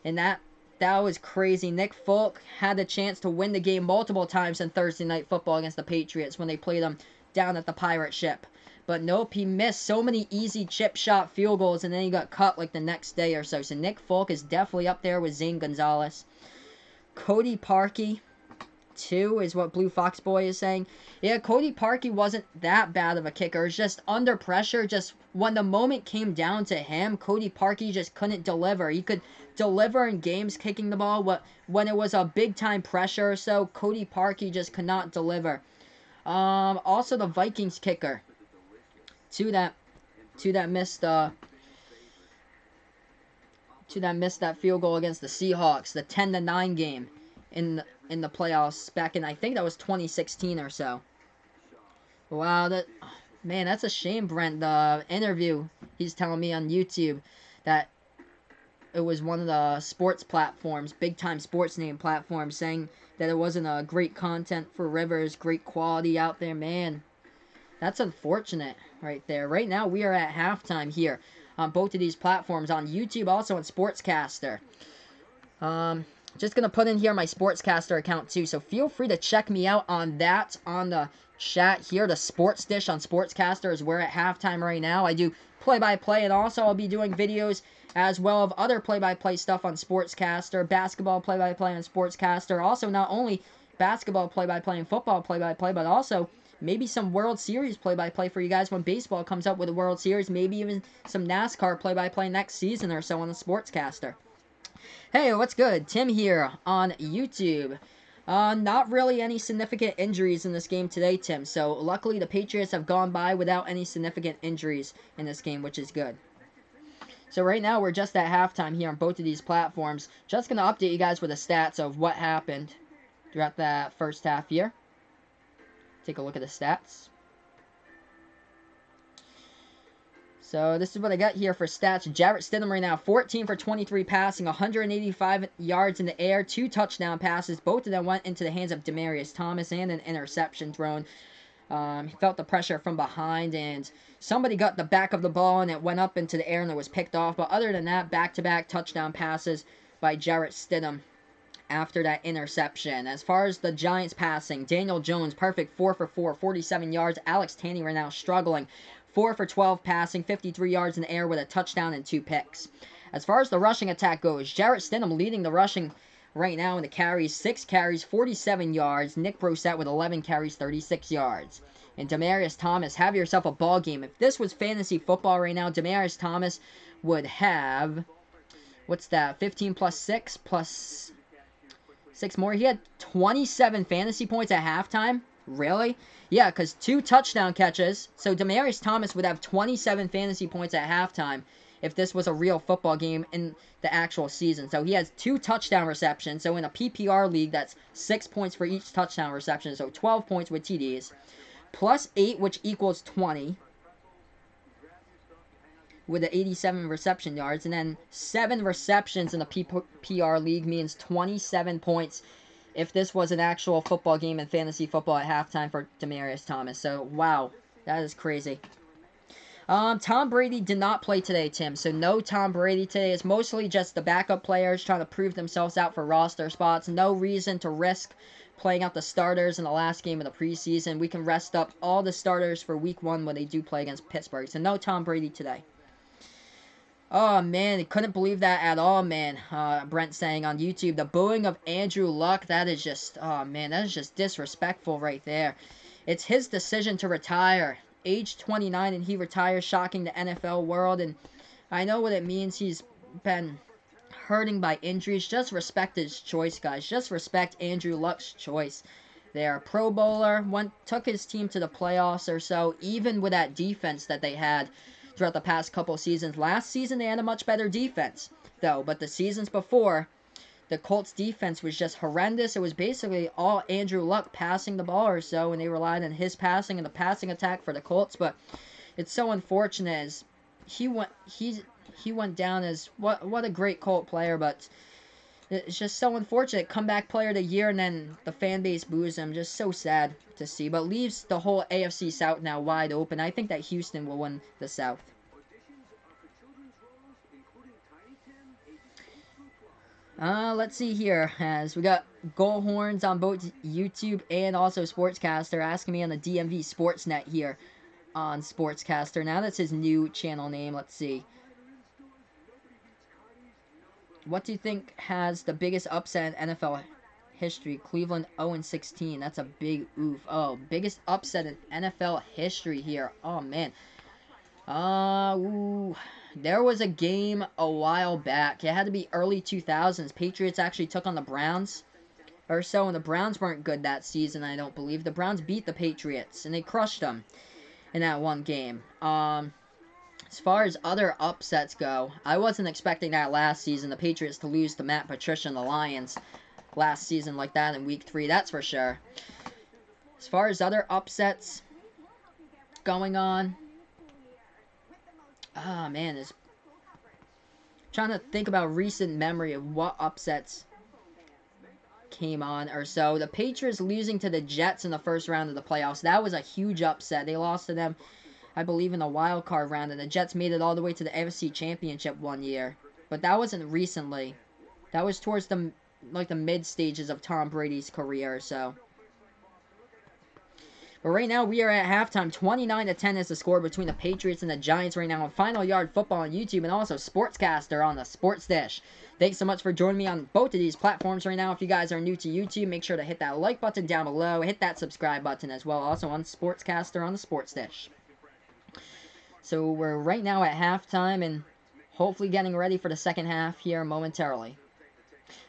and that was crazy. Nick Folk had the chance to win the game multiple times in Thursday Night Football against the Patriots when they played them down at the Pirate Ship. But nope, he missed so many easy chip shot field goals, and then he got cut like the next day or so. So Nick Folk is definitely up there with Zane Gonzalez. Cody Parkey, 2 is what Blue Fox Boy is saying. Yeah, Cody Parkey wasn't that bad of a kicker. It's just under pressure. Just when the moment came down to him, Cody Parkey just couldn't deliver. He could deliver in games kicking the ball. When it was a big-time pressure or so, Cody Parkey just could not deliver. Also, the Vikings kicker. Two that missed that field goal against the Seahawks, the 10-9 game in the playoffs back in, I think that was 2016 or so. Wow, that's a shame, Brent. The interview he's telling me on YouTube that it was one of the sports platforms, big time sports name platforms, saying that it wasn't a great content for Rivers, great quality out there, man. That's unfortunate right there. Right now, we are at halftime here on both of these platforms, on YouTube, also on Sportscaster. Just going to put in here my Sportscaster account, too, so feel free to check me out on that, on the chat here. The Sports Dish on Sportscaster is we're at halftime right now. I do play-by-play, and also I'll be doing videos as well of other play-by-play stuff on Sportscaster, basketball play-by-play on Sportscaster. Also, not only basketball play-by-play and football play-by-play, but also maybe some World Series play-by-play for you guys when baseball comes up with a World Series. Maybe even some NASCAR play-by-play next season or so on the Sportscaster. Hey, what's good? Tim here on YouTube. Not really any significant injuries in this game today, Tim. So, luckily, the Patriots have gone by without any significant injuries in this game, which is good. So, right now, we're just at halftime here on both of these platforms. Just going to update you guys with the stats of what happened throughout that first half here. take a look at the stats. So this is what I got here for stats. Jarrett Stidham right now, 14 for 23 passing, 185 yards in the air, 2 touchdown passes. Both of them went into the hands of Demaryius Thomas and an interception thrown. He felt the pressure from behind, and somebody got the back of the ball, and it went up into the air, and it was picked off. But other than that, back-to-back touchdown passes by Jarrett Stidham after that interception. As far as the Giants passing, Daniel Jones, perfect 4 for 4, 47 yards. Alex Tanney right now struggling, 4 for 12 passing, 53 yards in the air with a touchdown and 2 picks. As far as the rushing attack goes, Jarrett Stidham leading the rushing right now in the carries, 6 carries, 47 yards. Nick Brosette with 11 carries, 36 yards. And Demaryius Thomas, have yourself a ball game. If this was fantasy football right now, Demaryius Thomas would have, what's that, 15 plus 6 plus 6 more. He had 27 fantasy points at halftime. Really? Yeah, because 2 touchdown catches. So Demaryius Thomas would have 27 fantasy points at halftime if this was a real football game in the actual season. So he has 2 touchdown receptions. So in a PPR league, that's 6 points for each touchdown reception. So 12 points with TDs. Plus 8, which equals 20. With the 87 reception yards. And then 7 receptions in the PPR league means 27 points if this was an actual football game in fantasy football at halftime for Demaryius Thomas. So, wow. That is crazy. Tom Brady did not play today, Tim. So, no Tom Brady today. It's mostly just the backup players trying to prove themselves out for roster spots. No reason to risk playing out the starters in the last game of the preseason. We can rest up all the starters for week 1 when they do play against Pittsburgh. So, no Tom Brady today. Oh, man, I couldn't believe that at all, man. Brent saying on YouTube, the booing of Andrew Luck, that is just, oh, man, that is just disrespectful right there. It's his decision to retire. Age 29, and he retires, shocking the NFL world, and I know what it means. He's been hurting by injuries. Just respect his choice, guys. Just respect Andrew Luck's choice. They're a Pro Bowler, took his team to the playoffs or so, even with that defense that they had throughout the past couple seasons. Last season, they had a much better defense, though. But the seasons before, the Colts' defense was just horrendous. It was basically all Andrew Luck passing the ball or so, and they relied on his passing and the passing attack for the Colts. But it's so unfortunate as he went down as what a great Colt player, but it's just so unfortunate. Comeback player of the year, and then the fan base boos him. Just so sad to see, but leaves the whole AFC South now wide open. I think that Houston will win the South. Let's see here, as we got goal horns on both YouTube and also Sportscaster asking me on the DMV Sportsnet here on Sportscaster. Now that's his new channel name. Let's see. What do you think has the biggest upset in NFL history? Cleveland 0-16. That's a big oof. Oh, biggest upset in NFL history here. Oh, man. There was a game a while back. It had to be early 2000s. Patriots actually took on the Browns or so, and the Browns weren't good that season, I don't believe. The Browns beat the Patriots, and they crushed them in that one game. As far as other upsets go, I wasn't expecting that last season, the Patriots to lose to Matt Patricia and the Lions last season like that in Week 3, that's for sure. As far as other upsets going on, man, is trying to think about recent memory of what upsets came on or so. The Patriots losing to the Jets in the first round of the playoffs, that was a huge upset. They lost to them, I believe, in the wild card round, and the Jets made it all the way to the NFC Championship one year. But that wasn't recently. That was towards the mid stages of Tom Brady's career, so. But right now, we are at halftime. 29-10 is the score between the Patriots and the Giants right now on Final Yard Football on YouTube and also Sportscaster on the Sports Dish. Thanks so much for joining me on both of these platforms right now. If you guys are new to YouTube, make sure to hit that like button down below. Hit that subscribe button as well. Also on Sportscaster on the Sports Dish. So we're right now at halftime and hopefully getting ready for the second half here momentarily.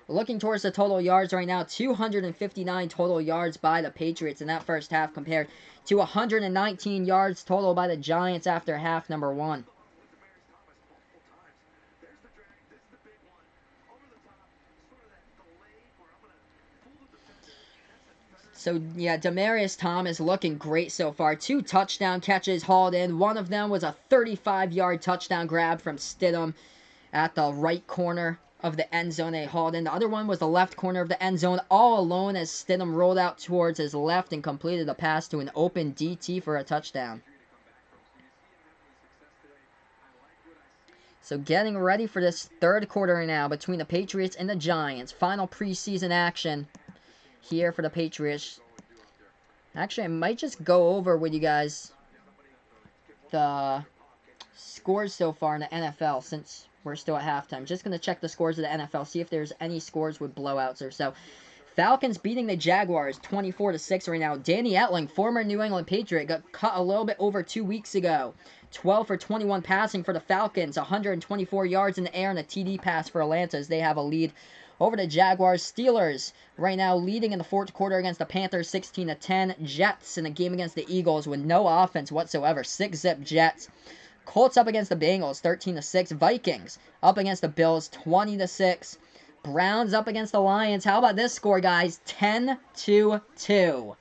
Looking towards the total yards right now, 259 total yards by the Patriots in that first half compared to 119 yards total by the Giants after half number 1. So, yeah, Demaryius Thomas looking great so far. 2 touchdown catches hauled in. One of them was a 35-yard touchdown grab from Stidham at the right corner of the end zone. They hauled in. The other one was the left corner of the end zone, all alone as Stidham rolled out towards his left and completed a pass to an open DT for a touchdown. So getting ready for this third quarter now between the Patriots and the Giants. Final preseason action here for the Patriots. Actually, I might just go over with you guys the scores so far in the NFL since we're still at halftime. Just going to check the scores of the NFL, see if there's any scores with blowouts or so. Falcons beating the Jaguars 24-6 right now. Danny Etling, former New England Patriot, got cut a little bit over 2 weeks ago. 12 for 21 passing for the Falcons, 124 yards in the air and a TD pass for Atlanta as they have a lead over the Jaguars. Steelers right now leading in the fourth quarter against the Panthers 16-10. Jets in a game against the Eagles with no offense whatsoever. 6-zip Jets. Colts up against the Bengals 13-6. Vikings up against the Bills 20-6. Browns up against the Lions. How about this score, guys? 10-2.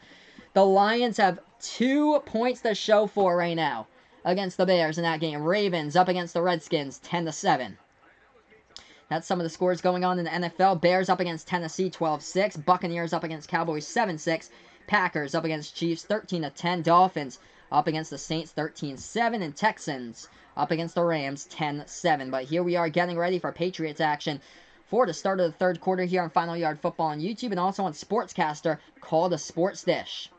The Lions have 2 points to show for right now against the Bears in that game. Ravens up against the Redskins 10-7. That's some of the scores going on in the NFL. Bears up against Tennessee 12-6. Buccaneers up against Cowboys 7-6. Packers up against Chiefs 13-10. Dolphins up against the Saints 13-7. And Texans up against the Rams 10-7. But here we are getting ready for Patriots action for the start of the third quarter here on Final Yard Football on YouTube and also on Sportscaster called the Sports Dish.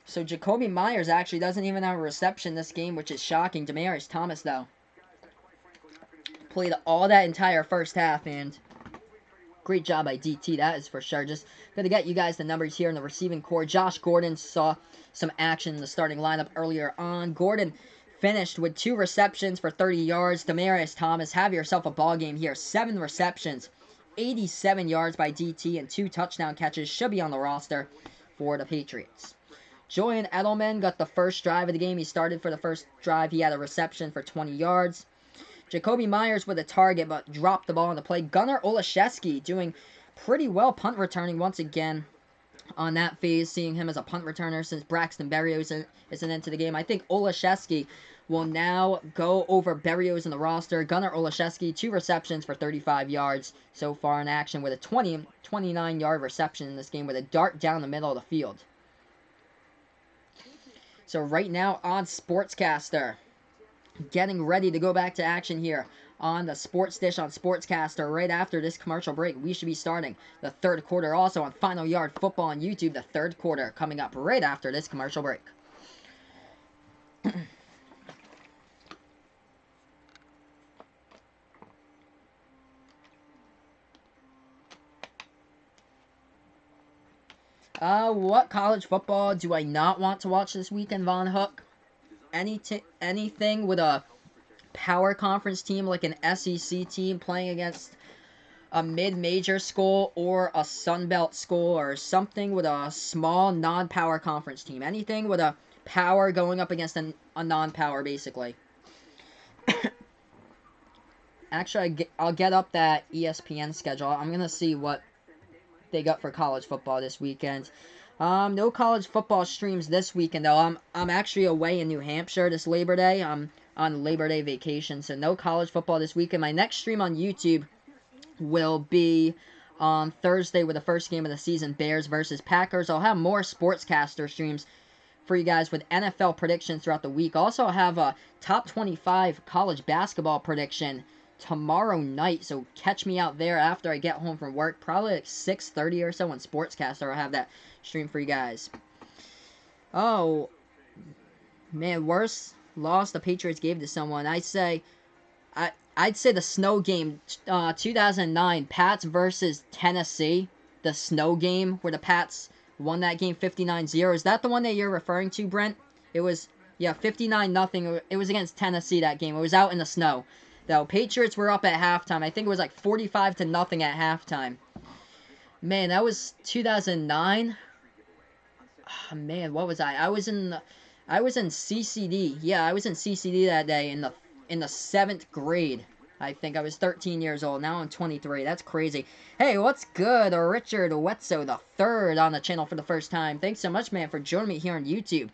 So Jacoby Myers actually doesn't even have a reception this game, which is shocking. Demaryius Thomas, though, played all that entire first half, and great job by DT, that is for sure. Just going to get you guys the numbers here in the receiving core. Josh Gordon saw some action in the starting lineup earlier on. Gordon finished with 2 receptions for 30 yards. Demaryius Thomas, have yourself a ball game here. 7 receptions, 87 yards by DT, and 2 touchdown catches. Should be on the roster for the Patriots. Julian Edelman got the first drive of the game. He started for the first drive. He had a reception for 20 yards. Jacoby Myers with a target, but dropped the ball on the play. Gunnar Olszewski doing pretty well punt returning once again on that phase, seeing him as a punt returner since Braxton Berrios isn't into the game. I think Olszewski will now go over Berrios in the roster. Gunnar Olszewski, 2 receptions for 35 yards so far in action with a 29-yard reception in this game with a dart down the middle of the field. So right now on Sportscaster, getting ready to go back to action here on the Sports Dish on Sportscaster. Right after this commercial break, we should be starting the third quarter also on Final Yard Football on YouTube. The third quarter coming up right after this commercial break. What college football do I not want to watch this weekend, Von Hook? Anything with a power conference team like an SEC team playing against a mid-major school or a Sun Belt school or something with a small non-power conference team. Anything with a power going up against a non-power, basically. Actually, I'll get up that ESPN schedule. I'm going to see what they got for college football this weekend. No college football streams this weekend, though. I'm actually away in New Hampshire this Labor Day. I'm on Labor Day vacation, so no college football this weekend. My next stream on YouTube will be on Thursday with the first game of the season, Bears versus Packers. I'll have more Sportscaster streams for you guys with NFL predictions throughout the week. Also, I'll have a top 25 college basketball prediction tomorrow night, so catch me out there after I get home from work, probably like 6:30 or so on Sportscaster. I'll have that stream for you guys. Oh, man, worst loss the Patriots gave to someone. I'd say the snow game, 2009, Pats versus Tennessee, the snow game where the Pats won that game 59-0. Is that the one that you're referring to, Brent? It was, yeah, 59-0. It was against Tennessee, that game. It was out in the snow. Though Patriots were up at halftime. I think it was like 45-0 at halftime. Man, that was 2009. Oh, man, what was I? I was in CCD. Yeah, I was in CCD that day in the 7th grade. I think I was 13 years old. Now I'm 23. That's crazy. Hey, what's good? Richard Wetzo the third on the channel for the first time. Thanks so much, man, for joining me here on YouTube.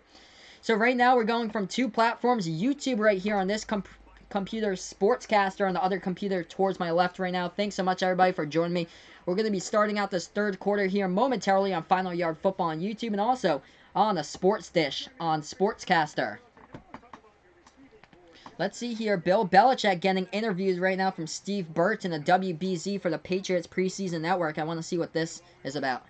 So right now we're going from two platforms. YouTube right here on this computer, Sportscaster on the other computer towards my left right now. Thanks so much, everybody, for joining me. We're going to be starting out this third quarter here momentarily on Final Yard Football on YouTube and also on the Sports Dish on Sportscaster. Let's see here. Bill Belichick getting interviews right now from Steve Burt in the WBZ for the Patriots Preseason Network. I want to see what this is about.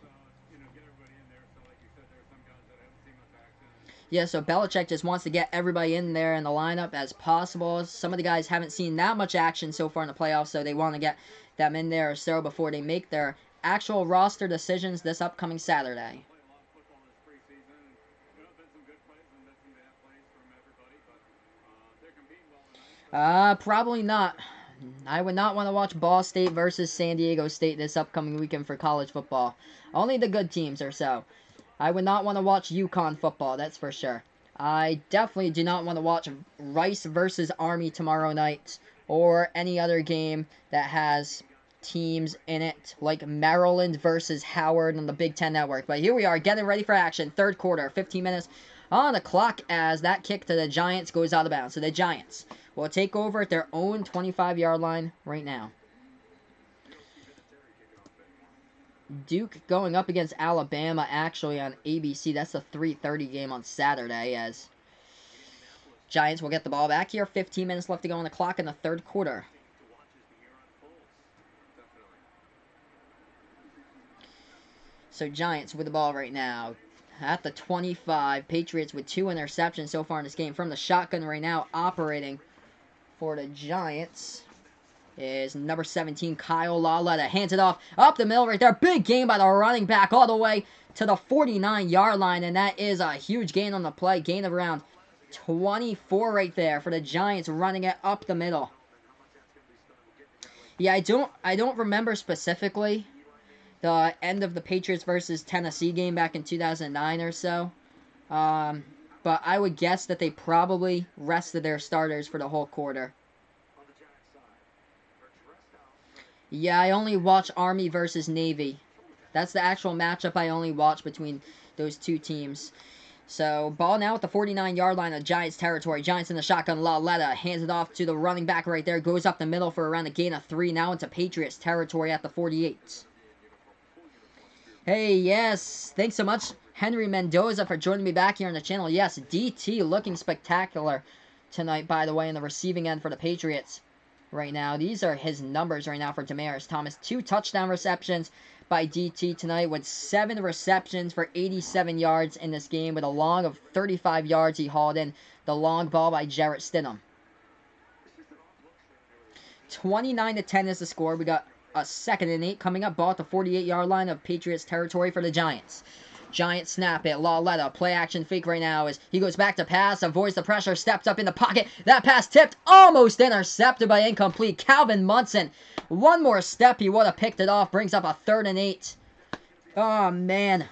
Yeah, so Belichick just wants to get everybody in there in the lineup as possible. Some of the guys haven't seen that much action so far in the playoffs, so they want to get them in there or so before they make their actual roster decisions this upcoming Saturday. Probably not. I would not want to watch Ball State versus San Diego State this upcoming weekend for college football. Only the good teams or so. I would not want to watch UConn football, that's for sure. I definitely do not want to watch Rice versus Army tomorrow night or any other game that has teams in it like Maryland versus Howard on the Big Ten Network. But here we are getting ready for action. Third quarter, 15 minutes on the clock as that kick to the Giants goes out of bounds. So the Giants will take over at their own 25-yard line right now. Duke going up against Alabama actually on ABC. That's the 3:30 game on Saturday as Giants will get the ball back here. 15 minutes left to go on the clock in the third quarter. So Giants with the ball right now at the 25. Patriots with 2 interceptions so far in this game. From the shotgun right now operating for the Giants is number 17, Kyle Lauletta. Hands it off up the middle right there. Big gain by the running back all the way to the 49-yard line, and that is a huge gain on the play. Gain of around 24 right there for the Giants running it up the middle. Yeah, I don't remember specifically the end of the Patriots versus Tennessee game back in 2009 or so. But I would guess that they probably rested their starters for the whole quarter. Yeah, I only watch Army versus Navy. That's the actual matchup I only watch between those two teams. So, ball now at the 49-yard line of Giants territory. Giants in the shotgun. Lauletta hands it off to the running back right there. Goes up the middle for around a gain of 3. Now into Patriots territory at the 48. Hey, yes. Thanks so much, Henry Mendoza, for joining me back here on the channel. Yes, DT looking spectacular tonight, by the way, in the receiving end for the Patriots. Right now, these are his numbers right now for Demaryius Thomas. 2 touchdown receptions by DT tonight with 7 receptions for 87 yards in this game with a long of 35 yards he hauled in. The long ball by Jarrett Stidham. 29-10 is the score. We got a 2nd and 8 coming up. Ball at the 48-yard line of Patriots territory for the Giants. Giants snap it. Lauletta, play action fake right now as he goes back to pass, avoids the pressure, steps up in the pocket. That pass tipped, almost intercepted by incomplete. Calvin Munson, one more step, he would have picked it off. Brings up a 3rd and 8. Oh, man.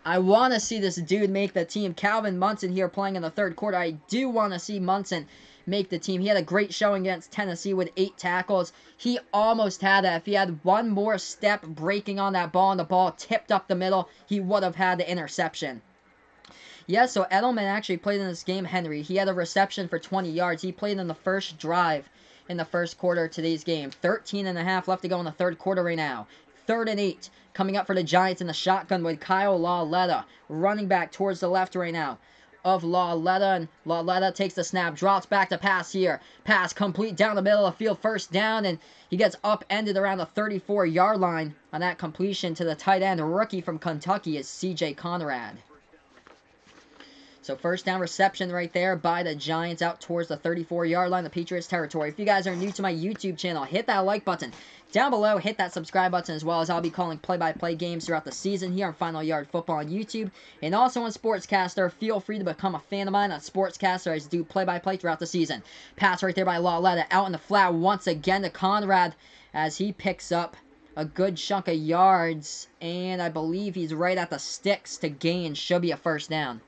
I want to see this dude make the team. Calvin Munson here playing in the third quarter. I do want to see Munson make the team. He had a great showing against Tennessee with 8 tackles. He almost had that. If he had one more step breaking on that ball and the ball tipped up the middle, he would have had the interception. Yeah, so Edelman actually played in this game, Henry. He had a reception for 20 yards. He played in the first drive in the first quarter of today's game. 13.5 left to go in the third quarter right now. 3rd and 8 coming up for the Giants in the shotgun with Kyle Lauletta running back towards the left right now of Lauletta, and Lauletta takes the snap, drops back to pass here. Pass complete down the middle of the field, 1st down, and he gets upended around the 34-yard line on that completion to the tight end. A rookie from Kentucky is C.J. Conrad. So 1st down reception right there by the Giants out towards the 34-yard line, the Patriots territory. If you guys are new to my YouTube channel, hit that like button. Down below, hit that subscribe button as well, as I'll be calling play-by-play games throughout the season here on Final Yard Football on YouTube and also on Sportscaster. Feel free to become a fan of mine on Sportscaster as I do play-by-play throughout the season. Pass right there by Lauletta out in the flat once again to Conrad as he picks up a good chunk of yards, and I believe he's right at the sticks to gain. Should be a 1st down.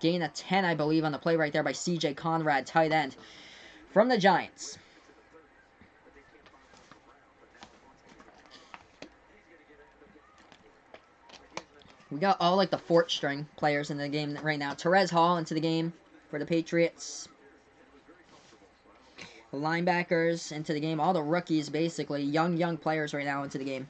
Gain of 10, I believe, on the play right there by C.J. Conrad, tight end from the Giants. We got all, like, the fourth string players in the game right now. Therese Hall into the game for the Patriots. Linebackers into the game. All the rookies, basically. Young players right now into the game.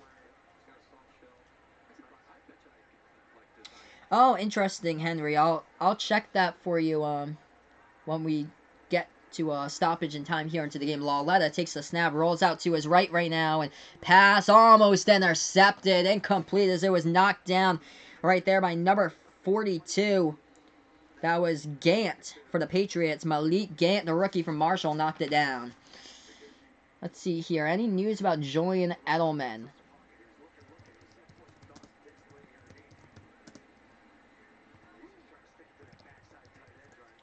Oh, interesting, Henry. I'll check that for you when we get to stoppage in time here into the game. Lauletta takes the snap, rolls out to his right now, and pass almost intercepted. Incomplete as it was knocked down right there by number 42. That was Gant for the Patriots. Malik Gant, the rookie from Marshall, knocked it down. Let's see here. Any news about Julian Edelman?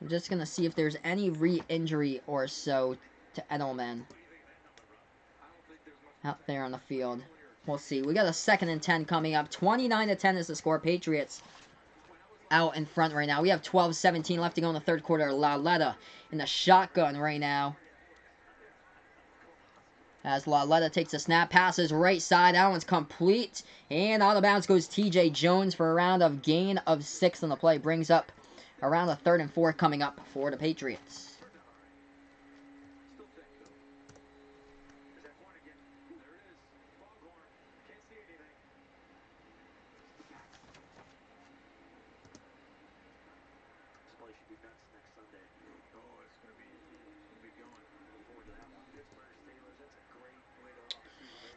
I'm just going to see if there's any re-injury or so to Edelman out there on the field. We'll see. We got a 2nd and 10 coming up. 29-10 is the score. Patriots out in front right now. We have 12-17 left to go in the third quarter. Lauletta in the shotgun right now. As Lauletta takes a snap, passes right side. That one's complete. And out of bounds goes TJ Jones for a round of gain of 6 on the play. Brings up around the 3rd and 4th coming up for the Patriots.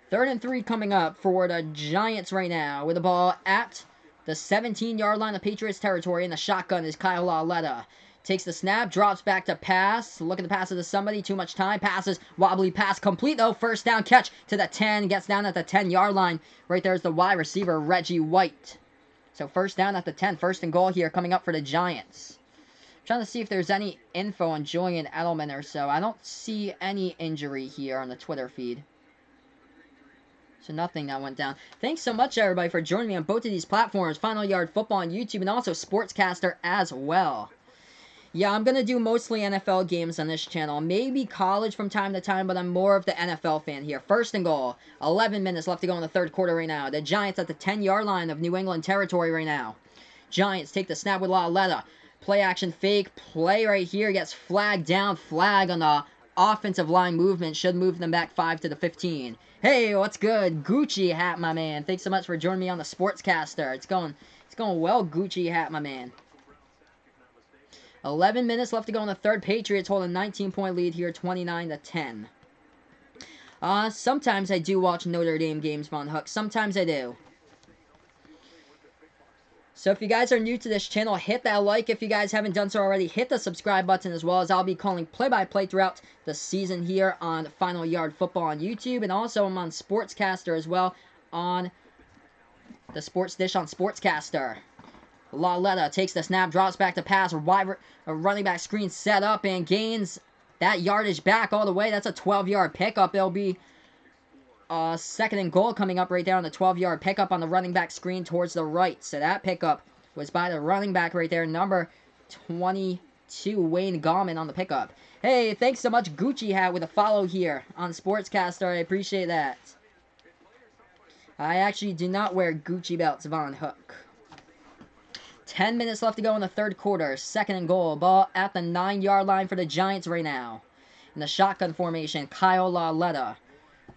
Third and 3 coming up for the Giants right now with the ball at the 17-yard line of Patriots territory. In the shotgun is Kyle Lauletta. Takes the snap, drops back to pass. Looking to pass it to somebody. Too much time. Passes. Wobbly pass. Complete, though. First down catch to the 10. Gets down at the 10-yard line. Right there's the wide receiver, Reggie White. So first down at the 10. First and goal here coming up for the Giants. I'm trying to see if there's any info on Julian Edelman or so. I don't see any injury here on the Twitter feed. So nothing that went down. Thanks so much, everybody, for joining me on both of these platforms. Final Yard Football on YouTube and also Sportscaster as well. Yeah, I'm going to do mostly NFL games on this channel. Maybe college from time to time, but I'm more of the NFL fan here. First and goal. 11 minutes left to go in the third quarter right now. The Giants at the 10-yard line of New England territory right now. Giants take the snap with Lauletta. Play action fake. Play right here. Gets flagged down. Flag on the offensive line movement. Should move them back 5 to the 15. Hey, what's good? Gucci hat, my man. Thanks so much for joining me on the Sportscaster. It's going well, Gucci hat, my man. 11 minutes left to go in the third. Patriots hold a 19-point lead here, 29-10. Sometimes I do watch Notre Dame games, Von Hook. Sometimes I do. So if you guys are new to this channel, hit that like. If you guys haven't done so already, hit the subscribe button as well, as I'll be calling play-by-play throughout the season here on Final Yard Football on YouTube. And also I'm on Sportscaster as well on the Sports Dish on Sportscaster. Lauletta takes the snap, drops back to pass. A running back screen set up and gains that yardage back all the way. That's a 12-yard pickup. It'll be 2nd and goal coming up right there on the 12-yard pickup on the running back screen towards the right. So that pickup was by the running back right there, number 22, Wayne Gallman on the pickup. Hey, thanks so much, Gucci hat, with a follow here on Sportscaster. I appreciate that. I actually do not wear Gucci belts, Von Hook. 10 minutes left to go in the third quarter. 2nd and goal. Ball at the 9-yard line for the Giants right now. In the shotgun formation, Kyle Lauletta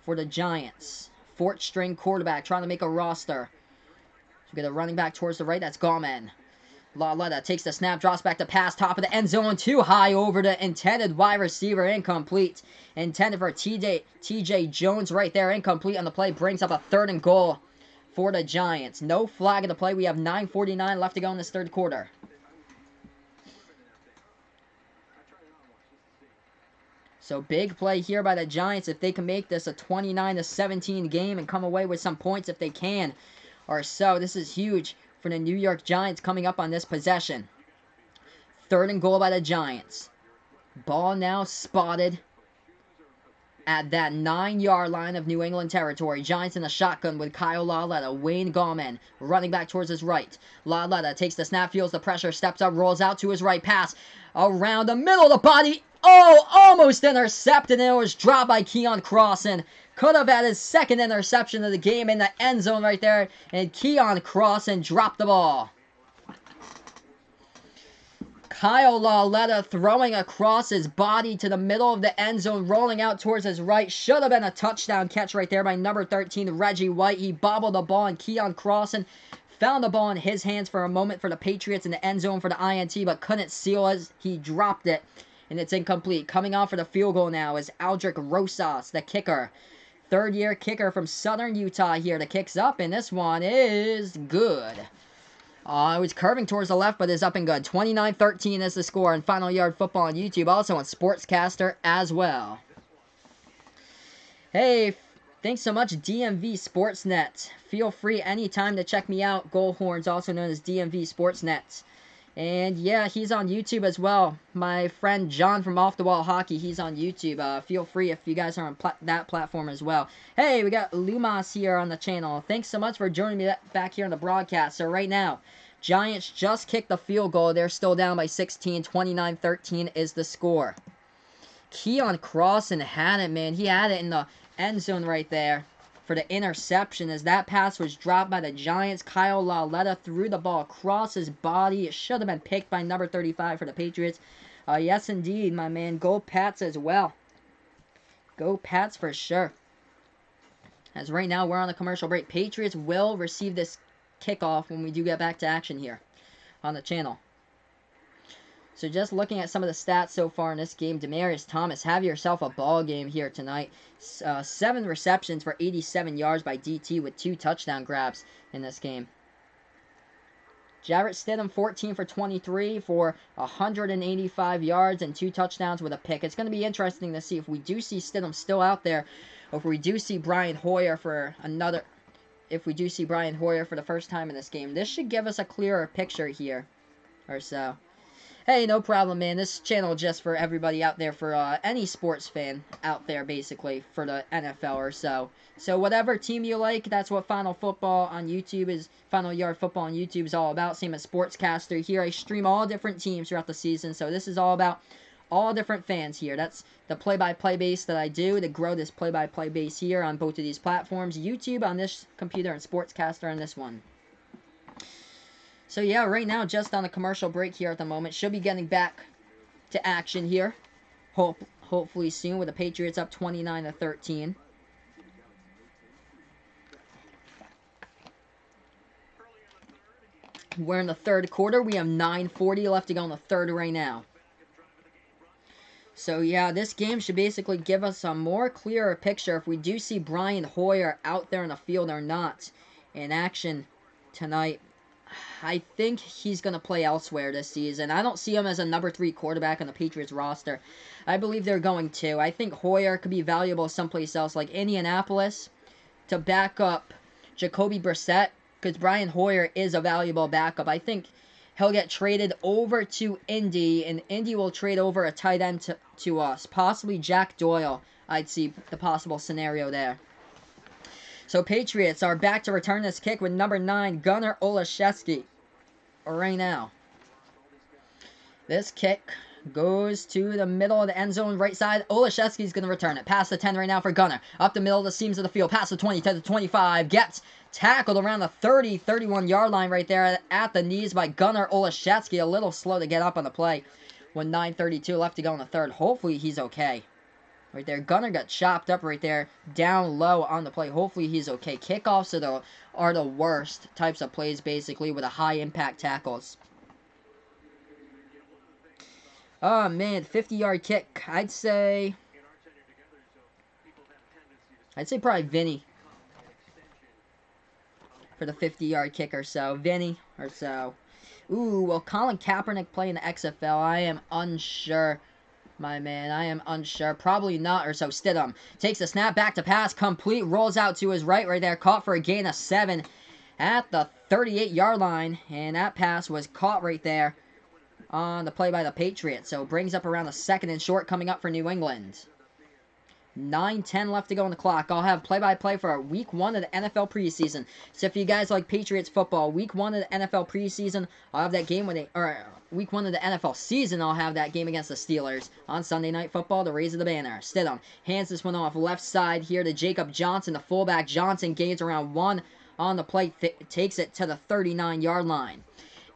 for the Giants. 4th string quarterback trying to make a roster. So we get a running back towards the right. That's Gallman. Lauletta takes the snap, drops back to pass, top of the end zone, too high over the intended wide receiver, incomplete. Intended for TJ Jones right there, incomplete on the play. Brings up a 3rd and goal for the Giants. No flag in the play. We have 9:49 left to go in this third quarter. So big play here by the Giants if they can make this a 29-17 game and come away with some points if they can or so. This is huge for the New York Giants coming up on this possession. 3rd and goal by the Giants. Ball now spotted at that 9-yard line of New England territory. Giants in the shotgun with Kyle Lauletta. Wayne Gallman running back towards his right. Lauletta takes the snap, feels the pressure, steps up, rolls out to his right, pass around the middle of the body. Oh, almost intercepted, and it was dropped by Keon Crossan. Could have had his second interception of the game in the end zone right there, and Keon Crossan dropped the ball. Kyle Lauletta throwing across his body to the middle of the end zone, rolling out towards his right. Should have been a touchdown catch right there by number 13, Reggie White. He bobbled the ball, and Keon Crossan found the ball in his hands for a moment for the Patriots in the end zone for the INT, but couldn't seal as he dropped it, and it's incomplete. Coming on for the field goal now is Aldrick Rosas, the kicker. Third-year kicker from Southern Utah here. The kick's up, and this one is good. It was curving towards the left, but is up and good. 29-13 is the score on Final Yard Football on YouTube, also on Sportscaster as well. Hey, thanks so much, DMV Sportsnet. Feel free anytime to check me out. Goalhorns, also known as DMV Sportsnet. And yeah, he's on YouTube as well. My friend John from Off the Wall Hockey, he's on YouTube. Feel free if you guys are on that platform as well. Hey, we got Lumas here on the channel. Thanks so much for joining me back here on the broadcast. So right now, Giants just kicked the field goal. They're still down by 16. 29-13 is the score. Keon Crossan had it, man. He had it in the end zone right there for the interception, as that pass was dropped by the Giants. Kyle Lauletta threw the ball across his body. It should have been picked by number 35 for the Patriots. Yes, indeed, my man. Go Pats as well. Go Pats for sure. As right now, we're on the commercial break. Patriots will receive this kickoff when we do get back to action here on the channel. So just looking at some of the stats so far in this game, Demaryius Thomas, have yourself a ball game here tonight. 7 receptions for 87 yards by DT with 2 touchdown grabs in this game. Jarrett Stidham, 14 for 23 for 185 yards and 2 touchdowns with a pick. It's going to be interesting to see if we do see Stidham still out there, or if we do see Brian Hoyer for another. If we do see Brian Hoyer for the first time in this game, this should give us a clearer picture here, or so. Hey, no problem, man. This channel is just for everybody out there, for any sports fan out there, basically, for the NFL or so. So whatever team you like, that's what Final Football on YouTube is. Final Yard Football on YouTube is all about. Same as Sportscaster here. I stream all different teams throughout the season, so this is all about all different fans here. That's the play-by-play base that I do to grow this play-by-play base here on both of these platforms. YouTube on this computer and Sportscaster on this one. So yeah, right now, just on a commercial break here at the moment. Should be getting back to action here. Hopefully soon, with the Patriots up 29-13. We're in the third quarter. We have 9:40 left to go in the third right now. So yeah, this game should basically give us a more clearer picture if we do see Brian Hoyer out there in the field or not in action tonight. I think he's going to play elsewhere this season. I don't see him as a number 3 quarterback on the Patriots roster. I believe they're going to. I think Hoyer could be valuable someplace else, like Indianapolis, to back up Jacoby Brissett, because Brian Hoyer is a valuable backup. I think he'll get traded over to Indy, and Indy will trade over a tight end to us. Possibly Jack Doyle. I'd see the possible scenario there. So Patriots are back to return this kick with number 9, Gunnar Olszewski. Right now. This kick goes to the middle of the end zone, right side. Olszewski's going to return it. Past the 10 right now for Gunnar. Up the middle of the seams of the field. Past the 20 to the 25. Gets tackled around the 30, 31-yard line right there at the knees by Gunnar Olszewski. A little slow to get up on the play with 9:32 left to go in the third. Hopefully he's okay. Right there, Gunnar got chopped up right there, down low on the play. Hopefully he's okay. Kickoffs are the worst types of plays, basically, with a high-impact tackles. Oh, man, 50-yard kick. I'd say probably Vinny for the 50-yard kick or so. Vinny or so. Ooh, will Colin Kaepernick play in the XFL? I am unsure. My man, I am unsure. Probably not, or so. Stidham takes the snap, back to pass, complete, rolls out to his right there, caught for a gain of 7 at the 38-yard line, and that pass was caught right there on the play by the Patriots. So brings up around the 2nd and short coming up for New England. 9:10 left to go on the clock. I'll have play-by-play for week 1 of the NFL preseason. So if you guys like Patriots football, week 1 of the NFL preseason, I'll have that game with week 1 of the NFL season, I'll have that game against the Steelers. On Sunday Night Football, the Raise of the Banner. Stidham hands this one off left side here to Jacob Johnson, the fullback. Johnson gains around 1 on the play, takes it to the 39-yard line.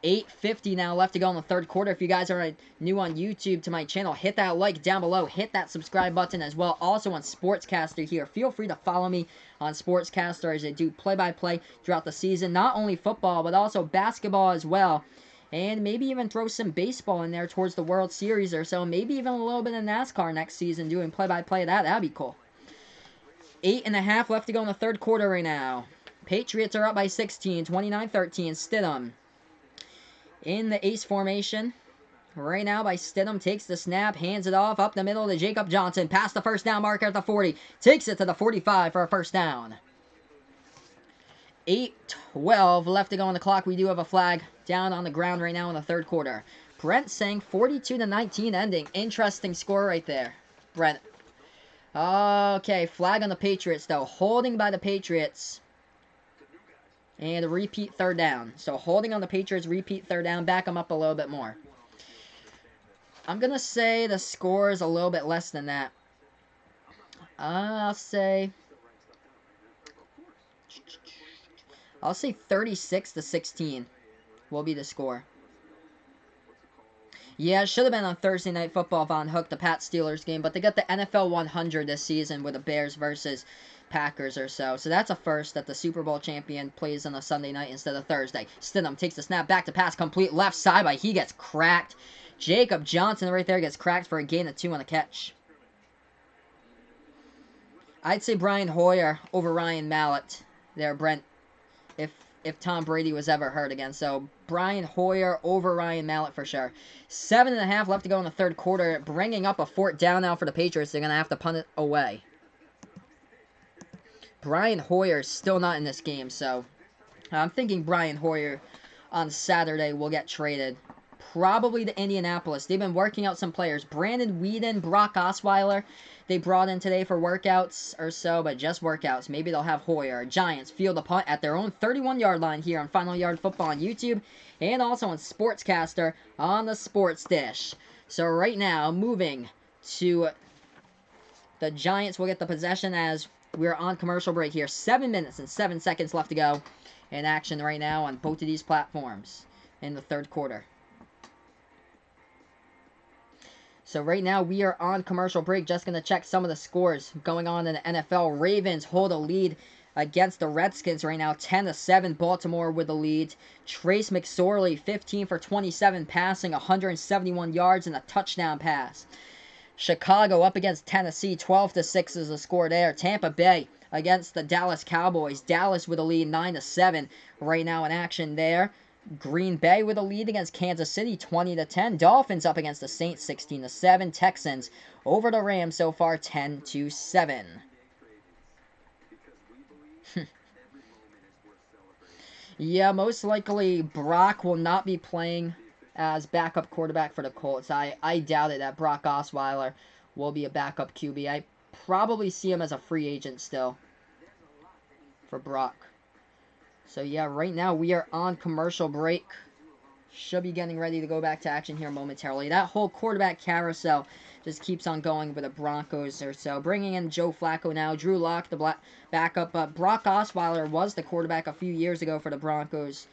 8:50 now left to go in the third quarter. If you guys are new on YouTube to my channel, hit that like down below. Hit that subscribe button as well. Also on Sportscaster here. Feel free to follow me on Sportscaster as I do play-by-play throughout the season. Not only football, but also basketball as well. And maybe even throw some baseball in there towards the World Series or so. Maybe even a little bit of NASCAR next season doing play-by-play of that. That'd be cool. 8.5 left to go in the third quarter right now. Patriots are up by 16, 29-13. Stidham in the ace formation right now by Stidham. Takes the snap, hands it off up the middle to Jacob Johnson. Past the first down marker at the 40. Takes it to the 45 for a first down. 8:12 left to go on the clock. We do have a flag down on the ground right now in the third quarter. Brent saying 42-19 ending. Interesting score right there, Brent. Okay, flag on the Patriots though. Holding by the Patriots. And a repeat third down. So holding on the Patriots, repeat third down. Back them up a little bit more. I'm going to say the score is a little bit less than that. I'll say 36-16 will be the score. Yeah, it should have been on Thursday Night Football on Hook, the Pat-Steelers game, but they got the NFL 100 this season with the Bears versus Packers or so. So that's a first that the Super Bowl champion plays on a Sunday night instead of Thursday. Stidham takes the snap back to pass complete left side, but he gets cracked. Jacob Johnson right there gets cracked for a gain of 2 on the catch. I'd say Brian Hoyer over Ryan Mallett there, Brent, if Tom Brady was ever hurt again. So Brian Hoyer over Ryan Mallett for sure. 7.5 left to go in the third quarter, bringing up a fourth down now for the Patriots. They're going to have to punt it away. Brian Hoyer is still not in this game, so I'm thinking Brian Hoyer on Saturday will get traded. Probably to Indianapolis. They've been working out some players. Brandon Weeden, Brock Osweiler, they brought in today for workouts or so, but just workouts. Maybe they'll have Hoyer. Giants field a punt at their own 31-yard line here on Final Yard Football on YouTube and also on Sportscaster on the Sports Dish. So right now, moving to the Giants will get the possession as we're on commercial break here. 7 minutes and 7 seconds left to go in action right now on both of these platforms in the third quarter. So right now we are on commercial break. Just going to check some of the scores going on in the NFL. Ravens hold a lead against the Redskins right now. 10-7 Baltimore with the lead. Trace McSorley 15 for 27 passing, 171 yards and a touchdown pass. Chicago up against Tennessee, 12-6 is the score there. Tampa Bay against the Dallas Cowboys. Dallas with a lead, 9-7 right now in action there. Green Bay with a lead against Kansas City, 20-10. Dolphins up against the Saints, 16-7. Texans over the Rams so far, 10-7. Yeah, most likely Brock will not be playing as backup quarterback for the Colts. I doubt it that Brock Osweiler will be a backup QB. I probably see him as a free agent still for Brock. So yeah, right now we are on commercial break. Should be getting ready to go back to action here momentarily. That whole quarterback carousel just keeps on going with the Broncos or so. Bringing in Joe Flacco now. Drew Lock, the backup. Brock Osweiler was the quarterback a few years ago for the Broncos.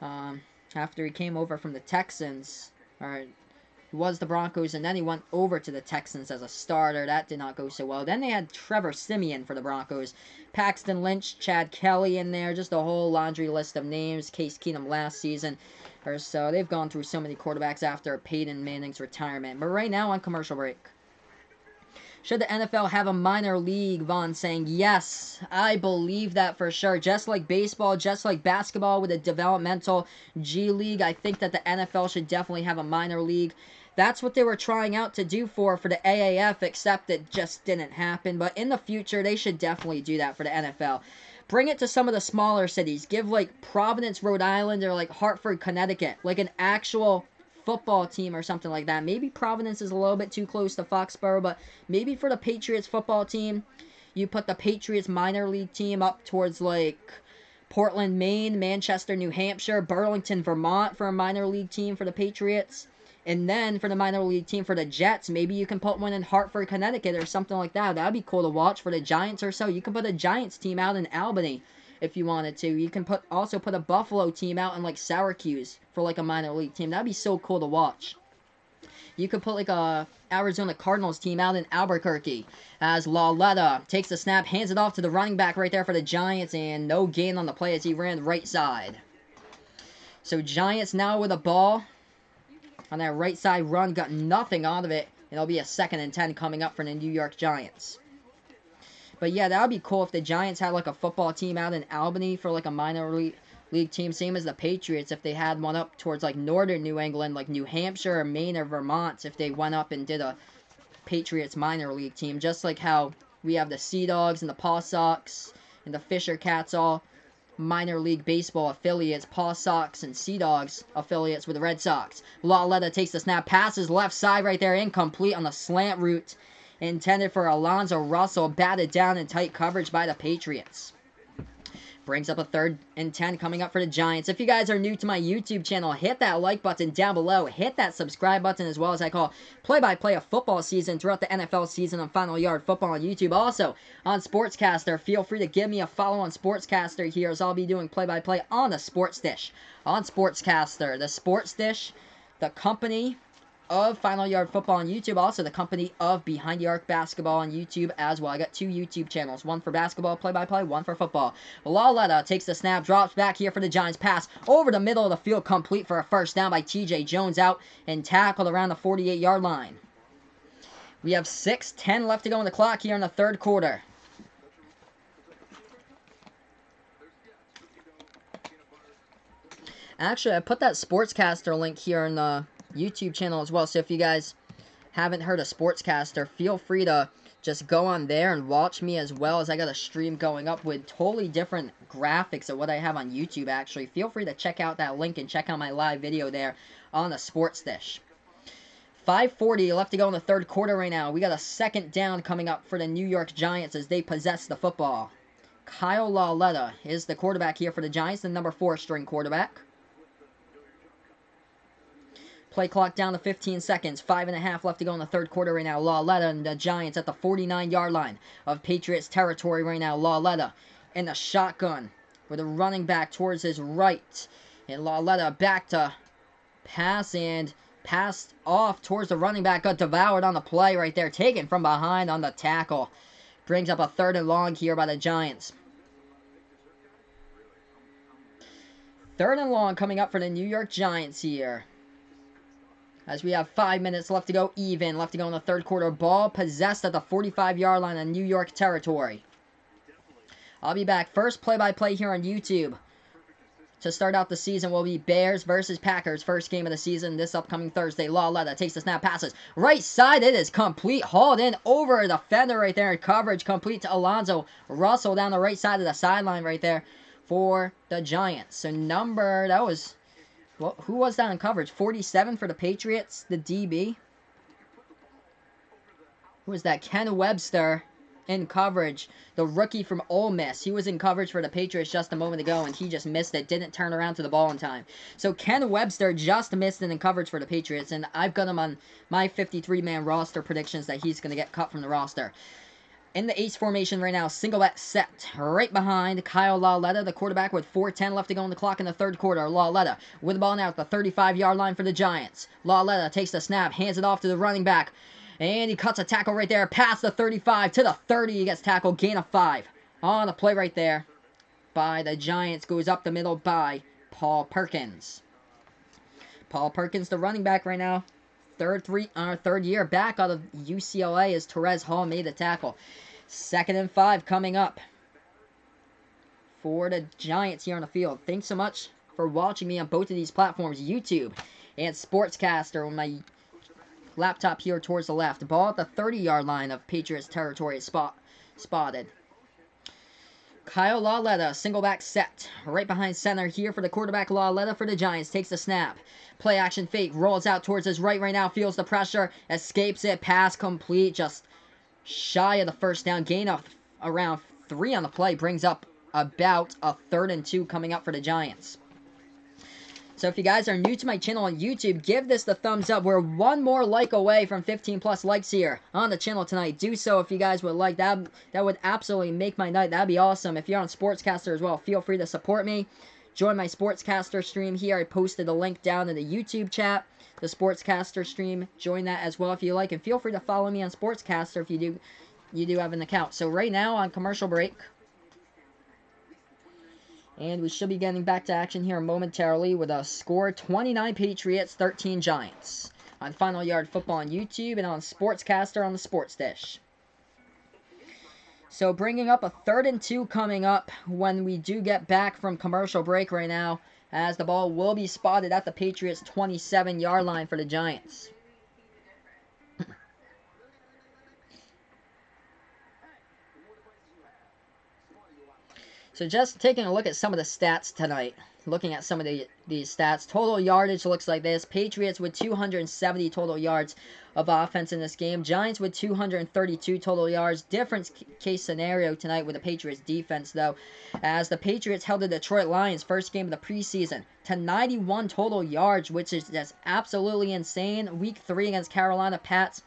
After he came over from the Texans. He was the Broncos, and then he went over to the Texans as a starter. That did not go so well. Then they had Trevor Siemian for the Broncos. Paxton Lynch, Chad Kelly in there. Just a whole laundry list of names. Case Keenum last season or so. They've gone through so many quarterbacks after Peyton Manning's retirement. But right now on commercial break. Should the NFL have a minor league? Vaughn saying, yes, I believe that for sure. Just like baseball, just like basketball with a developmental G League, I think that the NFL should definitely have a minor league. That's what they were trying out to do for the AAF, except it just didn't happen. But in the future, they should definitely do that for the NFL. Bring it to some of the smaller cities. Give like Providence, Rhode Island, or like Hartford, Connecticut, like an actual football team or something like that. Maybe Providence is a little bit too close to Foxborough, but maybe for the Patriots football team, you put the Patriots minor league team up towards like Portland, Maine, Manchester, New Hampshire, Burlington, Vermont for a minor league team for the Patriots. And then for the minor league team for the Jets, maybe you can put one in Hartford, Connecticut or something like that. That'd be cool to watch for the Giants or so. You can put a Giants team out in Albany if you wanted to. You can also put a Buffalo team out in like Syracuse for like a minor league team. That'd be so cool to watch. You could put like a Arizona Cardinals team out in Albuquerque as Lauletta takes the snap, hands it off to the running back right there for the Giants, and no gain on the play as he ran right side. So Giants now with a ball on that right side run, got nothing out of it. It'll be a 2nd and 10 coming up for the New York Giants. But yeah, that would be cool if the Giants had like a football team out in Albany for like a minor league team, same as the Patriots if they had one up towards like northern New England, like New Hampshire or Maine or Vermont, if they went up and did a Patriots minor league team, just like how we have the Sea Dogs and the Paw Sox and the Fisher Cats, all minor league baseball affiliates, Paw Sox and Sea Dogs affiliates with the Red Sox. Lauletta takes the snap, passes left side right there, incomplete on the slant route, intended for Alonzo Russell, batted down in tight coverage by the Patriots. Brings up a 3rd and 10 coming up for the Giants. If you guys are new to my YouTube channel, hit that like button down below. Hit that subscribe button as well, as I call play-by-play of football season throughout the NFL season on Final Yard Football on YouTube. Also, on Sportscaster, feel free to give me a follow on Sportscaster here, as I'll be doing play-by-play on the Sports Dish. On Sportscaster, the Sports Dish, the company of Final Yard Football on YouTube, also the company of Behind the Arc Basketball on YouTube as well. I got 2 YouTube channels, one for basketball play-by-play, one for football. Lauletta takes the snap, drops back here for the Giants, pass over the middle of the field, complete for a 1st down by TJ Jones, out and tackled around the 48-yard line. We have 6:10 left to go on the clock here in the 3rd quarter. Actually, I put that Sportscaster link here in the YouTube channel as well, so if you guys haven't heard of Sportscaster, feel free to just go on there and watch me, as well as I got a stream going up with totally different graphics of what I have on YouTube. Actually, feel free to check out that link and check out my live video there on the Sports Dish. 5:40 left to go in the 3rd quarter right now. We got a 2nd down coming up for the New York Giants as they possess the football. Kyle Lauletta is the quarterback here for the Giants, the number 4 string quarterback. Play clock down to 15 seconds. 5.5 left to go in the 3rd quarter right now. Lauletta and the Giants at the 49-yard line of Patriots territory right now. Lauletta in the shotgun with a running back towards his right. And Lauletta back to pass, and passed off towards the running back. Got devoured on the play right there. Taken from behind on the tackle. Brings up a 3rd and long here by the Giants. 3rd and long coming up for the New York Giants here, as we have 5 minutes left to go, left to go in the 3rd quarter. Ball possessed at the 45-yard line of New York territory. I'll be back. First play-by-play here on YouTube to start out the season will be Bears versus Packers. First game of the season this upcoming Thursday. Lauletta takes the snap, passes right side. It is complete. Hauled in over the defender right there in coverage. Complete to Alonzo Russell down the right side of the sideline right there for the Giants. So that was... Well, who was that in coverage? 47 for the Patriots, the DB. Who was that? Ken Webster in coverage, the rookie from Ole Miss. He was in coverage for the Patriots just a moment ago, and he just missed it. Didn't turn around to the ball in time. So Ken Webster just missed it in coverage for the Patriots, and I've got him on my 53-man roster predictions that he's going to get cut from the roster. In the ace formation right now, single back set right behind Kyle Lauletta, the quarterback, with 4:10 left to go on the clock in the 3rd quarter. Lauletta with the ball now at the 35-yard line for the Giants. Lauletta takes the snap, hands it off to the running back, and he cuts a tackle right there past the 35 to the 30. He gets tackled, gain of 5 on the play right there by the Giants. Goes up the middle by Paul Perkins. Paul Perkins, the running back right now. Third year back out of UCLA, as Terez Hall made the tackle. 2nd and 5 coming up for the Giants here on the field. Thanks so much for watching me on both of these platforms, YouTube and Sportscaster, on my laptop here towards the left. Ball at the 30-yard line of Patriots territory spotted. Kyle Lauletta, single back set, right behind center here for the quarterback. Lauletta for the Giants, takes the snap. Play action fake, rolls out towards his right now, feels the pressure, escapes it, pass complete, just shy of the 1st down. Gain of around 3 on the play, brings up about a 3rd and 2 coming up for the Giants. So if you guys are new to my channel on YouTube, give this the thumbs up. We're one more like away from 15 plus likes here on the channel tonight. Do so if you guys would like. That would absolutely make my night. That'd be awesome. If you're on Sportscaster as well, feel free to support me. Join my Sportscaster stream here. I posted the link down in the YouTube chat. The Sportscaster stream. Join that as well if you like. And feel free to follow me on Sportscaster if you do have an account. So right now on commercial break. And we should be getting back to action here momentarily with a score 29 Patriots, 13 Giants. On Final Yard Football on YouTube and on Sportscaster on the Sports Dish. So bringing up a 3rd and 2 coming up when we do get back from commercial break right now. As the ball will be spotted at the Patriots 27-yard line for the Giants. So just taking a look at some of the stats tonight. Looking at some of these stats. Total yardage looks like this. Patriots with 270 total yards of offense in this game. Giants with 232 total yards. Different case scenario tonight with the Patriots defense, though. As the Patriots held the Detroit Lions, first game of the preseason, to 91 total yards, which is just absolutely insane. Week 3 against Carolina Pats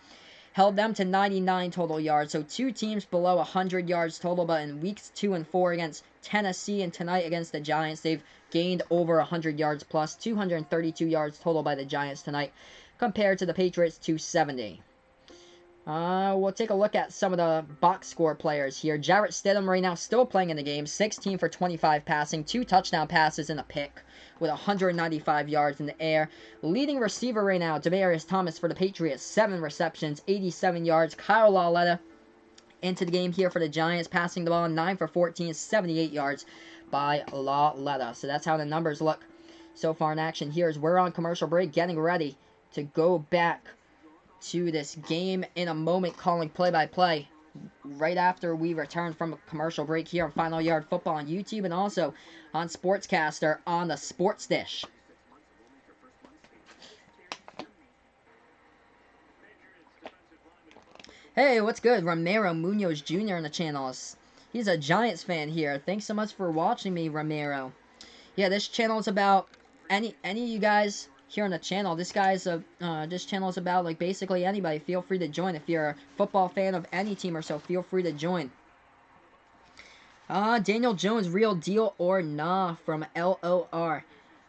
held them to 99 total yards. So 2 teams below 100 yards total. But in weeks 2 and 4 against Tennessee and tonight against the Giants, they've gained over 100 yards plus. 232 yards total by the Giants tonight compared to the Patriots 270. We'll take a look at some of the box score players here. Jarrett Stidham right now still playing in the game. 16 for 25 passing. 2 touchdown passes and a pick with 195 yards in the air. Leading receiver right now, Demaryius Thomas for the Patriots. 7 receptions, 87 yards. Kyle Lauletta into the game here for the Giants. Passing the ball 9 for 14, 78 yards by Lauletta. So that's how the numbers look so far in action here as we're on commercial break getting ready to go back to this game in a moment, calling play-by-play right after we return from a commercial break here on Final Yard Football on YouTube and also on Sportscaster on the Sports Dish. Hey, what's good? Ramiro Munoz Jr. on the channel. He's a Giants fan here. Thanks so much for watching me, Ramiro. Yeah, this channel is about any of you guys here on the channel. This channel is about like basically anybody. Feel free to join if you're a football fan of any team or so. Feel free to join. Daniel Jones, real deal or nah from LOR.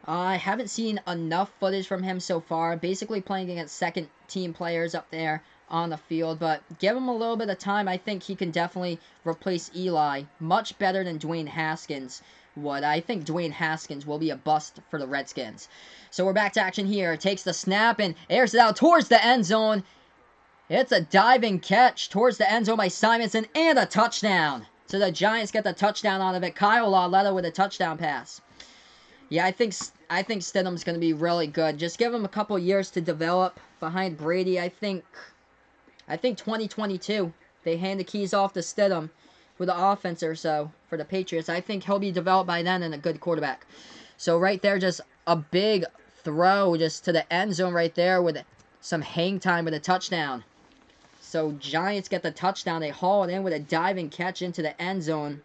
I haven't seen enough footage from him so far. Basically playing against second team players up there on the field, but give him a little bit of time. I think he can definitely replace Eli much better than Dwayne Haskins would. I think Dwayne Haskins will be a bust for the Redskins. So we're back to action here. Takes the snap and airs it out towards the end zone. It's a diving catch towards the end zone by Simonson and a touchdown. So the Giants get the touchdown out of it. Kyle Lauletta with a touchdown pass. Yeah, I think Stidham's going to be really good. Just give him a couple years to develop behind Brady. I think 2022, they hand the keys off to Stidham with the offense or so for the Patriots. I think he'll be developed by then and a good quarterback. So right there, just a big throw just to the end zone right there with some hang time with a touchdown. So Giants get the touchdown. They haul it in with a diving catch into the end zone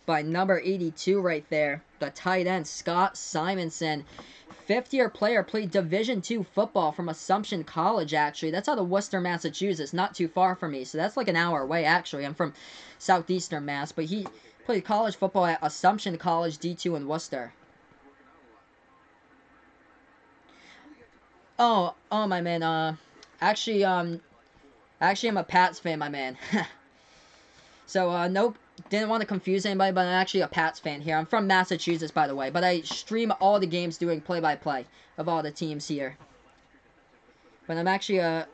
by number 82 right there. The tight end, Scott Simonson. 50-year player, played Division II football from Assumption College, actually. That's out of Worcester, Massachusetts. Not too far from me. So that's like an hour away, actually. I'm from southeastern Mass. But he played college football at Assumption College D2 in Worcester. Oh, my man. Actually, I'm a Pats fan, my man. So, nope. Didn't want to confuse anybody, but I'm actually a Pats fan here. I'm from Massachusetts, by the way. But I stream all the games doing play-by-play of all the teams here. But I'm actually a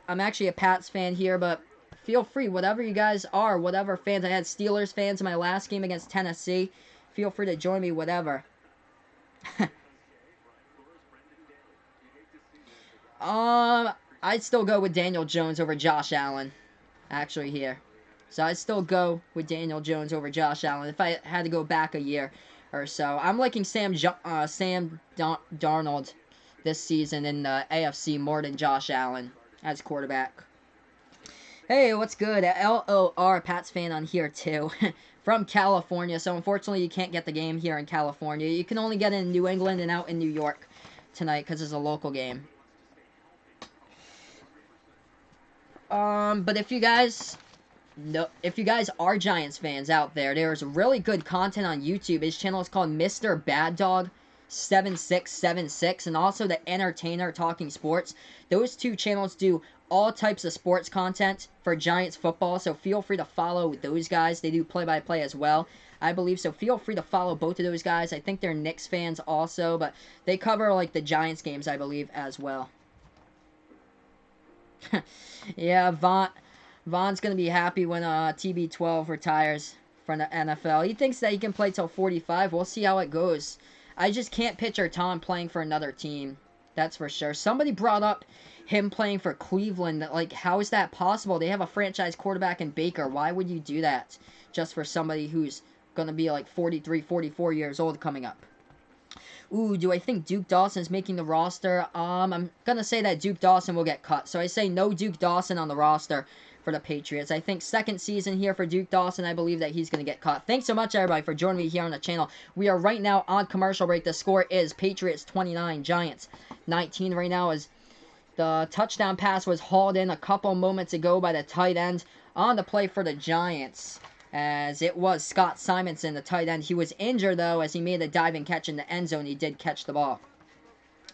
Pats fan here, but feel free, whatever you guys are, whatever fans. I had Steelers fans in my last game against Tennessee. Feel free to join me, whatever. I'd still go with Daniel Jones over Josh Allen, actually, here. So I'd still go with Daniel Jones over Josh Allen if I had to go back a year or so. I'm liking Sam Darnold this season in the AFC more than Josh Allen as quarterback. Hey, what's good? LOR Pats fan on here too. From California, so unfortunately you can't get the game here in California. You can only get it in New England and out in New York tonight because it's a local game. But if you guys are Giants fans out there, there's really good content on YouTube. His channel is called Mr. Bad Dog 7676, and also the Entertainer Talking Sports. Those two channels do all types of sports content for Giants football, so feel free to follow those guys. They do play-by-play as well, I believe, so feel free to follow both of those guys. I think they're Knicks fans also, but they cover like the Giants games, I believe, as well. Yeah, Vaughn's going to be happy when TB12 retires from the NFL. He thinks that he can play till 45. We'll see how it goes. I just can't picture Tom playing for another team. That's for sure. Somebody brought up him playing for Cleveland. Like, how is that possible? They have a franchise quarterback in Baker. Why would you do that just for somebody who's going to be like 43, 44 years old coming up? Ooh, do I think Duke Dawson is making the roster? I'm going to say that Duke Dawson will get cut. So I say no Duke Dawson on the roster for the Patriots. I think second season here for Duke Dawson, I believe that he's going to get cut. Thanks so much, everybody, for joining me here on the channel. We are right now on commercial break. The score is Patriots 29, Giants 19 right now, as the touchdown pass was hauled in a couple moments ago by the tight end on the play for the Giants, as it was Scott Simonson, the tight end. He was injured, though, as he made a diving catch in the end zone. He did catch the ball.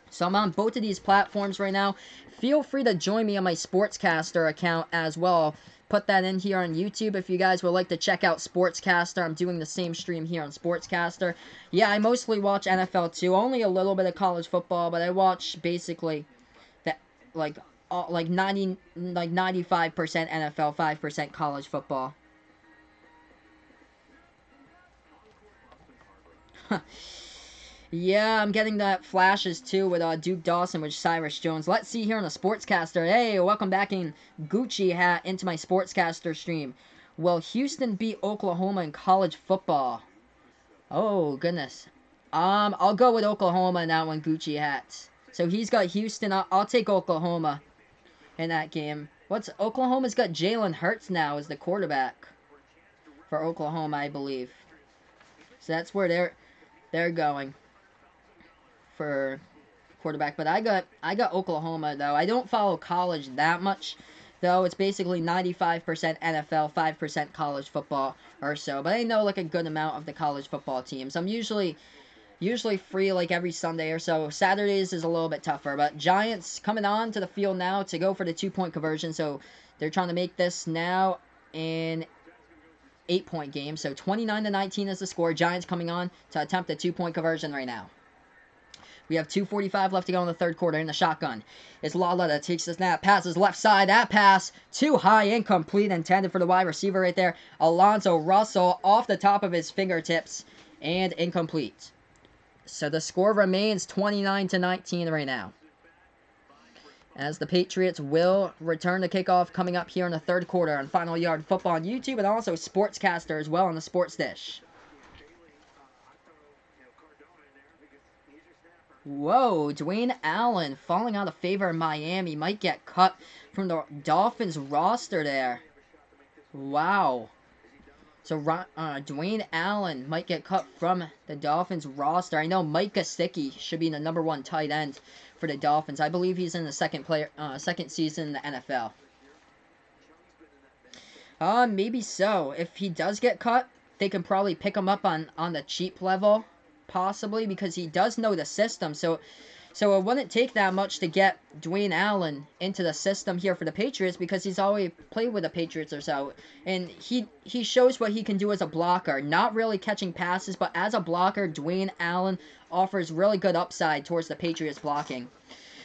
So I'm on both of these platforms right now. Feel free to join me on my Sportscaster account as well. Put that in here on YouTube if you guys would like to check out Sportscaster. I'm doing the same stream here on Sportscaster. Yeah, I mostly watch NFL too. Only a little bit of college football, but I watch basically that like 95% NFL, 5% college football. Yeah, I'm getting that flashes too with Duke Dawson with Cyrus Jones. Let's see here on the Sportscaster. Hey, welcome back in Gucci hat into my Sportscaster stream. Will Houston beat Oklahoma in college football? Oh, goodness. I'll go with Oklahoma in that one, Gucci hat. So he's got Houston. I'll take Oklahoma in that game. Oklahoma's got Jalen Hurts now as the quarterback for Oklahoma, I believe. So that's where they're going for quarterback. But I got Oklahoma, though. I don't follow college that much, though. It's basically 95% NFL, 5% college football or so. But I know like a good amount of the college football teams. I'm usually free like every Sunday or so. Saturdays is a little bit tougher. But Giants coming on to the field now to go for the 2-point conversion. So they're trying to make this now in 8-point game. So 29-19 is the score. Giants coming on to attempt a 2-point conversion right now. We have 2:45 left to go in the third quarter in the shotgun. It's Lala that takes the snap, passes left side. That pass too high, incomplete, intended for the wide receiver right there. Alonzo Russell off the top of his fingertips and incomplete. So the score remains 29-19 right now, as the Patriots will return the kickoff coming up here in the third quarter on Final Yard Football on YouTube, and also Sportscaster as well on the Sports Dish. Whoa, Dwayne Allen falling out of favor in Miami. Might get cut from the Dolphins roster there. Wow. So Dwayne Allen might get cut from the Dolphins roster. I know Mike Gesicki should be the #1 tight end for the Dolphins. I believe he's in the second season in the NFL. Maybe so. If he does get cut, they can probably pick him up on the cheap level, possibly, because he does know the system. So it wouldn't take that much to get Dwayne Allen into the system here for the Patriots, because he's always played with the Patriots or so. And he shows what he can do as a blocker. Not really catching passes, but as a blocker, Dwayne Allen offers really good upside towards the Patriots blocking.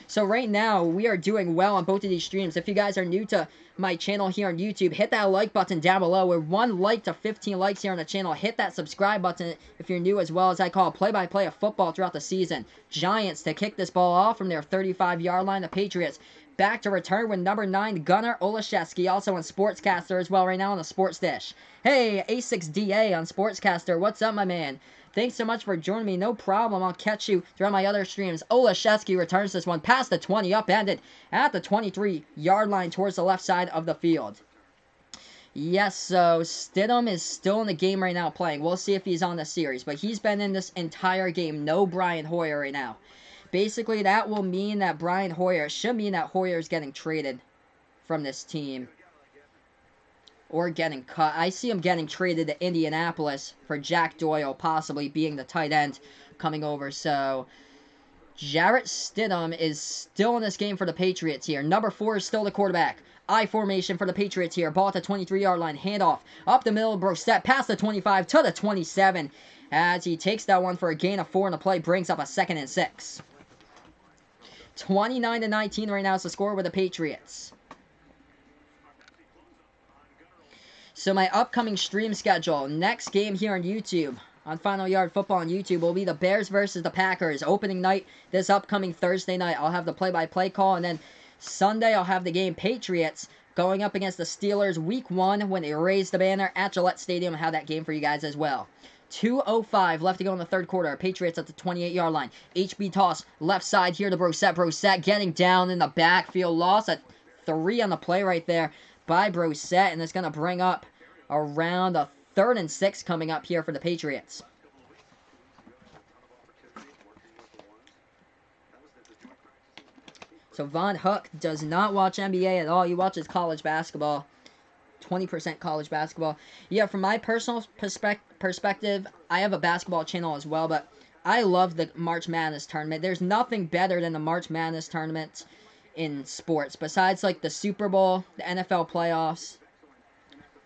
So right now, we are doing well on both of these streams. If you guys are new to my channel here on YouTube, hit that like button down below. We're 1 like to 15 likes here on the channel. Hit that subscribe button if you're new, as well as I call play-by-play of football throughout the season. Giants to kick this ball off from their 35-yard line. The Patriots back to return with #9 Gunnar Olszewski, also on Sportscaster as well right now on the Sports Dish. Hey, A6DA on Sportscaster. What's up, my man? Thanks so much for joining me. No problem. I'll catch you throughout my other streams. Olszewski returns this one past the 20, upended at the 23-yard line towards the left side of the field. Yes, so Stidham is still in the game right now playing. We'll see if he's on the series, but he's been in this entire game. No Brian Hoyer right now. Basically, that will mean that Brian Hoyer, should mean that Hoyer is getting traded from this team. Or getting cut. I see him getting traded to Indianapolis for Jack Doyle, possibly being the tight end coming over. So, Jarrett Stidham is still in this game for the Patriots here. Number 4 is still the quarterback. I formation for the Patriots here. Ball at the 23-yard line. Handoff up the middle. Brissett past the 25 to the 27. As he takes that one for a gain of 4 in the play. Brings up a 2nd and 6. 29-19 right now is the score with the Patriots. So my upcoming stream schedule, next game here on YouTube, on Final Yard Football on YouTube, will be the Bears versus the Packers. Opening night this upcoming Thursday night. I'll have the play-by-play call, and then Sunday I'll have the game Patriots going up against the Steelers Week 1 when they raise the banner at Gillette Stadium. I'll have that game for you guys as well. 2:05 left to go in the third quarter. Patriots at the 28-yard line. HB toss left side here to Brissett. Brissett getting down in the backfield. Loss at 3 on the play right there by Brissett, and it's going to bring up around a 3rd and 6 coming up here for the Patriots. So Von Hook does not watch NBA at all. He watches college basketball. 20% college basketball. Yeah, from my personal perspective, I have a basketball channel as well, but I love the March Madness tournament. There's nothing better than the March Madness tournament in sports. Besides, like, the Super Bowl, the NFL playoffs,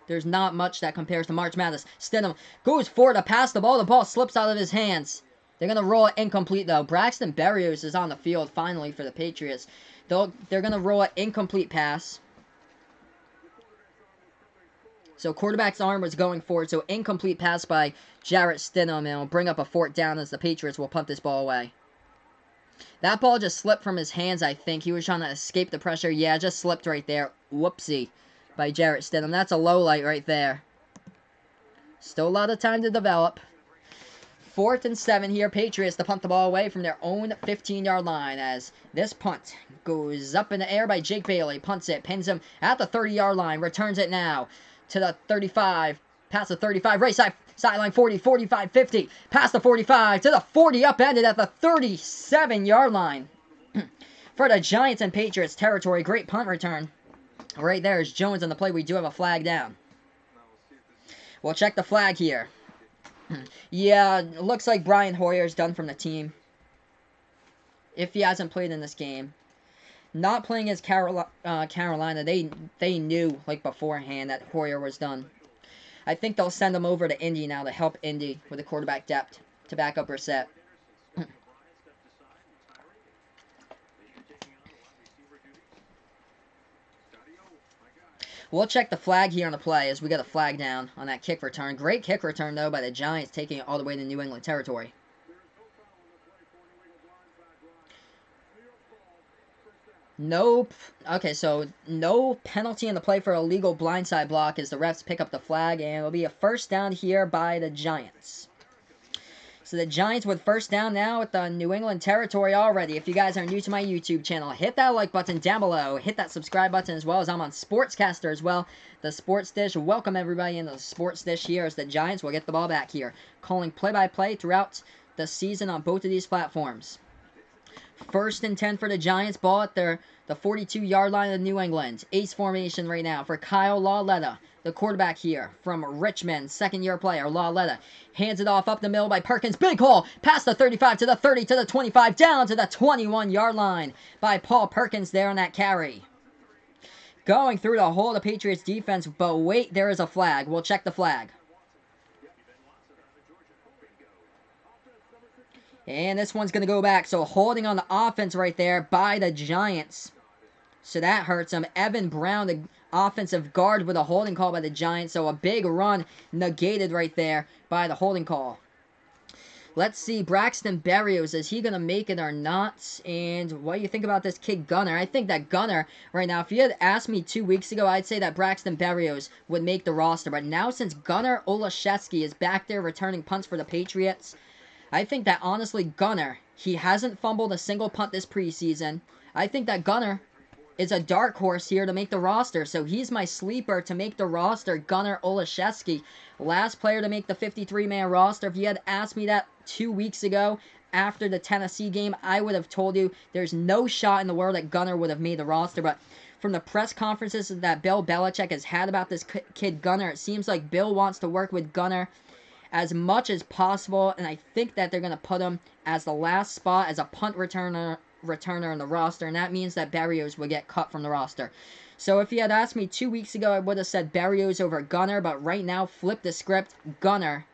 there's not much that compares to March Madness. Stidham goes forward to pass the ball. The ball slips out of his hands. They're going to roll it incomplete, though. Braxton Berrios is on the field, finally, for the Patriots. They're going to roll an incomplete pass. So quarterback's arm was going forward, so incomplete pass by Jarrett Stidham, and it'll bring up a 4th down as the Patriots will punt this ball away. That ball just slipped from his hands, I think. He was trying to escape the pressure. Yeah, just slipped right there. Whoopsie by Jarrett Stidham. That's a low light right there. Still a lot of time to develop. 4th and 7 here. Patriots to punt the ball away from their own 15-yard line as this punt goes up in the air by Jake Bailey. Punts it, pins him at the 30-yard line. Returns it now to the 35, past the 35, right side, sideline 40, 45, 50, past the 45, to the 40, upended at the 37-yard line. For the Giants and Patriots territory, great punt return. Right there is Jones on the play. We do have a flag down. We'll check the flag here. Yeah, it looks like Brian Hoyer is done from the team. If he hasn't played in this game. Not playing as Carolina, they knew, like, beforehand that Hoyer was done. I think they'll send him over to Indy now to help Indy with the quarterback depth to back up Brissett. We'll check the flag here on the play as we got a flag down on that kick return. Great kick return, though, by the Giants, taking it all the way to New England territory. Nope. Okay, so no penalty in the play for a illegal blindside block as the refs pick up the flag, and it'll be a 1st down here by the Giants. So the Giants with 1st down now at the New England territory already. If you guys are new to my YouTube channel, hit that like button down below. Hit that subscribe button as well, as I'm on Sportscaster as well. The Sports Dish. Welcome everybody into the Sports Dish here as the Giants will get the ball back here. Calling play-by-play throughout the season on both of these platforms. 1st and 10 for the Giants. Ball at the 42-yard line of New England. Ace formation right now for Kyle Lauletta, the quarterback here from Richmond. 2nd-year player, Lauletta. Hands it off up the middle by Perkins. Big hole. Past the 35 to the 30 to the 25. Down to the 21-yard line by Paul Perkins there on that carry. Going through the whole of the Patriots defense. But wait, there is a flag. We'll check the flag. And this one's going to go back. So holding on the offense right there by the Giants. So that hurts him. Evan Brown, the offensive guard, with a holding call by the Giants. So a big run negated right there by the holding call. Let's see. Braxton Berrios, is he going to make it or not? And what do you think about this kid Gunner? I think that Gunner, right now, if you had asked me 2 weeks ago, I'd say that Braxton Berrios would make the roster. But now since Gunner Olszewski is back there returning punts for the Patriots, I think that, honestly, Gunner, he hasn't fumbled a single punt this preseason. I think that Gunner is a dark horse here to make the roster. So he's my sleeper to make the roster, Gunnar Olszewski. Last player to make the 53-man roster. If you had asked me that 2 weeks ago after the Tennessee game, I would have told you there's no shot in the world that Gunnar would have made the roster. But from the press conferences that Bill Belichick has had about this kid Gunnar, it seems like Bill wants to work with Gunnar as much as possible, and I think that they're going to put him as the last spot as a punt returner in the roster, and that means that Berrios will get cut from the roster. So if you had asked me 2 weeks ago, I would have said Berrios over Gunnar, but right now, flip the script, Gunnar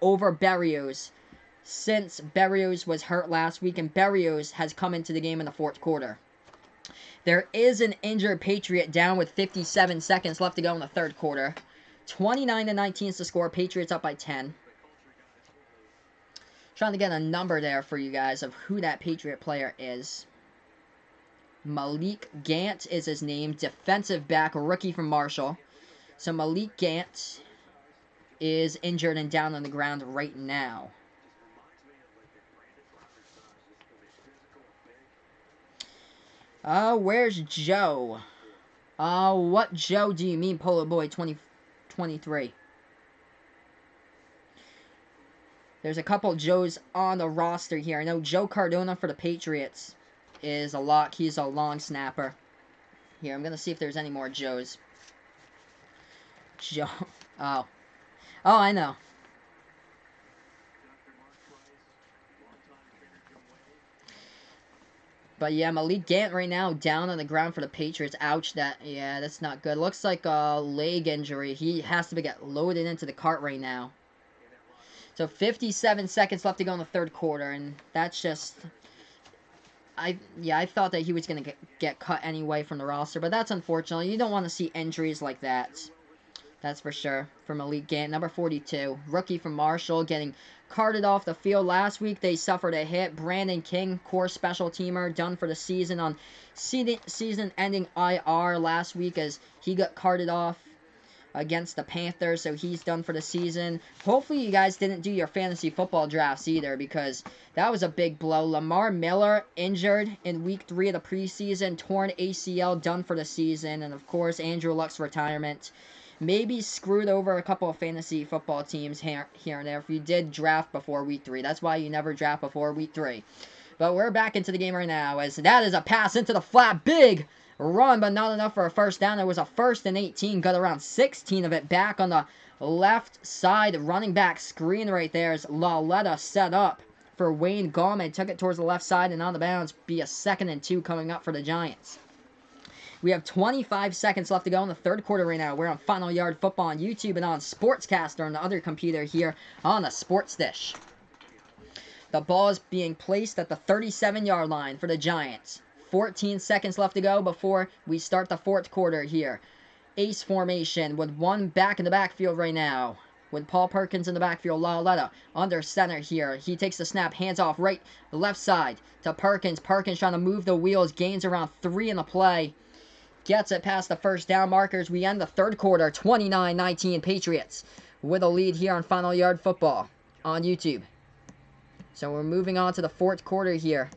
over Berrios, since Berrios was hurt last week, and Berrios has come into the game in the fourth quarter. There is an injured Patriot down with 57 seconds left to go in the third quarter. 29-19 is the score. Patriots up by 10. Trying to get a number there for you guys of who that Patriot player is. Malik Gant is his name. Defensive back, rookie from Marshall. So Malik Gant is injured and down on the ground right now. Where's Joe? What Joe do you mean, Polo Boy 2023? There's a couple Joes on the roster here. I know Joe Cardona for the Patriots is a lock. He's a long snapper. Here, I'm going to see if there's any more Joes. Joe. Oh, I know. But yeah, Malik Gant right now down on the ground for the Patriots. Ouch, that's not good. Looks like a leg injury. He has to get loaded into the cart right now. So 57 seconds left to go in the third quarter, and that's just... I thought that he was going to get cut anyway from the roster, but that's unfortunate. You don't want to see injuries like that. That's for sure. For Malik Gant, number 42. Rookie from Marshall, getting carted off the field last week. They suffered a hit. Brandon King, core special teamer, done for the season on season-ending IR last week as he got carted off against the Panthers, so he's done for the season. Hopefully you guys didn't do your fantasy football drafts either, because that was a big blow. Lamar Miller injured in week 3 of the preseason, torn ACL, done for the season, and of course Andrew Luck's retirement. Maybe screwed over a couple of fantasy football teams here and there if you did draft before week 3. That's why you never draft before week 3. But we're back into the game right now, as that is a pass into the flat. Big run, but not enough for a first down. There was a 1st and 18. Got around 16 of it back on the left side. Running back screen right there as Laletta set up for Wayne Gallman. Took it towards the left side and on the bounds. Be a 2nd and 2 coming up for the Giants. We have 25 seconds left to go in the third quarter right now. We're on Final Yard Football on YouTube and on Sportscaster on the other computer here on the Sports Dish. The ball is being placed at the 37-yard line for the Giants. 14 seconds left to go before we start the fourth quarter here. Ace formation with one back in the backfield right now. With Paul Perkins in the backfield, Laletta under center here. He takes the snap, hands off right, left side to Perkins. Perkins trying to move the wheels, gains around 3 in the play. Gets it past the first down markers. We end the third quarter, 29-19 Patriots with a lead here on Final Yard Football on YouTube. So we're moving on to the fourth quarter here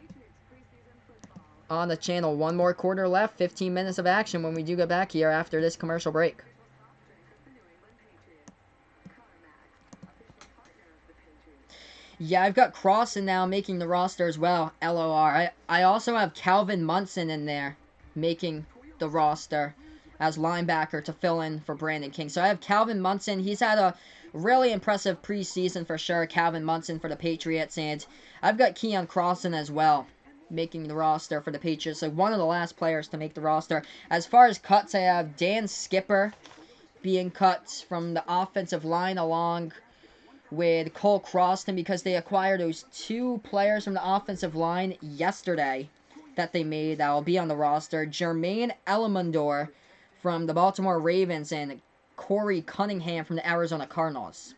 on the channel. One more quarter left, 15 minutes of action when we do get back here after this commercial break. Yeah, I've got Crossan now making the roster as well, LOR. I also have Calvin Munson in there making the roster as linebacker to fill in for Brandon King. So I have Calvin Munson. He's had a really impressive preseason for sure, Calvin Munson for the Patriots. And I've got Keon Crossan as well making the roster for the Patriots. So one of the last players to make the roster. As far as cuts, I have Dan Skipper being cut from the offensive line along with Cole Croston because they acquired those 2 players from the offensive line yesterday that they made that will be on the roster. Jermaine Elamondor from the Baltimore Ravens and Corey Cunningham from the Arizona Cardinals.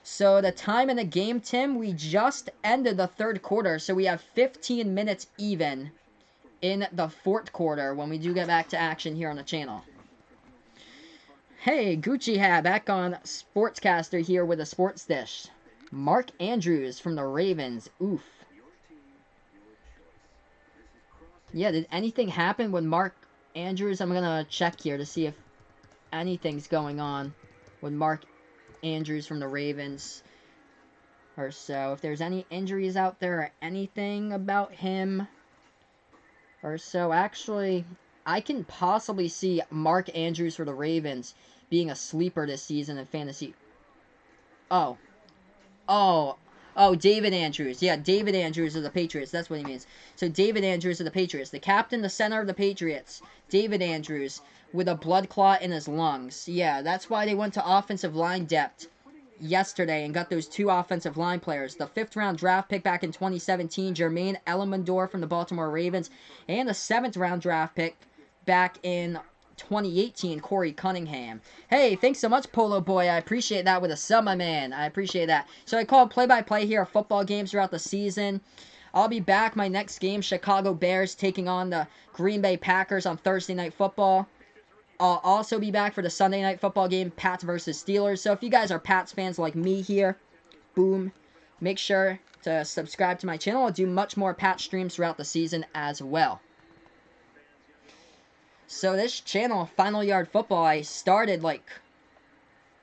So the time in the game, Tim, we just ended the third quarter, so we have 15 minutes even in the fourth quarter when we do get back to action here on the channel. Hey, Gucci Hat back on Sportscaster here with a Sports Dish. Mark Andrews from the Ravens. Oof. Yeah, did anything happen with Mark Andrews? I'm going to check here to see if anything's going on with Mark Andrews from the Ravens or so. If there's any injuries out there or anything about him or so. Actually, I can possibly see Mark Andrews for the Ravens being a sleeper this season in fantasy. Oh. Oh. Oh, David Andrews. Yeah, David Andrews of the Patriots. That's what he means. So David Andrews of the Patriots. The captain, the center of the Patriots. David Andrews with a blood clot in his lungs. Yeah, that's why they went to offensive line depth yesterday and got those 2 offensive line players. The 5th round draft pick back in 2017, Jermaine Ellenmandor from the Baltimore Ravens, and the 7th round draft pick back in 2018, Corey Cunningham. Hey, thanks so much, Polo Boy. I appreciate that with a sub, my man. I appreciate that. So I call play-by-play here of football games throughout the season. I'll be back. My next game, Chicago Bears taking on the Green Bay Packers on Thursday Night Football. I'll also be back for the Sunday Night Football game, Pats versus Steelers. So if you guys are Pats fans like me here, boom, make sure to subscribe to my channel. I'll do much more Pats streams throughout the season as well. So this channel, Final Yard Football, I started like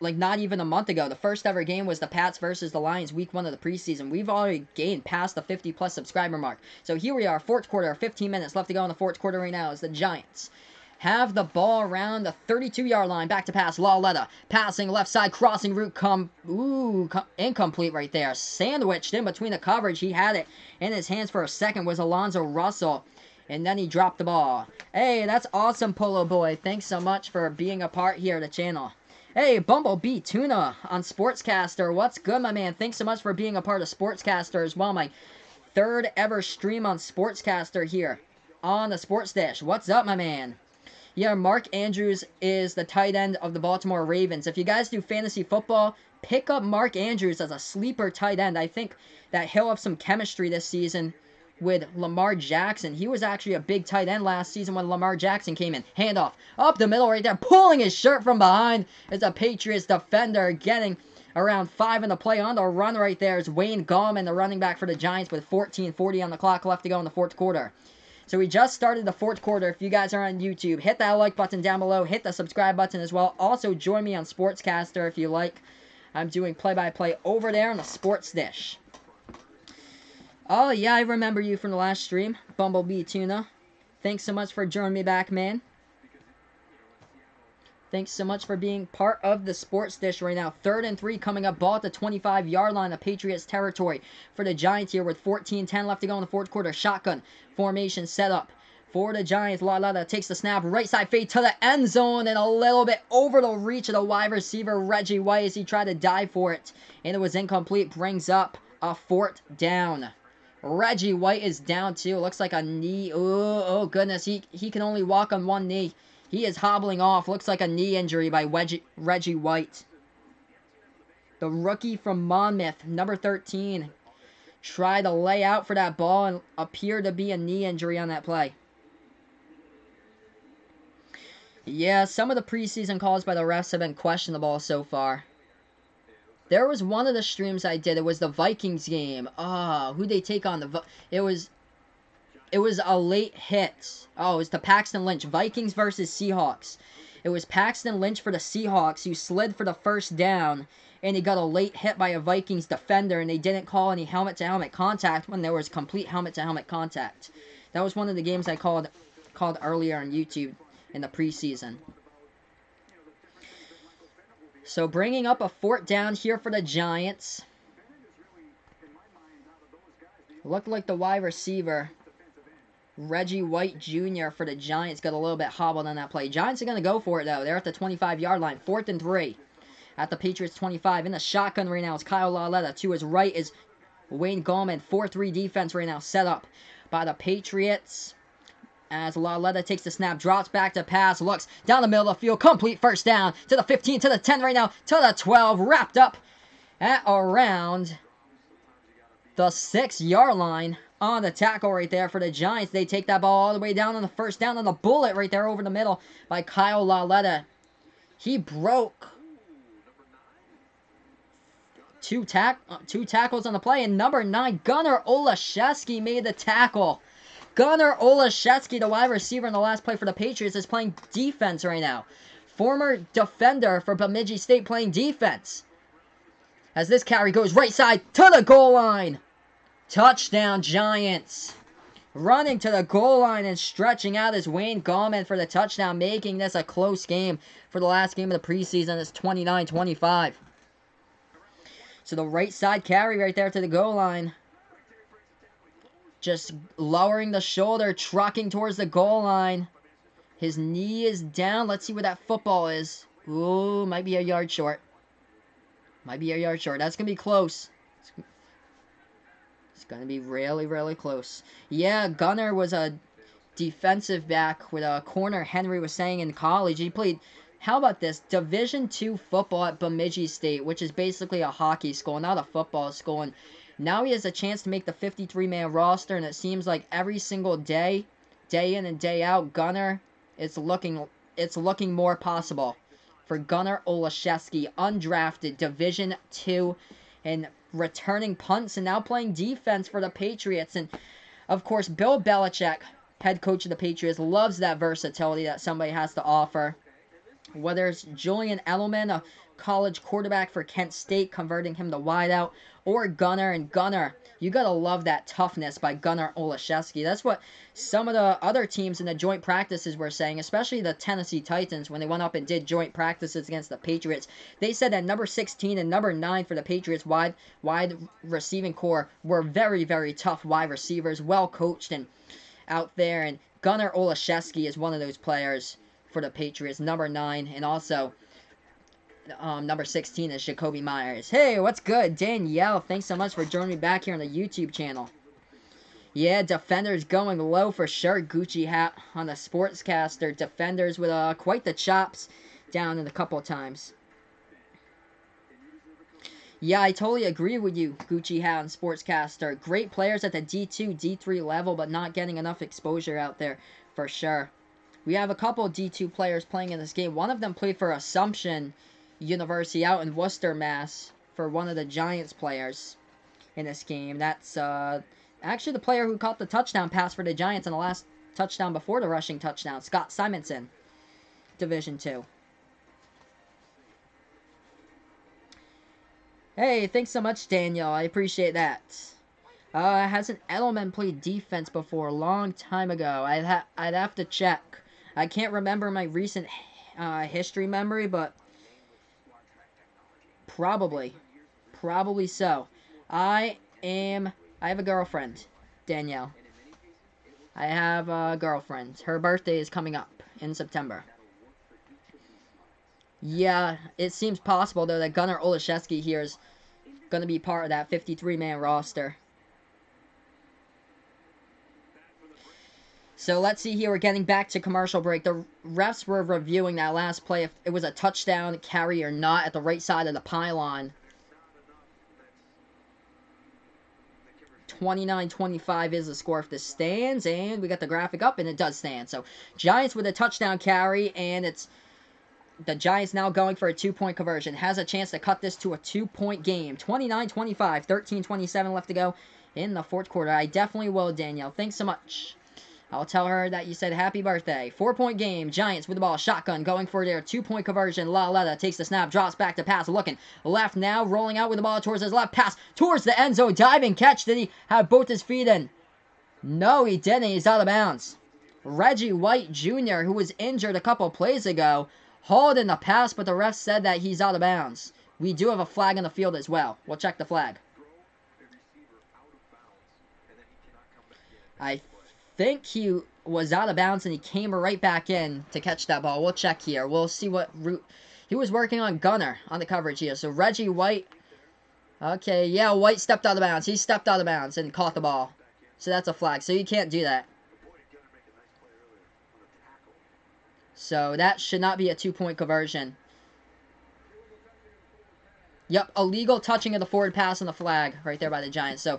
not even a month ago. The first ever game was the Pats versus the Lions, week 1 of the preseason. We've already gained past the 50+ subscriber mark. So here we are, 4th quarter, 15 minutes left to go in the 4th quarter right now as the Giants have the ball around the 32-yard line. Back to pass, Lauletta. Passing left side, crossing route, incomplete right there. Sandwiched in between the coverage. He had it in his hands for a second, was Alonzo Russell. And then he dropped the ball. Hey, that's awesome, Polo Boy. Thanks so much for being a part here of the channel. Hey, Bumblebee Tuna on Sportscaster. What's good, my man? Thanks so much for being a part of Sportscaster as well. My 3rd ever stream on Sportscaster here on the Sports Dish. What's up, my man? Yeah, Mark Andrews is the tight end of the Baltimore Ravens. If you guys do fantasy football, pick up Mark Andrews as a sleeper tight end. I think that he'll have some chemistry this season with Lamar Jackson. He was actually a big tight end last season when Lamar Jackson came in. Handoff up the middle right there, pulling his shirt from behind. It's a Patriots defender getting around 5 in the play. On the run right there is Wayne Gallman, the running back for the Giants, with 14:40 on the clock left to go in the 4th quarter. So we just started the 4th quarter. If you guys are on YouTube, hit that like button down below. Hit the subscribe button as well. Also, join me on Sportscaster if you like. I'm doing play-by-play over there on the Sports Dish. Oh, yeah, I remember you from the last stream, Bumblebee Tuna. Thanks so much for joining me back, man. Thanks so much for being part of the Sports Dish right now. 3rd and 3 coming up. Ball at the 25-yard line of Patriots territory for the Giants here with 14:10 left to go in the 4th quarter. Shotgun formation set up for the Giants. Lauletta takes the snap. Right side fade to the end zone and a little bit over the reach of the wide receiver, Reggie White, as he tried to dive for it. And it was incomplete. Brings up a 4th down. Reggie White is down too. Looks like a knee. Oh goodness. He can only walk on one knee. He is hobbling off. Looks like a knee injury by Reggie White. The rookie from Monmouth, number 13, tried to lay out for that ball and appeared to be a knee injury on that play. Yeah, some of the preseason calls by the refs have been questionable so far. There was one of the streams I did. It was the Vikings game. Who'd they take on? It was a late hit. Oh, it was the Paxton Lynch. Vikings versus Seahawks. It was Paxton Lynch for the Seahawks who slid for the 1st down, and he got a late hit by a Vikings defender, and they didn't call any helmet-to-helmet contact when there was complete helmet-to-helmet contact. That was one of the games I called earlier on YouTube in the preseason. So bringing up a 4th down here for the Giants. Looked like the wide receiver, Reggie White Jr. for the Giants, got a little bit hobbled on that play. Giants are going to go for it, though. They're at the 25-yard line. 4th and 3 at the Patriots 25. In the shotgun right now is Kyle Lauletta. To his right is Wayne Gallman. 4-3 defense right now set up by the Patriots. As Lauletta takes the snap, drops back to pass, looks down the middle of the field. Complete 1st down to the 15, to the 10 right now, to the 12. Wrapped up at around the 6-yard line. On the tackle right there for the Giants. They take that ball all the way down on the 1st down on the bullet right there over the middle by Kyle Lauletta. He broke two tackles on the play, and number 9, Gunnar Olszewski, made the tackle. Gunnar Olszewski, the wide receiver in the last play for the Patriots, is playing defense right now. Former defender for Bemidji State playing defense. As this carry goes right side to the goal line. Touchdown, Giants. Running to the goal line and stretching out is Wayne Gallman for the touchdown, making this a close game for the last game of the preseason. It's 29-25. So the right side carry right there to the goal line. Just lowering the shoulder, trucking towards the goal line. His knee is down. Let's see where that football is. Ooh, might be a yard short. Might be a yard short. That's going to be close. It's going to be really, really close. Yeah, Gunnar was a defensive back with a corner, Henry was saying, in college. He played, how about this, Division II football at Bemidji State, which is basically a hockey school, not a football school. And now he has a chance to make the 53-man roster, and it seems like every single day, day in and day out, Gunnar, it's looking more possible for Gunnar Olszewski, undrafted, Division II, and returning punts and now playing defense for the Patriots. And, of course, Bill Belichick, head coach of the Patriots, loves that versatility that somebody has to offer. Whether it's Julian Edelman, a college quarterback for Kent State, converting him to wideout, or Gunnar. And Gunnar, you gotta love that toughness by Gunnar Olszewski. That's what some of the other teams in the joint practices were saying, especially the Tennessee Titans, when they went up and did joint practices against the Patriots. They said that number 16 and number 9 for the Patriots wide receiving core were very, very tough wide receivers, well coached and out there. And Gunnar Olszewski is one of those players for the Patriots, number 9, and also number 16 is Jacoby Myers. Hey, what's good? Danielle, thanks so much for joining me back here on the YouTube channel. Yeah, defenders going low for sure. Gucci hat on the Sportscaster. Defenders with quite the chops down in a couple of times. Yeah, I totally agree with you, Gucci hat on Sportscaster. Great players at the D2, D3 level, but not getting enough exposure out there for sure. We have a couple of D2 players playing in this game. One of them played for Assumption University out in Worcester, Mass, for one of the Giants players in this game. That's actually the player who caught the touchdown pass for the Giants in the last touchdown before the rushing touchdown, Scott Simonson, Division II. Hey, thanks so much, Daniel. I appreciate that. Hasn't Edelman played defense before? A long time ago. I'd have to check. I can't remember my recent history memory, but probably so. I have a girlfriend, Danielle. I have a girlfriend. Her birthday is coming up in September. Yeah, it seems possible, though, that Gunnar Olszewski here is going to be part of that 53-man roster. So let's see here. We're getting back to commercial break. The refs were reviewing that last play, if it was a touchdown carry or not, at the right side of the pylon. 29-25 is the score if this stands, and we got the graphic up, and it does stand. So Giants with a touchdown carry, and it's the Giants now going for a 2-point conversion. Has a chance to cut this to a 2-point game. 29-25, 13-27 left to go in the fourth quarter. I definitely will, Danielle. Thanks so much. I'll tell her that you said happy birthday. 4-point game. Giants with the ball. Shotgun going for their 2-point conversion. Laletta takes the snap. Drops back to pass. Looking left now. Rolling out with the ball towards his left. Pass towards the end zone. Diving catch. Did he have both his feet in? No, he didn't. He's out of bounds. Reggie White Jr., who was injured a couple plays ago, hauled in the pass, but the ref said that he's out of bounds. We do have a flag in the field as well. We'll check the flag. I think he was out of bounds and he came right back in to catch that ball. We'll check here. We'll see what route. He was working on Gunnar on the coverage here. So Reggie White. Okay, yeah, White stepped out of bounds. He stepped out of bounds and caught the ball. So that's a flag. So you can't do that. So that should not be a 2-point conversion. Yep, illegal touching of the forward pass on the flag right there by the Giants. So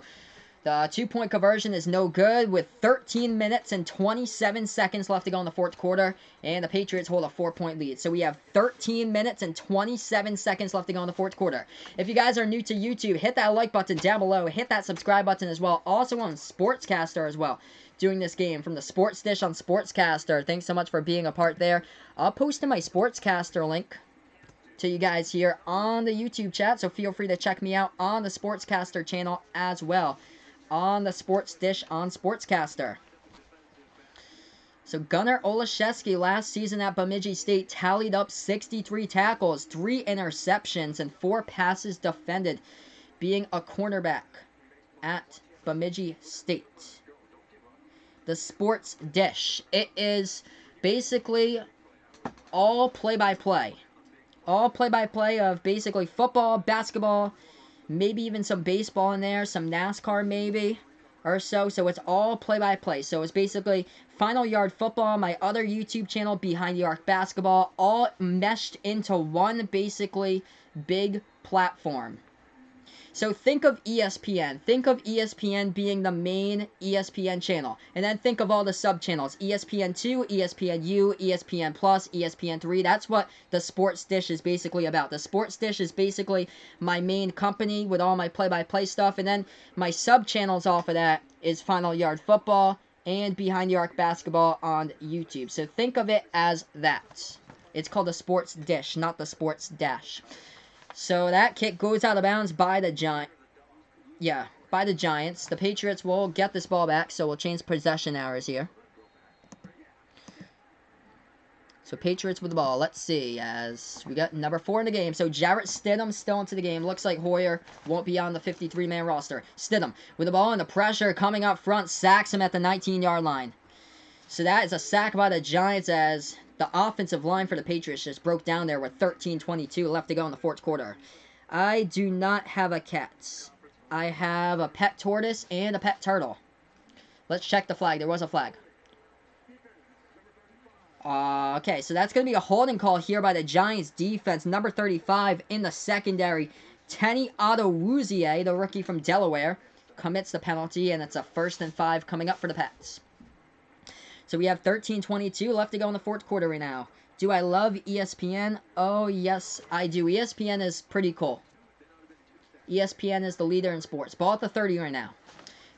The two-point conversion is no good with 13 minutes and 27 seconds left to go in the fourth quarter, and the Patriots hold a 4-point lead. So we have 13 minutes and 27 seconds left to go in the fourth quarter. If you guys are new to YouTube, hit that like button down below. Hit that subscribe button as well. Also on Sportscaster as well. Doing this game from the Sports Dish on Sportscaster. Thanks so much for being a part there. I'll post in my Sportscaster link to you guys here on the YouTube chat, so feel free to check me out on the Sportscaster channel as well. On the Sports Dish on Sportscaster. So Gunnar Olszewski last season at Bemidji State tallied up 63 tackles, 3 interceptions, and 4 passes defended, being a cornerback at Bemidji State. The Sports Dish. It is basically all play-by-play. All play-by-play of basically football, basketball, maybe even some baseball in there, some NASCAR maybe, or so. So it's all play-by-play. So it's basically Final Yard Football, my other YouTube channel, Behind the Arc Basketball, all meshed into one basically big platform. So think of ESPN. Think of ESPN being the main ESPN channel. And then think of all the sub-channels. ESPN2, ESPNU, ESPN Plus, ESPN3. That's what the Sports Dish is basically about. The Sports Dish is basically my main company with all my play-by-play stuff. And then my sub-channels off of that is Final Yard Football and Behind the Arc Basketball on YouTube. So think of it as that. It's called the Sports Dish, not the Sports Dash. So that kick goes out of bounds by the Giants. Yeah, by the Giants. The Patriots will get this ball back, so we'll change possession hours here. So Patriots with the ball. Let's see, as we got number 4 in the game. So Jarrett Stidham still into the game. Looks like Hoyer won't be on the 53-man roster. Stidham with the ball and the pressure coming up front. Sacks him at the 19-yard line. So that is a sack by the Giants as the offensive line for the Patriots just broke down there with 13:22 left to go in the fourth quarter. I do not have a cat. I have a pet tortoise and a pet turtle. Let's check the flag. There was a flag. Okay, so that's going to be a holding call here by the Giants defense. Number 35 in the secondary. Tenny Adewuzie, the rookie from Delaware, commits the penalty, and it's a 1st and 5 coming up for the Pets. So we have 13:22 left to go in the fourth quarter right now. Do I love ESPN? Oh, yes, I do. ESPN is pretty cool. ESPN is the leader in sports. Ball at the 30 right now.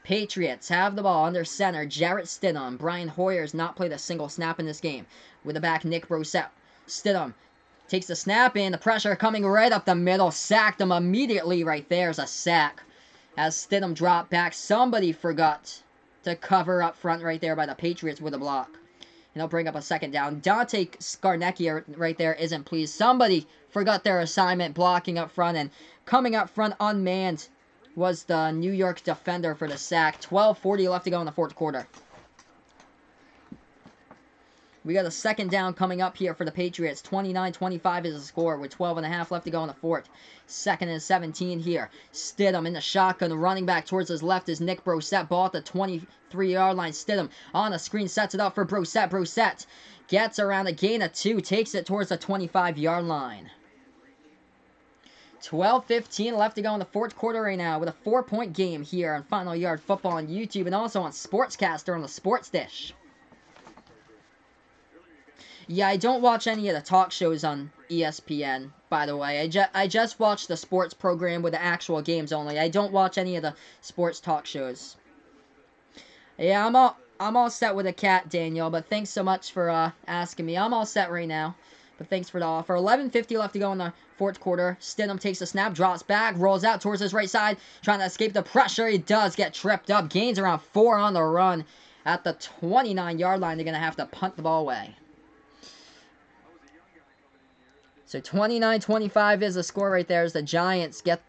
Patriots have the ball under center. Jarrett Stidham. Brian Hoyer has not played a single snap in this game. With the back, Nick Brosette. Stidham takes the snap in. The pressure coming right up the middle. Sacked him immediately right there as a sack. As Stidham dropped back, somebody forgot to cover up front right there by the Patriots with a block. And they'll bring up a 2nd down. Dante Scarnecchia right there isn't pleased. Somebody forgot their assignment blocking up front, and coming up front unmanned was the New York defender for the sack. 12:40 left to go in the fourth quarter. We got a 2nd down coming up here for the Patriots. 29-25 is the score with 12.5 left to go in the fourth. 2nd and 17 here. Stidham in the shotgun. Running back towards his left is Nick Brosette. Ball at the 23-yard line. Stidham on the screen. Sets it up for Brosette. Brosette gets around a gain of 2. Takes it towards the 25-yard line. 12:15 left to go in the fourth quarter right now with a 4-point game here on Final Yard Football on YouTube and also on Sportscaster on the Sports Dish. Yeah, I don't watch any of the talk shows on ESPN, by the way. I just watch the sports program with the actual games only. I don't watch any of the sports talk shows. Yeah, I'm all set with a cat, Daniel, but thanks so much for asking me. I'm all set right now, but thanks for the offer. 11:50 left to go in the fourth quarter. Stidham takes a snap, drops back, rolls out towards his right side, trying to escape the pressure. He does get tripped up. Gains around 4 on the run. At the 29-yard line, they're going to have to punt the ball away. So 29-25 is the score right there as the Giants get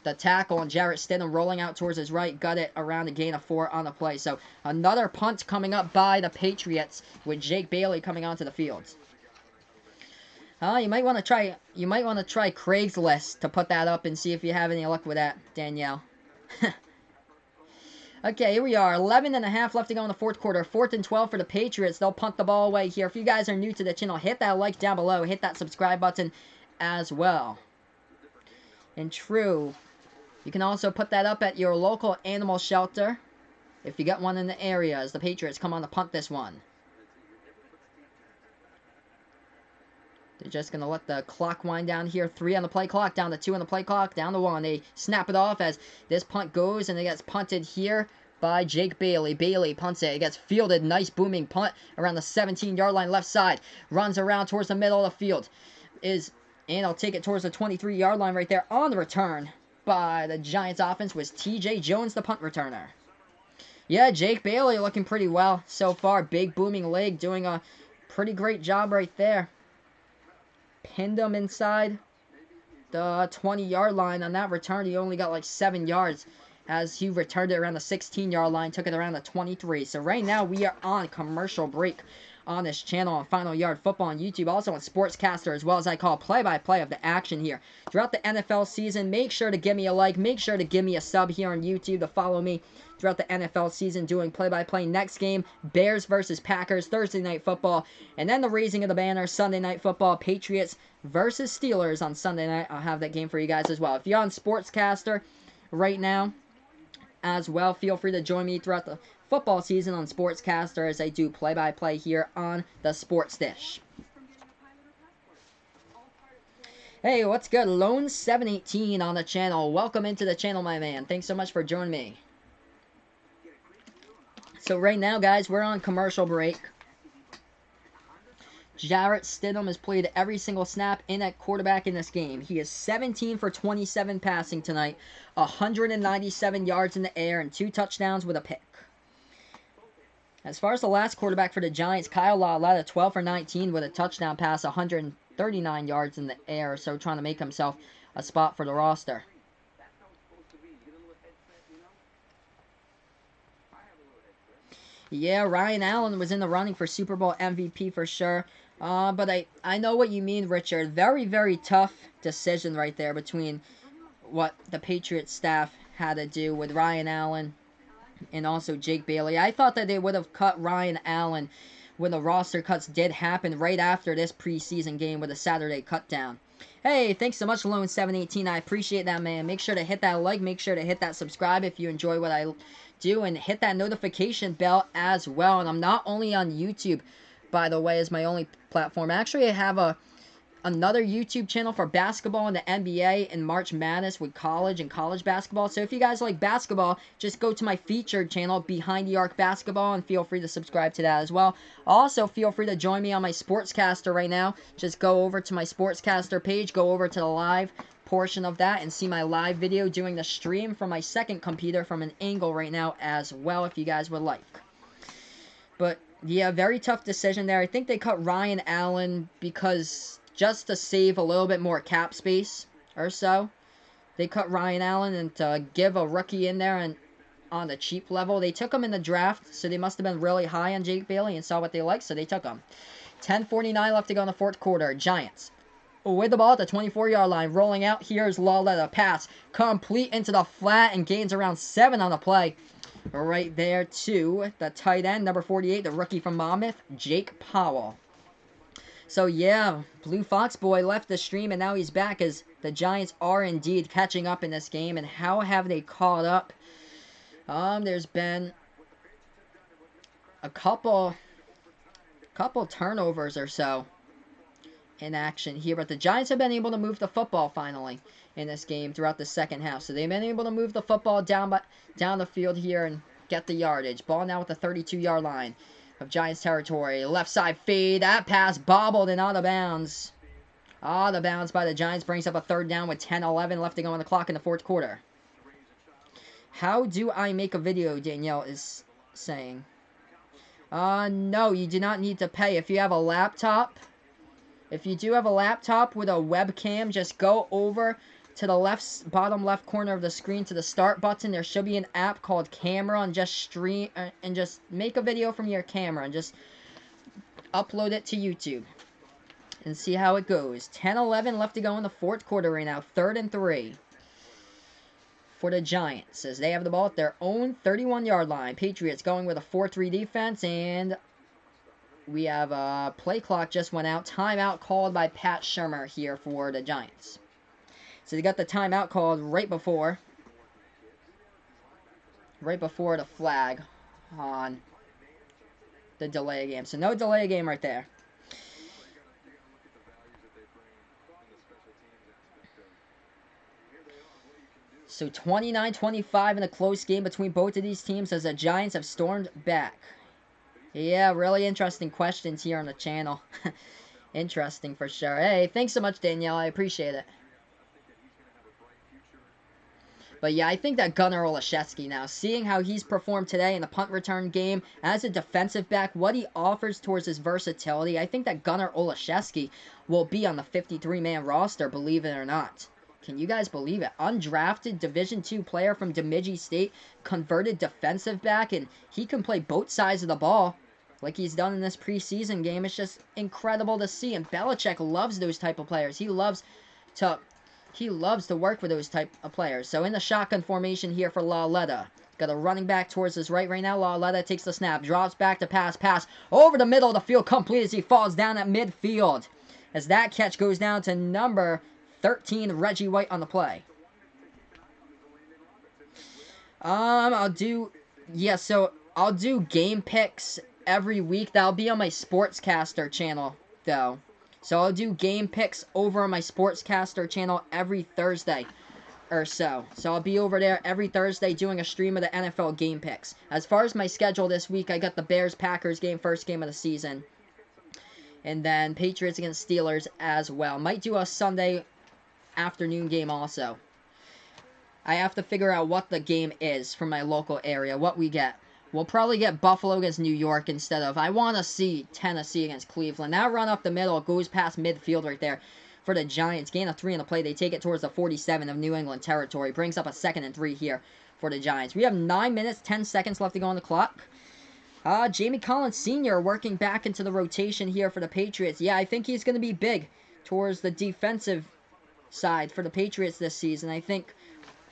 the tackle, and Jarrett Stidham rolling out towards his right, got it around a gain of 4 on the play. So another punt coming up by the Patriots with Jake Bailey coming onto the field. You might want to try Craigslist to put that up and see if you have any luck with that, Danielle. Okay, here we are. 11.5 left to go in the fourth quarter. 4th and 12 for the Patriots. They'll punt the ball away here. If you guys are new to the channel, hit that like down below. Hit that subscribe button as well. In true You can also put that up at your local animal shelter if you got one in the area as the Patriots come on to punt this one. They're just going to let the clock wind down here. 3 on the play clock, down to 2 on the play clock, down to 1. They snap it off as this punt goes, and it gets punted here by Jake Bailey. Bailey punts it. It gets fielded. Nice booming punt around the 17-yard line left side. Runs around towards the middle of the field. And I'll take it towards the 23-yard line right there. On the return by the Giants offense was T.J. Jones, the punt returner. Yeah, Jake Bailey looking pretty well so far. Big booming leg, doing a pretty great job right there. Pinned him inside the 20-yard line on that return. He only got like 7 yards as he returned it around the 16-yard line, took it around the 23. So right now we are on commercial break on this channel on Final Yard Football on YouTube, also on Sportscaster, as well as I call play-by-play of the action here throughout the NFL season. Make sure to give me a like, make sure to give me a sub here on YouTube to follow me throughout the NFL season, doing play-by-play. Next game, Bears versus Packers, Thursday Night Football, and then the raising of the banner, Sunday Night Football, Patriots versus Steelers on Sunday night. I'll have that game for you guys as well. If you're on Sportscaster right now as well, feel free to join me throughout the football season on Sportscaster as I do play-by-play here on the Sports Dish. Hey, what's good? Lone718 on the channel. Welcome into the channel, my man. Thanks so much for joining me. So right now, guys, we're on commercial break. Jarrett Stidham has played every single snap in at quarterback in this game. He is 17 for 27 passing tonight, 197 yards in the air, and 2 touchdowns with a pick. As far as the last quarterback for the Giants, Kyle Law led 12 for 19 with a touchdown pass, 139 yards in the air, so trying to make himself a spot for the roster. Yeah, Ryan Allen was in the running for Super Bowl MVP for sure. But I know what you mean, Richard. Very, very tough decision right there between what the Patriots staff had to do with Ryan Allen and also Jake Bailey. I thought that they would have cut Ryan Allen when the roster cuts did happen right after this preseason game with a Saturday cut down. Hey, thanks so much, Lone718. I appreciate that, man. Make sure to hit that like. Make sure to hit that subscribe if you enjoy what I do. And hit that notification bell as well. And I'm not only on YouTube, by the way, as my only platform. Actually, I have another YouTube channel for basketball and the NBA and March Madness with college and college basketball. So if you guys like basketball, just go to my featured channel, Behind the Arc Basketball, and feel free to subscribe to that as well. Also, feel free to join me on my Sportscaster right now. Just go over to my Sportscaster page, go over to the live portion of that, and see my live video doing the stream from my second computer from an angle right now as well, if you guys would like. But yeah, very tough decision there. I think they cut Ryan Allen because just to save a little bit more cap space or so. They cut Ryan Allen and to give a rookie in there and on the cheap level. They took him in the draft, so they must have been really high on Jake Bailey and saw what they liked, so they took him. 10:49 left to go in the fourth quarter. Giants with the ball at the 24-yard line. Rolling out. Here's Lawletta. Pass complete into the flat and gains around 7 on the play. Right there to the tight end, number 48, the rookie from Monmouth, Jake Powell. So yeah, Blue Fox Boy left the stream and now he's back as the Giants are indeed catching up in this game. And how have they caught up? There's been a couple turnovers or so in action here, but the Giants have been able to move the football finally in this game throughout the second half. So they've been able to move the football down the field here and get the yardage. Ball now at the 32-yard line of Giants territory. Left side fade. That pass bobbled and out of bounds. Out of bounds by the Giants. Brings up a third down with 10:11 left to go on the clock in the fourth quarter. How do I make a video, Danielle is saying. No, you do not need to pay. If you have a laptop, if you do have a laptop with a webcam, just go over to the bottom left corner of the screen to the start button. There should be an app called Camera, and just stream and just make a video from your camera and just upload it to YouTube and see how it goes. 10:11 left to go in the fourth quarter right now. 3rd and 3 for the Giants as they have the ball at their own 31-yard line. Patriots going with a 4-3 defense, and we have a play clock just went out. Timeout called by Pat Shurmur here for the Giants. So they got the timeout called right before right before the flag on the delay game. So no delay game right there. So 29-25 in a close game between both of these teams as the Giants have stormed back. Yeah, really interesting questions here on the channel. Interesting for sure. Hey, thanks so much, Danielle. I appreciate it. But yeah, I think that Gunnar Olszewski now, seeing how he's performed today in the punt return game as a defensive back, what he offers towards his versatility, I think that Gunnar Olszewski will be on the 53-man roster, believe it or not. Can you guys believe it? Undrafted Division II player from Bemidji State, converted defensive back, and he can play both sides of the ball like he's done in this preseason game. It's just incredible to see, and Belichick loves those type of players. To he loves to work with those type of players. So in the shotgun formation here for Lauletta. Got a running back towards his right now. Lauletta takes the snap, drops back to pass over the middle of the field, complete as he falls down at midfield. As that catch goes down to number 13, Reggie White on the play. I'll do game picks every week. That'll be on my Sportscaster channel, though. So I'll do game picks over on my Sportscaster channel every Thursday or so. So I'll be over there every Thursday doing a stream of the NFL game picks. As far as my schedule this week, I got the Bears-Packers game, first game of the season. And then Patriots against Steelers as well. Might do a Sunday afternoon game also. I have to figure out what the game is from my local area, what we get. We'll probably get Buffalo against New York instead of... I want to see Tennessee against Cleveland. That run up the middle goes past midfield right there for the Giants. Gain of 3 in the play. They take it towards the 47 of New England territory. Brings up a 2nd and 3 here for the Giants. We have 9 minutes, 10 seconds left to go on the clock. Jamie Collins Sr. working back into the rotation here for the Patriots. Yeah, I think he's going to be big towards the defensive side for the Patriots this season. I think...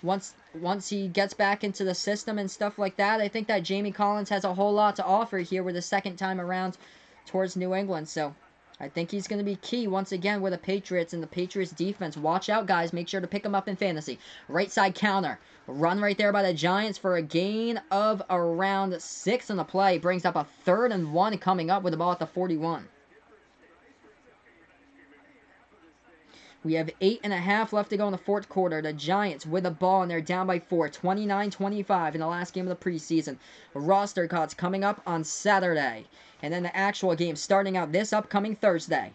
Once he gets back into the system and stuff like that, I think that Jamie Collins has a whole lot to offer here with the second time around towards New England. So I think he's going to be key once again with the Patriots and the Patriots defense. Watch out, guys. Make sure to pick him up in fantasy. Right side counter. Run right there by the Giants for a gain of around 6 on the play. Brings up a 3rd and 1 coming up with the ball at the 41. We have 8.5 left to go in the fourth quarter. The Giants with the ball, and they're down by 4. 29-25 in the last game of the preseason. Roster cuts coming up on Saturday. And then the actual game starting out this upcoming Thursday.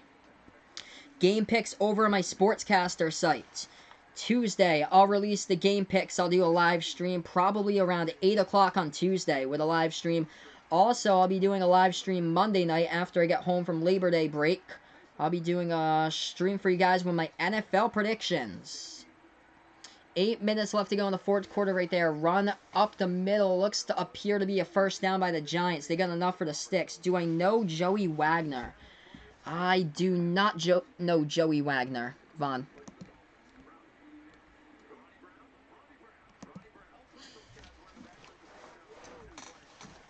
Game picks over on my Sportscaster site. Tuesday, I'll release the game picks. I'll do a live stream probably around 8 o'clock on Tuesday with a live stream. Also, I'll be doing a live stream Monday night after I get home from Labor Day break. I'll be doing a stream for you guys with my NFL predictions. 8 minutes left to go in the fourth quarter right there. Run up the middle. Looks to appear to be a first down by the Giants. They got enough for the sticks. Do I know Joey Wagner? I do not know Joey Wagner, Vaughn.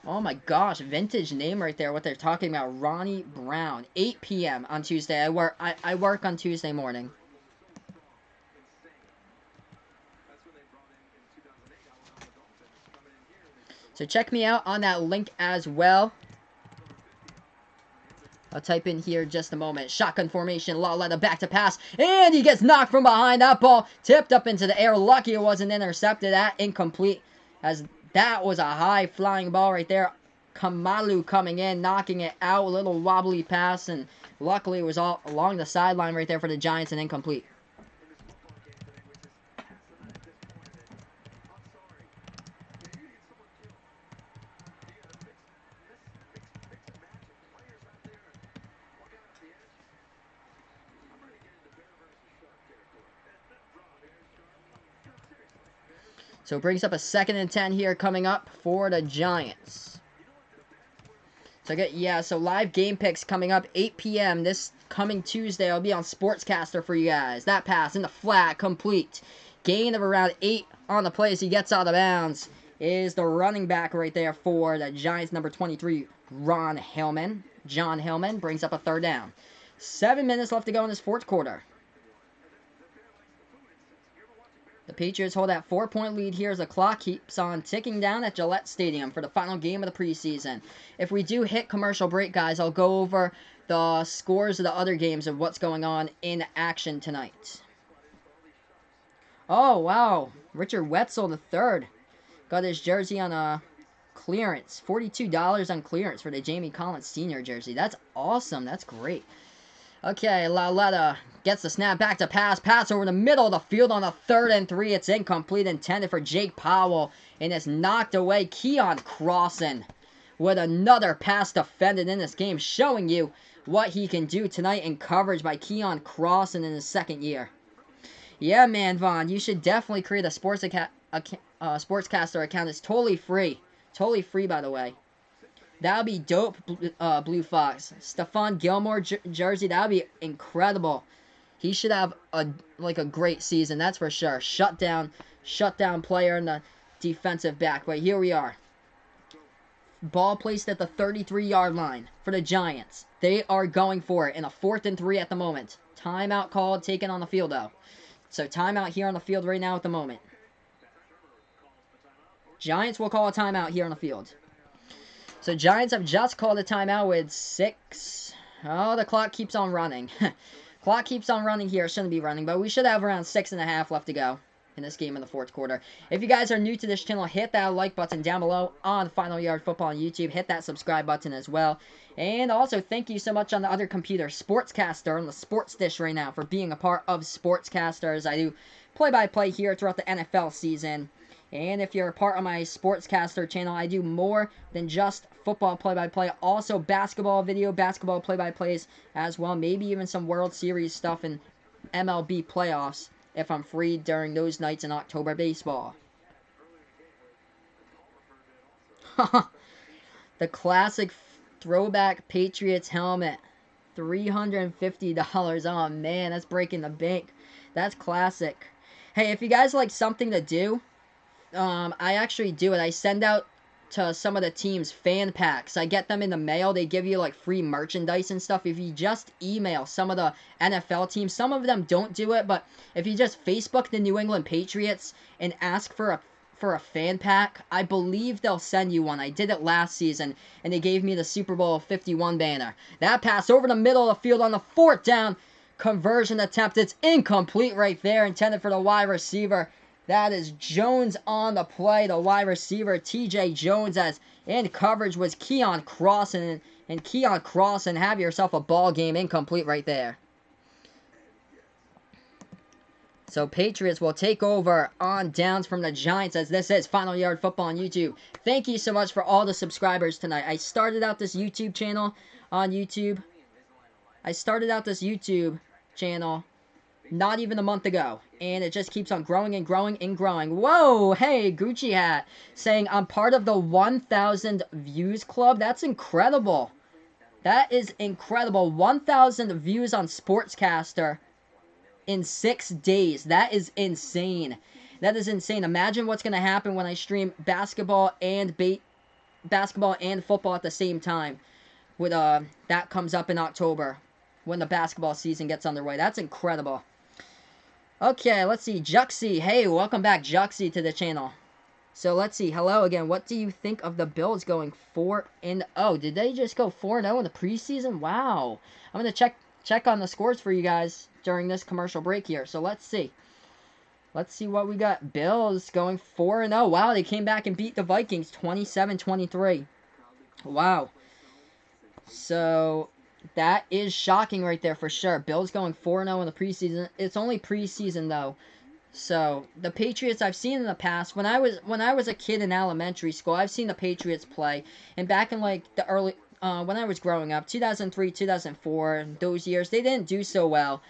Oh my gosh, vintage name right there, what they're talking about. Ronnie Brown. 8 p.m. on Tuesday. I work on Tuesday morning. So check me out on that link as well. I'll type in here just a moment. Shotgun formation. Lauletta back to pass. And he gets knocked from behind. That ball tipped up into the air. Lucky it wasn't intercepted. That incomplete as... That was a high-flying ball right there. Kamalu coming in, knocking it out. A little wobbly pass, and luckily it was all along the sideline right there for the Giants and incomplete. So it brings up a 2nd and 10 here coming up for the Giants. So live game picks coming up 8 p.m. this coming Tuesday. I'll be on Sportscaster for you guys. That pass in the flat, complete. Gain of around 8 on the play as he gets out of bounds is the running back right there for the Giants, number 23, John Hillman brings up a 3rd down. 7 minutes left to go in this fourth quarter. The Patriots hold that 4-point lead here as the clock keeps on ticking down at Gillette Stadium for the final game of the preseason. If we do hit commercial break, guys, I'll go over the scores of the other games of what's going on in action tonight. Oh, wow. Richard Wetzel III got his jersey on a clearance. $42 on clearance for the Jamie Collins Sr. jersey. That's awesome. That's great. Okay, Lauletta gets the snap back to pass. Pass over the middle of the field on a 3rd and 3. It's incomplete, intended for Jake Powell. And it's knocked away. Keon Crossan with another pass defended in this game, showing you what he can do tonight in coverage by Keon Crossan in his 2nd year. Yeah, man, Vaughn, you should definitely create a sportscaster account. It's totally free. Totally free, by the way. That would be dope, Blue Fox. Stephon Gilmore jersey, that would be incredible. He should have a great season, that's for sure. Shutdown player in the defensive back. But here we are. Ball placed at the 33-yard line for the Giants. They are going for it in a 4th and 3 at the moment. Timeout called, taken on the field, though. So timeout here on the field right now at the moment. Giants will call a timeout here on the field. So Giants have just called a timeout with 6. Oh, the clock keeps on running. Clock keeps on running here. Shouldn't be running, but we should have around 6.5 left to go in this game in the 4th quarter. If you guys are new to this channel, hit that like button down below on Final Yard Football on YouTube. Hit that subscribe button as well. And also, thank you so much on the other computer, Sportscaster, on the Sports Dish right now for being a part of Sportscasters. I do play-by-play here throughout the NFL season. And if you're a part of my Sportscaster channel, I do more than just football play-by-play. Also basketball play-by-plays as well. Maybe even some World Series stuff and MLB playoffs if I'm free during those nights in October baseball. The classic throwback Patriots helmet. $350. Oh, man, that's breaking the bank. That's classic. Hey, if you guys like something to do, I actually do it. I send out to some of the teams fan packs. I get them in the mail. They give you like free merchandise and stuff. If you just email some of the NFL teams, some of them don't do it, but if you just Facebook the New England Patriots and ask for a fan pack, I believe they'll send you one. I did it last season, and they gave me the Super Bowl 51 banner. That pass over the middle of the field on the 4th down conversion attempt. It's incomplete right there, intended for the wide receiver. That is Jones on the play, the wide receiver, TJ Jones, as in coverage was Keon Crossan. And Keon Crossan, have yourself a ball game, incomplete right there. So Patriots will take over on downs from the Giants, as this is Final Yard Football on YouTube. Thank you so much for all the subscribers tonight. I started out this YouTube channel on YouTube. Not even a month ago, and it just keeps on growing and growing and growing. Whoa, hey, Gucci Hat, saying I'm part of the 1,000 views club. That's incredible. That is incredible. 1,000 views on Sportscaster in 6 days. That is insane. That is insane. Imagine what's going to happen when I stream basketball and football at the same time. With that comes up in October when the basketball season gets underway. That's incredible. Okay, let's see. Juxie. Hey, welcome back, Juxie, to the channel. So, let's see. Hello again. What do you think of the Bills going 4-0? Did they just go 4-0 in the preseason? Wow. I'm going to check on the scores for you guys during this commercial break here. So, let's see. Let's see what we got. Bills going 4-0. Wow, they came back and beat the Vikings 27-23. Wow. So that is shocking right there for sure. Bills going 4-0 in the preseason. It's only preseason though. So the Patriots I've seen in the past. When I was a kid in elementary school, I've seen the Patriots play. And back in like the early when I was growing up, 2003, 2004, those years, they didn't do so well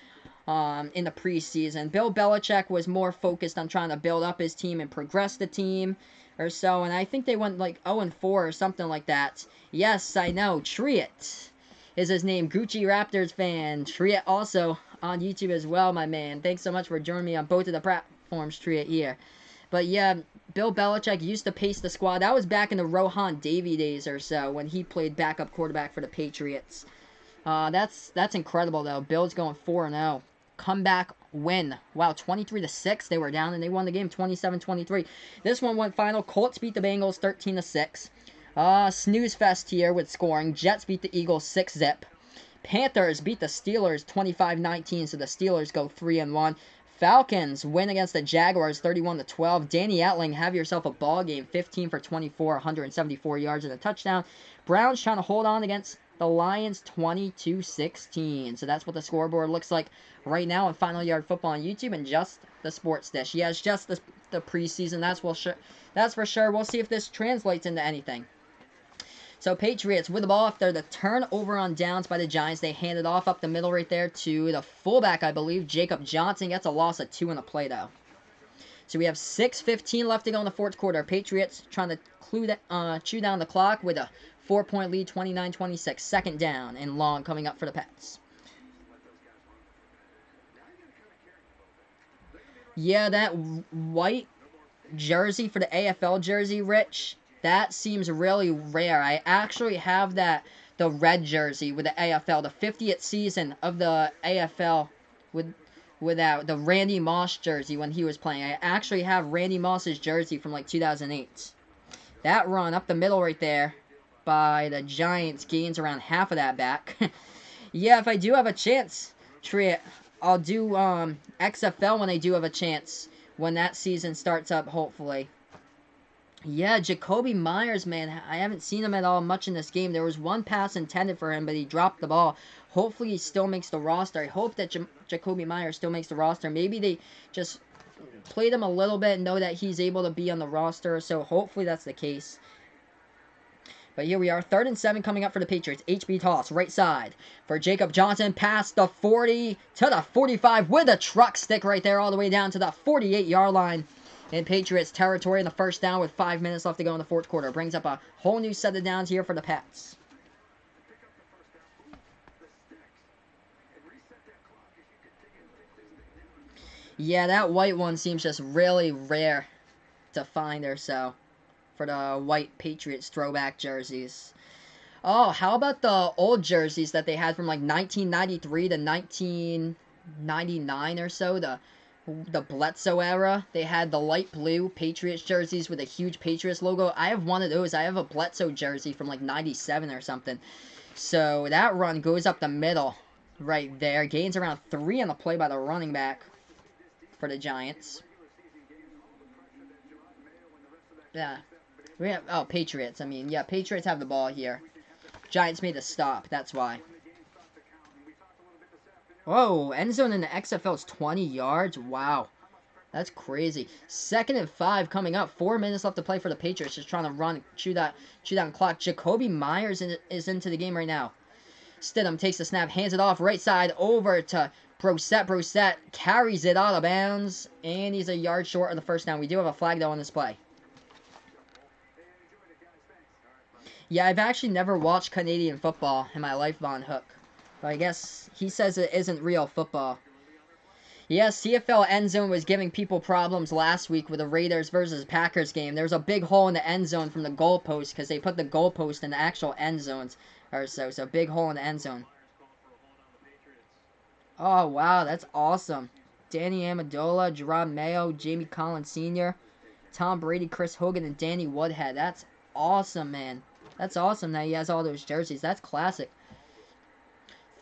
in the preseason. Bill Belichick was more focused on trying to build up his team and progress the team or so, and I think they went like 0-4 or something like that. Yes, I know. Triet is his name. Gucci Raptors fan. Triet also on YouTube as well, my man. Thanks so much for joining me on both of the platforms, Triet, here. But yeah, Bill Belichick used to pace the squad. That was back in the Rohan Davey days or so when he played backup quarterback for the Patriots. That's incredible, though. Bill's going 4-0. Comeback win. Wow, 23-6. They were down and they won the game 27-23. This one went final. Colts beat the Bengals 13-6. Snooze fest here with scoring. Jets beat the Eagles 6-zip. Panthers beat the Steelers 25-19, so the Steelers go 3-1. Falcons win against the Jaguars 31-12. Danny Etling, have yourself a ball game, 15 for 24, 174 yards and a touchdown. Browns trying to hold on against the Lions 22-16. So that's what the scoreboard looks like right now on Final Yard Football on YouTube and just the sports dish. Yes, just the preseason. That's for sure. We'll see if this translates into anything. So Patriots with the ball after the turnover on downs by the Giants. They hand it off up the middle right there to the fullback, I believe, Jacob Johnson. Gets a loss of 2 in the play, though. So we have 6:15 left to go in the fourth quarter. Patriots trying to chew down the clock with a 4-point lead, 29-26. Second down and long coming up for the Pats. Yeah, that white jersey for the AFL jersey, Rich, that seems really rare. I actually have the red jersey with the AFL, the 50th season of the AFL without the Randy Moss jersey when he was playing. I actually have Randy Moss's jersey from like 2008. That run up the middle right there by the Giants gains around half of that back. Yeah, if I do have a chance, I'll do XFL when I do have a chance when that season starts up, hopefully. Yeah, Jacoby Myers, man, I haven't seen him at all much in this game. There was one pass intended for him, but he dropped the ball. Hopefully he still makes the roster. I hope that Jacoby Myers still makes the roster. Maybe they just played him a little bit and know that he's able to be on the roster, so hopefully that's the case. But here we are, 3rd and 7 coming up for the Patriots. HB toss, right side for Jacob Johnson, past the 40 to the 45 with a truck stick right there all the way down to the 48-yard line in Patriots territory in the first down with 5 minutes left to go in the fourth quarter. Brings up a whole new set of downs here for the Pats. Yeah, that white one seems just really rare to find or so for the white Patriots throwback jerseys. Oh, how about the old jerseys that they had from like 1993 to 1999 or so, the Bledsoe era? They had the light blue Patriots jerseys with a huge Patriots logo. I have one of those. I have a Bledsoe jersey from like 97 or something. So that run goes up the middle right there. Gains around 3 on the play by the running back for the Giants. Yeah. We have, oh, Patriots. I mean, yeah, Patriots have the ball here. Giants made a stop. That's why. Whoa, end zone in the XFL is 20 yards. Wow. That's crazy. 2nd and 5 coming up. 4 minutes left to play for the Patriots. Just trying to run, chew down clock. Jacoby Myers is into the game right now. Stidham takes the snap, hands it off right side over to Brissett. Brissett carries it out of bounds, and he's a yard short of the first down. We do have a flag, though, on this play. Yeah, I've actually never watched Canadian football in my life, Von Hook. But I guess he says it isn't real football. Yeah, CFL end zone was giving people problems last week with the Raiders versus Packers game. There was a big hole in the end zone from the goalpost because they put the goalpost in the actual end zones or so. So big hole in the end zone. Oh, wow, that's awesome. Danny Amendola, Gerard Mayo, Jamie Collins Sr., Tom Brady, Chris Hogan, and Danny Woodhead. That's awesome, man. That's awesome that he has all those jerseys. That's classic.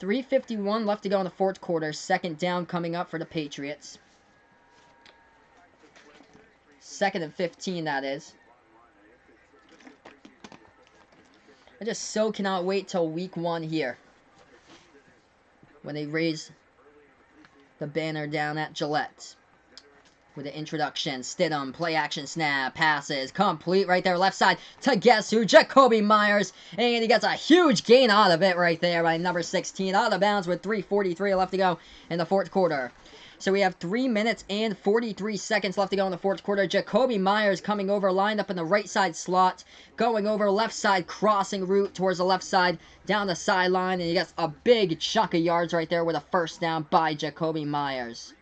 3:51 left to go in the fourth quarter. 2nd down coming up for the Patriots. 2nd and 15, that is. I just so cannot wait till week 1 here, when they raise the banner down at Gillette. With the introduction, Stidham, play action snap, passes, complete right there, left side to guess who? Jacoby Myers, and he gets a huge gain out of it right there by number 16, out of bounds with 3:43 left to go in the fourth quarter. So we have 3 minutes and 43 seconds left to go in the fourth quarter. Jacoby Myers coming over, lined up in the right side slot, going over left side, crossing route towards the left side, down the sideline, and he gets a big chunk of yards right there with a first down by Jacoby Myers.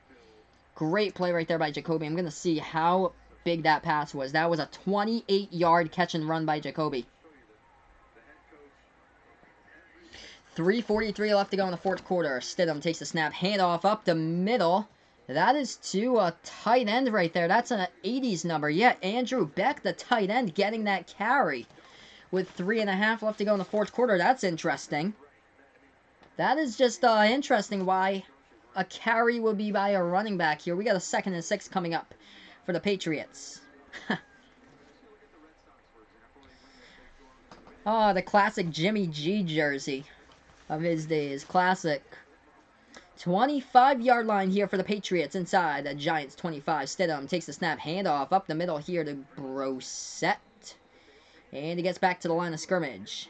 Great play right there by Jacoby. I'm going to see how big that pass was. That was a 28-yard catch and run by Jacoby. 3:43 left to go in the fourth quarter. Stidham takes the snap, handoff up the middle That is to a tight end right there. That's an 80s number. Yeah, Andrew Beck, the tight end, getting that carry with 3.5 left to go in the fourth quarter. That's interesting. That is just interesting why a carry will be by a running back here. We got a 2nd and 6 coming up for the Patriots. Oh, the classic Jimmy G jersey of his days. Classic. 25-yard line here for the Patriots inside the Giants 25. Stidham takes the snap, handoff up the middle here to Brosette. And he gets back to the line of scrimmage.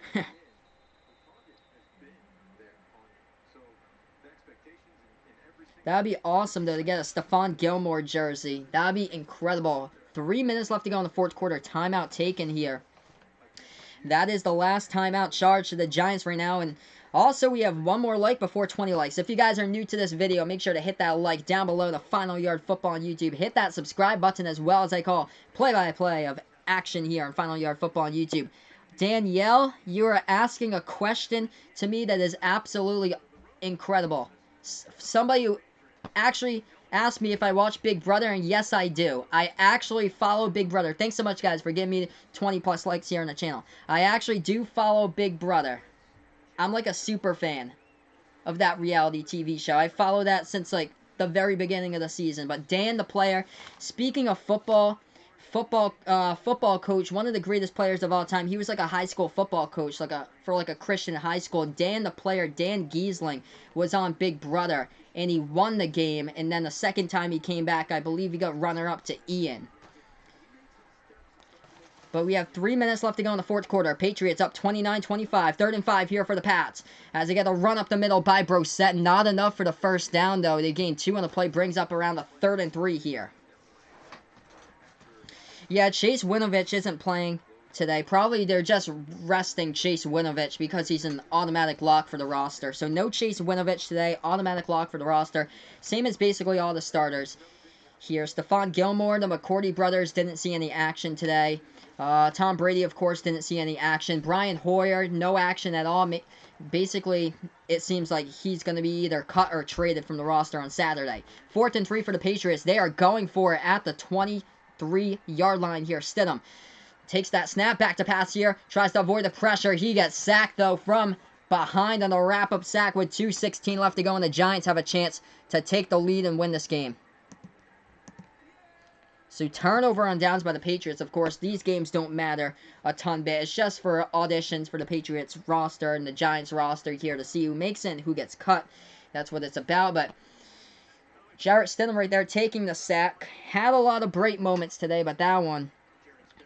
That'd be awesome, though, to get a Stephon Gilmore jersey. That'd be incredible. 3 minutes left to go in the fourth quarter. Timeout taken here. That is the last timeout charged to the Giants right now. And also, we have one more like before 20 likes. If you guys are new to this video, make sure to hit that like down below the Final Yard Football on YouTube. Hit that subscribe button as well as I call play-by-play of action here on Final Yard Football on YouTube. Danielle, you are asking a question to me that is absolutely incredible. Somebody actually asked me if I watch Big Brother, and yes, I do. I actually follow Big Brother. Thanks so much, guys, for giving me 20 plus likes here on the channel. I actually do follow Big Brother. I'm like a super fan of that reality TV show. I follow that since like the very beginning of the season. But Dan, the player, speaking of football coach, one of the greatest players of all time. He was like a high school football coach, for a Christian high school. Dan, the player, Dan Giesling, was on Big Brother, and he won the game. And then the second time he came back, I believe he got runner-up to Ian. But we have 3 minutes left to go in the fourth quarter. Patriots up 29-25. 3rd and 5 here for the Pats. As they get a run up the middle by Brosette. Not enough for the first down, though. They gain 2 on the play. Brings up around the 3rd and 3 here. Yeah, Chase Winovich isn't playing today. Probably they're just resting Chase Winovich because he's an automatic lock for the roster. So no Chase Winovich today. Automatic lock for the roster. Same as basically all the starters here. Stephon Gilmore, the McCourty brothers, didn't see any action today. Tom Brady, of course, didn't see any action. Brian Hoyer, no action at all. Basically, it seems like he's going to be either cut or traded from the roster on Saturday. 4th and 3 for the Patriots. They are going for it at the 23-yard line here. Stidham takes that snap, back to pass here. Tries to avoid the pressure. He gets sacked, though, from behind on the wrap-up sack with 2:16 left to go, and the Giants have a chance to take the lead and win this game. So turnover on downs by the Patriots. Of course, these games don't matter a ton bit. It's just for auditions for the Patriots roster and the Giants roster here to see who makes it and who gets cut. That's what it's about. But Jarrett Stidham right there taking the sack. Had a lot of great moments today, but that one,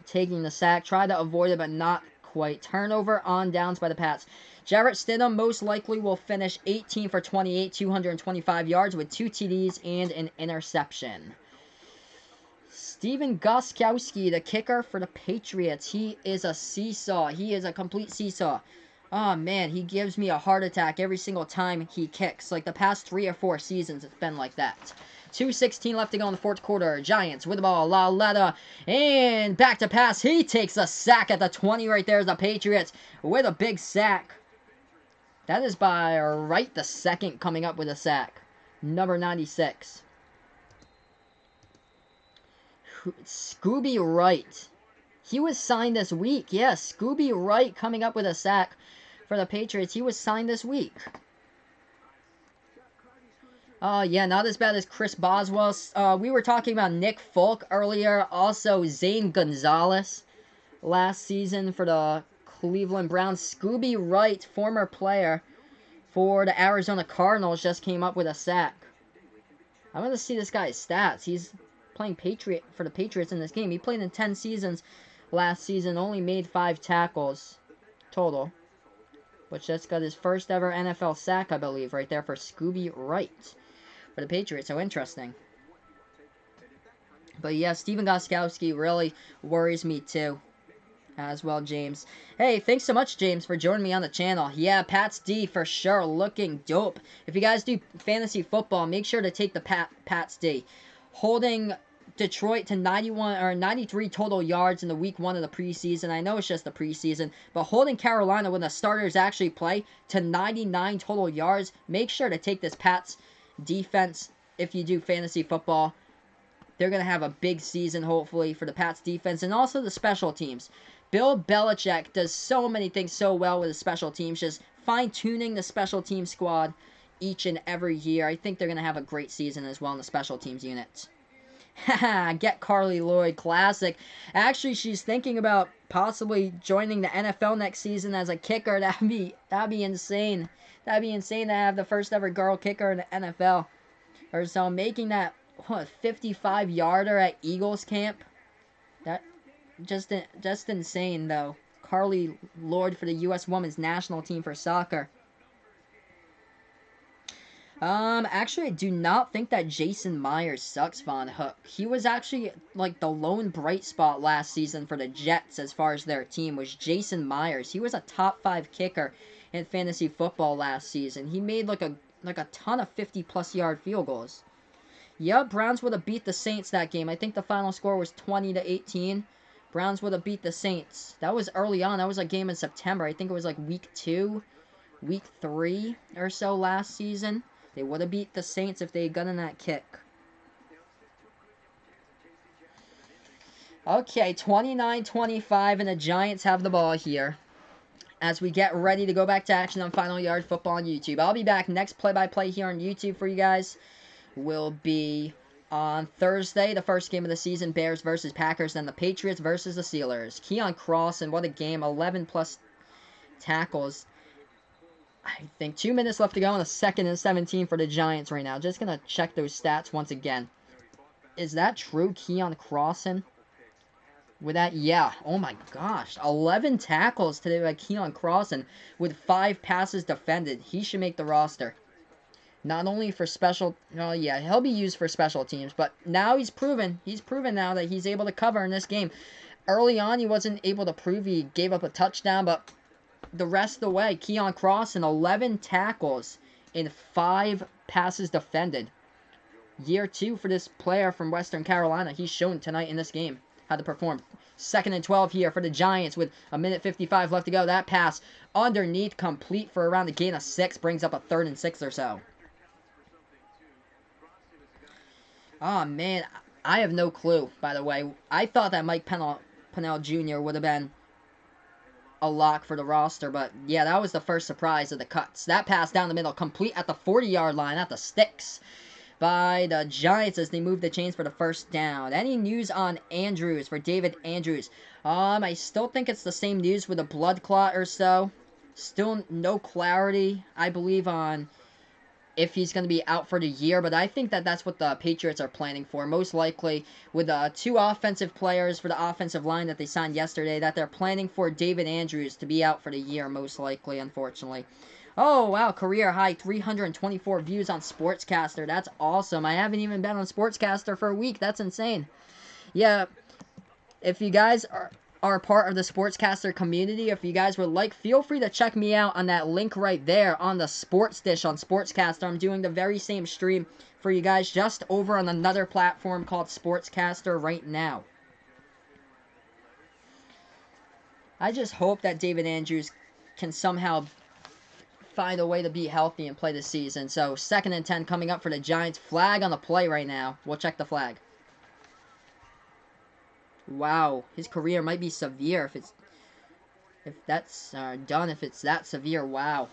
taking the sack. Tried to avoid it, but not quite. Turnover on downs by the Pats. Jarrett Stidham most likely will finish 18 for 28, 225 yards with 2 TDs and an interception. Steven Gostkowski, the kicker for the Patriots. He is a seesaw. He is a complete seesaw. Oh, man, he gives me a heart attack every single time he kicks. Like the past 3 or 4 seasons, it's been like that. 2:16 left to go in the fourth quarter. Giants with the ball. Lauletta. And back to pass. He takes a sack at the 20 right there as the Patriots with a big sack. That is by Wright the second coming up with a sack. Number 96. Scooby Wright. He was signed this week. Yes, Scooby Wright coming up with a sack for the Patriots. He was signed this week. Yeah, not as bad as Chris Boswell. We were talking about Nick Folk earlier. Also, Zane Gonzalez last season for the Cleveland Browns. Scooby Wright, former player for the Arizona Cardinals, just came up with a sack. I want to see this guy's stats. He's playing for the Patriots in this game. He played in 10 seasons last season, only made 5 tackles total, which just got his first ever NFL sack, I believe, right there for Scooby Wright for the Patriots. So interesting. But yeah, Steven Gostkowski really worries me too as well, James. Hey, thanks so much, James, for joining me on the channel. Yeah, Pats D for sure, looking dope. If you guys do fantasy football, make sure to take the Pats D. Holding Detroit to 93 total yards in the week 1 of the preseason. I know it's just the preseason, but holding Carolina when the starters actually play to 99 total yards. Make sure to take this Pats defense if you do fantasy football. They're going to have a big season, hopefully, for the Pats defense and also the special teams. Bill Belichick does so many things so well with the special teams, just fine-tuning the special team squad each and every year. I think they're going to have a great season as well in the special teams unit. Haha, get Carly Lloyd, classic. Actually, she's thinking about possibly joining the NFL next season as a kicker. That'd be insane. That'd be insane to have the first ever girl kicker in the NFL. Or so, making that 55-yarder at Eagles camp. That just insane though. Carly Lloyd for the U.S. Women's National Team for soccer. Actually, I do not think that Jason Myers sucks, Von Hook. He was actually, like, the lone bright spot last season for the Jets as far as their team was Jason Myers. He was a top 5 kicker in fantasy football last season. He made, like a ton of 50-plus yard field goals. Yep, Browns would have beat the Saints that game. I think the final score was 20-18. Browns would have beat the Saints. That was early on. That was a game in September. I think it was like week 2, week 3 or so last season. They would have beat the Saints if they had gotten that kick. Okay, 29-25, and the Giants have the ball here as we get ready to go back to action on Final Yard Football on YouTube. I'll be back next play-by-play here on YouTube for you guys. Will be on Thursday, the first game of the season, Bears versus Packers, then the Patriots versus the Steelers. Keon Crossan, what a game, 11-plus tackles. I think 2 minutes left to go in the 2nd and 17 for the Giants right now. Just going to check those stats once again. Is that true, Keon Crossan? With that, yeah. Oh my gosh. 11 tackles today by Keon Crossan with 5 passes defended. He should make the roster. Not only for special, well, yeah, he'll be used for special teams, but now he's proven now that he's able to cover in this game. Early on, he wasn't able to prove. He gave up a touchdown, but the rest of the way, Keon Crossan, 11 tackles in 5 passes defended. Year 2 for this player from Western Carolina. He's shown tonight in this game how to perform. 2nd and 12 here for the Giants with a minute 55 left to go. That pass underneath, complete for around the gain of 6, brings up a 3rd and 6 or so. Oh, man, I have no clue, by the way. I thought that Mike Pennell Jr. would have been a lock for the roster, but yeah, that was the first surprise of the cuts. That pass down the middle, complete at the 40-yard line, at the sticks by the Giants as they move the chains for the first down. Any news on Andrews for David Andrews? I still think it's the same news with a blood clot or so. Still no clarity, I believe, on if he's going to be out for the year, but I think that that's what the Patriots are planning for. Most likely, with 2 offensive players for the offensive line that they signed yesterday, that they're planning for David Andrews to be out for the year, most likely, unfortunately. Oh, wow, career high, 324 views on Sportscaster. That's awesome. I haven't even been on Sportscaster for a week. That's insane. Yeah, if you guys are part of the Sportscaster community, if you guys would like, feel free to check me out on that link right there on the Sports Dish on Sportscaster. I'm doing the very same stream for you guys just over on another platform called Sportscaster right now. I just hope that David Andrews can somehow find a way to be healthy and play this season. So 2nd and 10 coming up for the Giants. Flag on the play right now. We'll check the flag. Wow, his career might be severe if that's done, if it's that severe. Wow.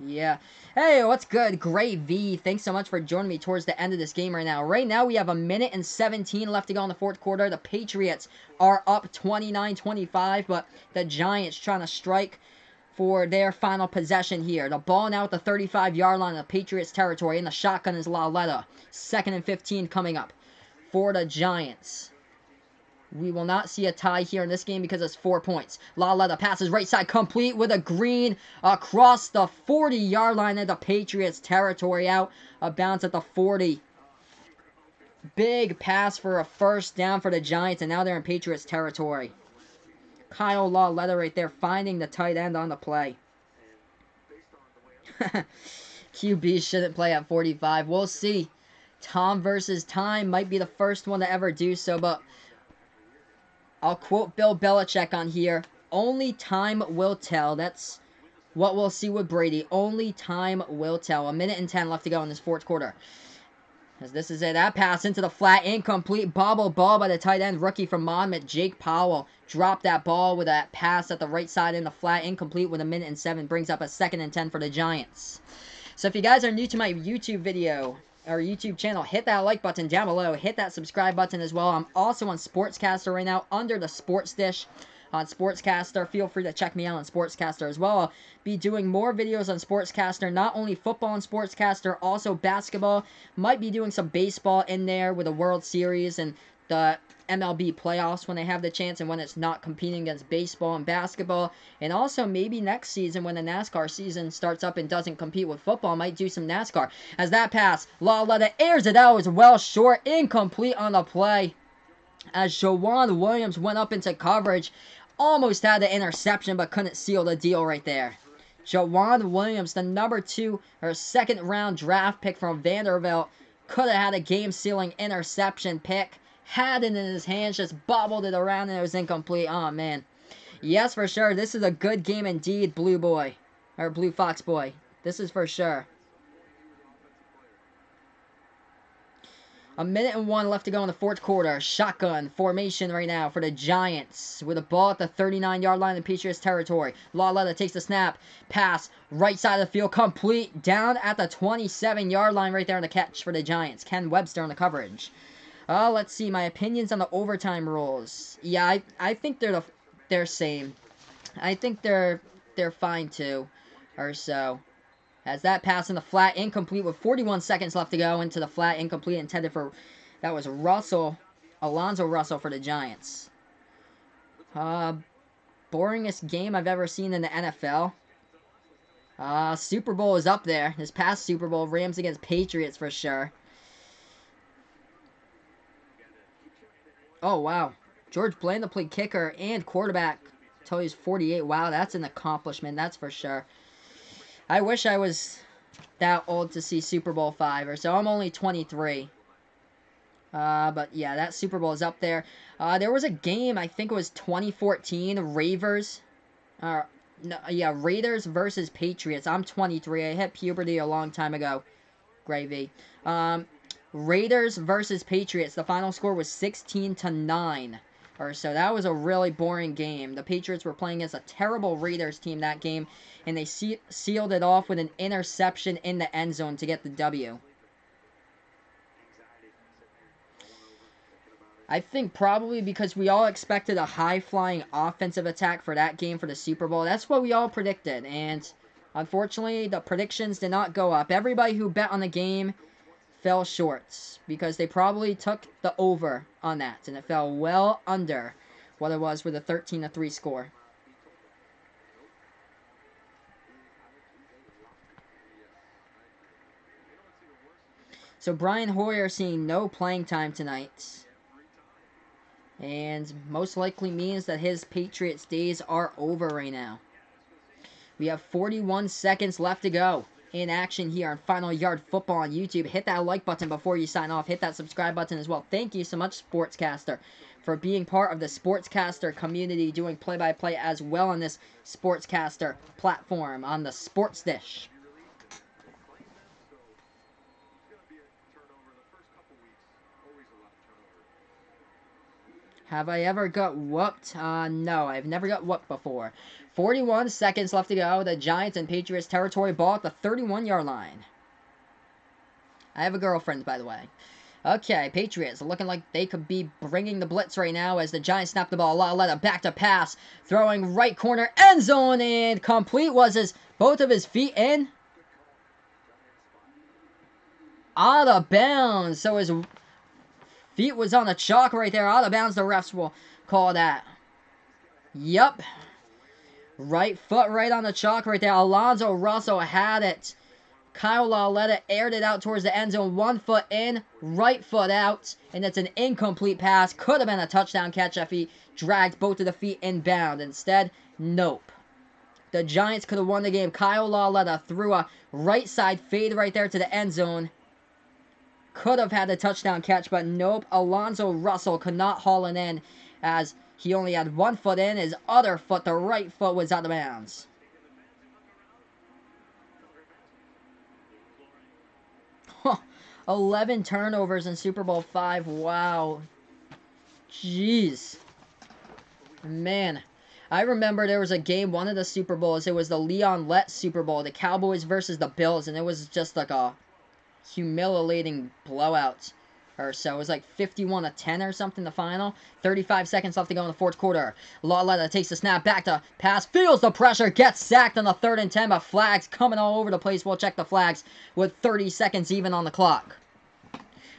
Yeah. Hey, what's good? Gray V, thanks so much for joining me towards the end of this game right now. Right now, we have a minute and 17 left to go in the 4th quarter. The Patriots are up 29-25, but the Giants trying to strike for their final possession here. The ball now at the 35-yard line of the Patriots territory, and the shotgun is Lauletta. 2nd and 15 coming up for the Giants. We will not see a tie here in this game because it's 4 points. Lauletta passes right side, complete with a green across the 40-yard line of the Patriots territory, out of bounds at the 40. Big pass for a first down for the Giants, and now they're in Patriots territory. Kyle Lauletta right there finding the tight end on the play. QB shouldn't play at 45. We'll see. Tom versus time might be the first one to ever do so, but I'll quote Bill Belichick on here. Only time will tell. That's what we'll see with Brady. Only time will tell. A minute and 10 left to go in this 4th quarter. As this is it. That pass into the flat. Incomplete. Bobble ball by the tight end rookie from Monmouth, Jake Powell. Dropped that ball with that pass at the right side in the flat. Incomplete with 1:07. Brings up a 2nd and 10 for the Giants. So if you guys are new to my YouTube video or YouTube channel, hit that like button down below. Hit that subscribe button as well. I'm also on Sportscaster right now under the Sports Dish on Sportscaster. Feel free to check me out on Sportscaster as well. I'll be doing more videos on Sportscaster, not only football on Sportscaster, also basketball. Might be doing some baseball in there with the World Series and the MLB playoffs when they have the chance and when it's not competing against baseball and basketball. And also maybe next season when the NASCAR season starts up and doesn't compete with football, might do some NASCAR. As that pass, Laletta airs it out as well short, incomplete on the play. As Jawan Williams went up into coverage, almost had the interception but couldn't seal the deal right there. Jawan Williams, the number 2 or 2nd round draft pick from Vanderbilt, could have had a game-sealing interception pick. Had it in his hands, just bobbled it around, and it was incomplete. Oh, man. Yes, for sure. This is a good game indeed, Blue Boy. Or Blue Fox Boy. This is for sure. 1:01 left to go in the 4th quarter. Shotgun formation right now for the Giants. With a ball at the 39-yard line in the Patriots territory. Laletta takes the snap. Pass. Right side of the field. Complete. Down at the 27-yard line right there in the catch for the Giants. Ken Webster on the coverage. Let's see. My opinions on the overtime rules. Yeah, I think they're same. I think they're fine too. Or so. As that pass in the flat, incomplete with 41 seconds left to go into the flat, incomplete, intended for, that was Alonzo Russell for the Giants. Boringest game I've ever seen in the NFL. Super Bowl is up there. This past Super Bowl, Rams against Patriots for sure. Oh, wow. George Blanda played kicker and quarterback until he was 48. Wow, that's an accomplishment, that's for sure. I wish I was that old to see Super Bowl 5 or so. I'm only 23. But yeah, that Super Bowl is up there. There was a game, I think it was 2014, Raiders versus Patriots. I'm 23. I hit puberty a long time ago. Gravy. Raiders versus Patriots. The final score was 16-9. Or so. That was a really boring game. The Patriots were playing as a terrible Raiders team that game, and they sealed it off with an interception in the end zone to get the W. I think probably because we all expected a high-flying offensive attack for that game for the Super Bowl. That's what we all predicted, and unfortunately, the predictions did not go up. Everybody who bet on the game fell short because they probably took the over on that, and it fell well under what it was with a 13-3 score. So Brian Hoyer seeing no playing time tonight, and most likely means that his Patriots days are over right now. We have 41 seconds left to go in action here on Final Yard Football on YouTube. Hit that like button before you sign off. Hit that subscribe button as well. Thank you so much, Sportscaster, for being part of the Sportscaster community, doing play-by-play as well on this Sportscaster platform on the Sports Dish. Have I ever got whooped? No, I've never got whooped before. 41 seconds left to go. The Giants and Patriots territory, ball at the 31-yard line. I have a girlfriend, by the way. Okay, Patriots looking like they could be bringing the blitz right now as the Giants snap the ball. Laletta back to pass. Throwing right corner, end zone, and complete. Was both of his feet in? Out of bounds. So his feet was on the chalk right there. Out of bounds, the refs will call that. Yup. Right foot right on the chalk right there. Alonzo Russell had it. Kyle Laletta aired it out towards the end zone. 1 foot in, right foot out. And it's an incomplete pass. Could have been a touchdown catch if he dragged both of the feet inbound. Instead, nope. The Giants could have won the game. Kyle Laletta threw a right side fade right there to the end zone. Could have had a touchdown catch, but nope. Alonzo Russell could not haul it in as he only had 1 foot in. His other foot, the right foot, was out of bounds. 11 turnovers in Super Bowl 5. Wow. Jeez. Man. I remember there was a game, one of the Super Bowls. It was the Leon Lett Super Bowl. The Cowboys versus the Bills. And it was just like a humiliating blowout or so. It was like 51-10 or something, the final. 35 seconds left to go in the fourth quarter. Lauletta takes the snap, back to pass, feels the pressure, gets sacked on the 3rd and 10, but flags coming all over the place. We'll check the flags with 30 seconds even on the clock.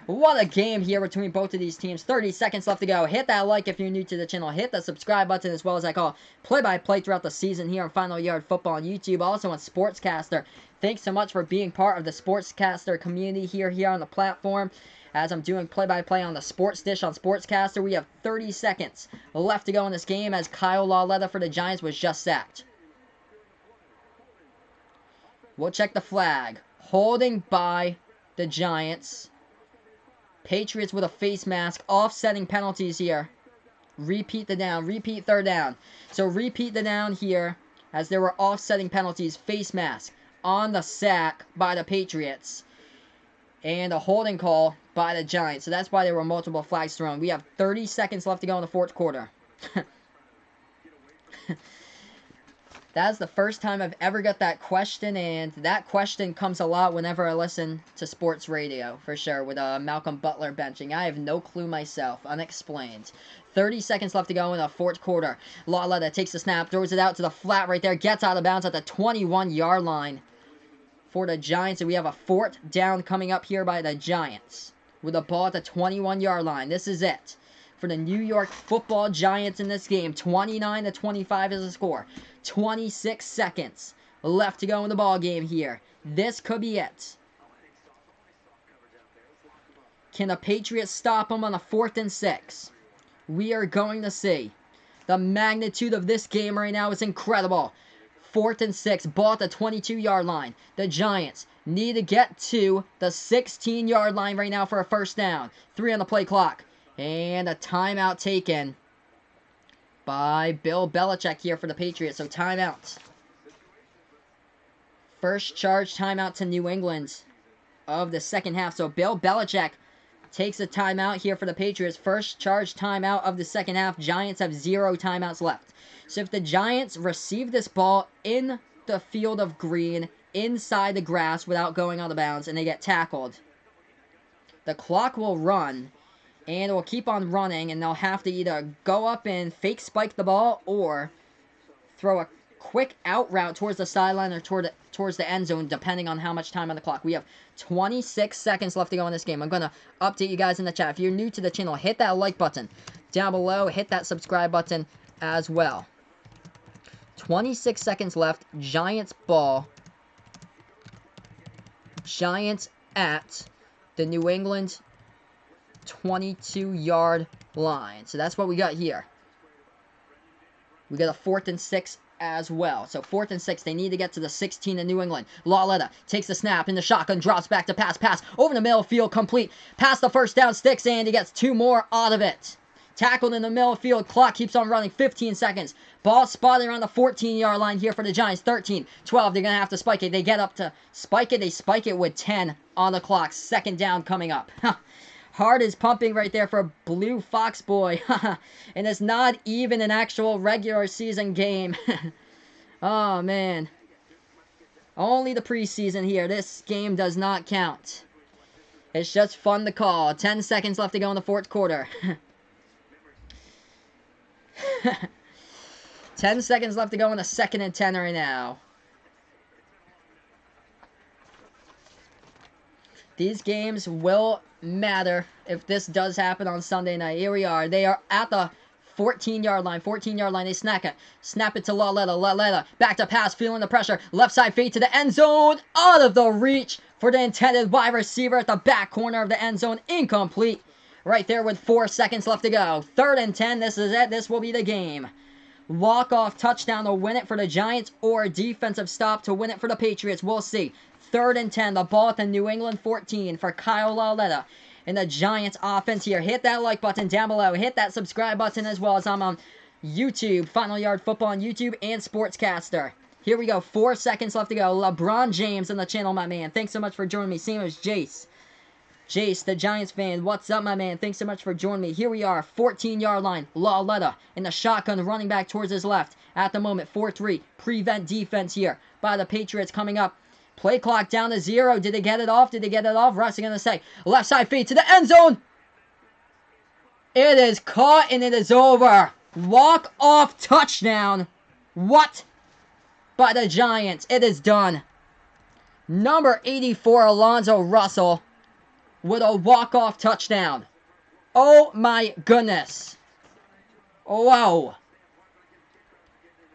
What a game here between both of these teams. 30 seconds left to go. Hit that like if you're new to the channel. Hit the subscribe button, as well as I call play-by-play throughout the season here on Final Yard Football on YouTube. Also on Sportscaster. Thanks so much for being part of the Sportscaster community here on the platform. As I'm doing play-by-play on the Sports Dish on Sportscaster, we have 30 seconds left to go in this game as Kyle Lauletta for the Giants was just sacked. We'll check the flag. Holding by the Giants. Patriots with a face mask. Offsetting penalties here. Repeat the down. Repeat 3rd down. So repeat the down here as there were offsetting penalties. Face mask on the sack by the Patriots. And a holding call by the Giants. So that's why there were multiple flags thrown. We have 30 seconds left to go in the fourth quarter. That's the first time I've ever got that question, and that question comes a lot whenever I listen to sports radio, for sure, with Malcolm Butler benching. I have no clue myself. Unexplained. 30 seconds left to go in the fourth quarter. Lauletta takes the snap, throws it out to the flat right there, gets out of bounds at the 21-yard line for the Giants, and we have a 4th down coming up here by the Giants with a ball at the 21-yard line. This is it for the New York Football Giants in this game. 29-25 is the score. 26 seconds left to go in the ball game here. This could be it. Can the Patriots stop them on a 4th and 6? We are going to see. The magnitude of this game right now is incredible. 4th and 6, ball at the 22-yard line. The Giants need to get to the 16-yard line right now for a 1st down. 3 on the play clock. And a timeout taken by Bill Belichick here for the Patriots. So timeout. First charge timeout to New England of the second half. So Bill Belichick takes a timeout here for the Patriots. First charge timeout of the second half. Giants have 0 timeouts left. So if the Giants receive this ball in the field of green, inside the grass without going out of bounds, and they get tackled, the clock will run. And it will keep on running, and they'll have to either go up and fake spike the ball or throw a quick out route towards the sideline or towards the end zone, depending on how much time on the clock. We have 26 seconds left to go in this game. I'm going to update you guys in the chat. If you're new to the channel, hit that like button down below. Hit that subscribe button as well. 26 seconds left. Giants ball. Giants at the New England 22-yard line. So that's what we got here. We got a 4th and 6 as well. So 4th and 6, they need to get to the 16 in New England. Lauletta takes the snap in the shotgun, drops back to pass over the middle field, complete. Past the 1st down sticks, and he gets 2 more out of it. Tackled in the middle field. Clock keeps on running. 15 seconds. Ball spotted around the 14-yard line here for the Giants. 13, 12. They're going to have to spike it. They get up to spike it. They spike it with 10 on the clock. 2nd down coming up. Heart is pumping right there for Blue Fox Boy. And it's not even an actual regular season game. Oh, man. Only the preseason here. This game does not count. It's just fun to call. 10 seconds left to go in the fourth quarter. 10 seconds left to go in the 2nd and 10 right now. These games will matter if this does happen on Sunday night. Here we are. They are at the 14-yard line. 14-yard line. They snap it. Snap it to Lauletta. Lauletta back to pass. Feeling the pressure. Left side fade to the end zone. Out of the reach for the intended wide receiver at the back corner of the end zone. Incomplete. Right there with 4 seconds left to go. 3rd and 10. This is it. This will be the game. Walk-off touchdown to win it for the Giants, or defensive stop to win it for the Patriots. We'll see. 3rd and 10. The ball at the New England 14 for Kyle Lauletta. And the Giants offense here. Hit that like button down below. Hit that subscribe button as well, as I'm on YouTube. Final Yard Football on YouTube and Sportscaster. Here we go. 4 seconds left to go. LeBron James on the channel, my man. Thanks so much for joining me. Same as Jace. Jace, the Giants fan, what's up, my man? Thanks so much for joining me. Here we are, 14-yard line. Lauletta in the shotgun, running back towards his left. At the moment, 4-3. Prevent defense here by the Patriots coming up. Play clock down to 0. Did they get it off? Did they get it off? Russ is going to say, left side fade to the end zone. It is caught and it is over. Walk-off touchdown. What? By the Giants. It is done. Number 84, Alonzo Russell, with a walk-off touchdown. Oh my goodness. Wow.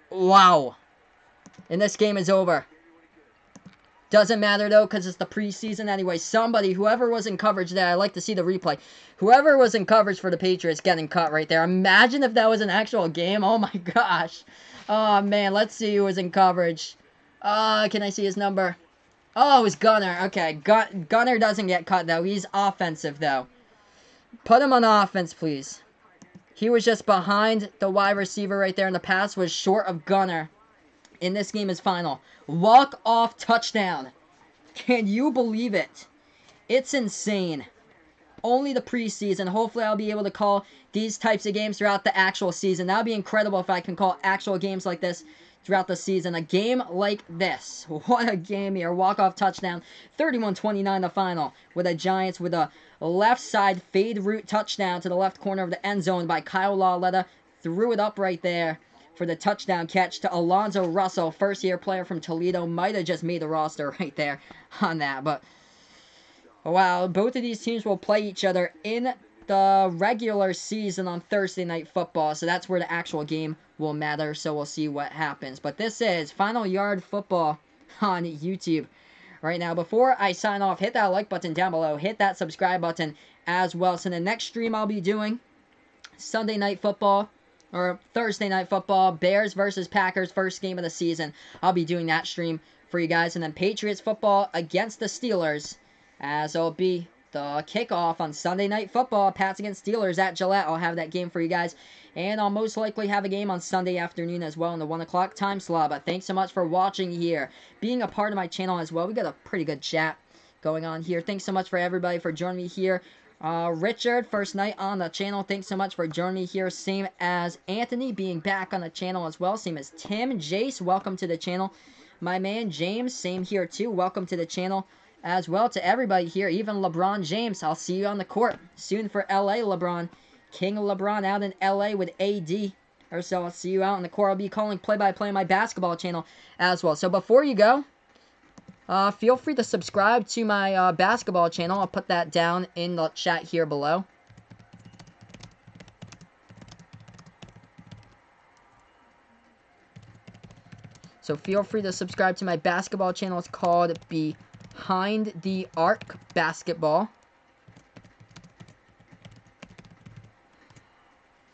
Wow. And this game is over. Doesn't matter though, because it's the preseason anyway. Somebody, whoever was in coverage there, I like to see the replay. Whoever was in coverage for the Patriots getting cut right there. Imagine if that was an actual game. Oh my gosh. Oh man, let's see who was in coverage. Can I see his number? Oh, it was Gunner. Okay, Gunner doesn't get cut, though. He's offensive, though. Put him on offense, please. He was just behind the wide receiver right there, and the pass was short of Gunner. And this game is final. Walk-off touchdown. Can you believe it? It's insane. Only the preseason. Hopefully, I'll be able to call these types of games throughout the actual season. That would be incredible if I can call actual games like this throughout the season. A game like this. What a game here. Walk-off touchdown. 31-29 the final. With the Giants with a left side fade route touchdown to the left corner of the end zone by Kyle Lauletta. Threw it up right there for the touchdown catch to Alonzo Russell. First-year player from Toledo. Might have just made the roster right there on that. But, wow. Both of these teams will play each other in the regular season on Thursday Night Football. So that's where the actual game will matter, so we'll see what happens. But this is Final Yard Football on YouTube right now. Before I sign off, hit that like button down below. Hit that subscribe button as well. So the next stream I'll be doing, Sunday Night Football, or Thursday Night Football, Bears versus Packers, first game of the season. I'll be doing that stream for you guys. And then Patriots football against the Steelers, as it'll be the kickoff on Sunday Night Football. Pats against Steelers at Gillette. I'll have that game for you guys. And I'll most likely have a game on Sunday afternoon as well in the 1 o'clock time slot. But thanks so much for watching here. Being a part of my channel as well. We got a pretty good chat going on here. Thanks so much for everybody for joining me here. Richard, first night on the channel. Thanks so much for joining me here. Same as Anthony being back on the channel as well. Same as Tim. Jace, welcome to the channel. My man James, same here too. Welcome to the channel as well to everybody here. Even LeBron James, I'll see you on the court soon for LA, LeBron. King LeBron out in LA with AD. Or so I'll see you out in the court. I'll be calling play-by-play on my basketball channel as well. So before you go, feel free to subscribe to my basketball channel. I'll put that down in the chat here below. So feel free to subscribe to my basketball channel. It's called Behind the Arc Basketball.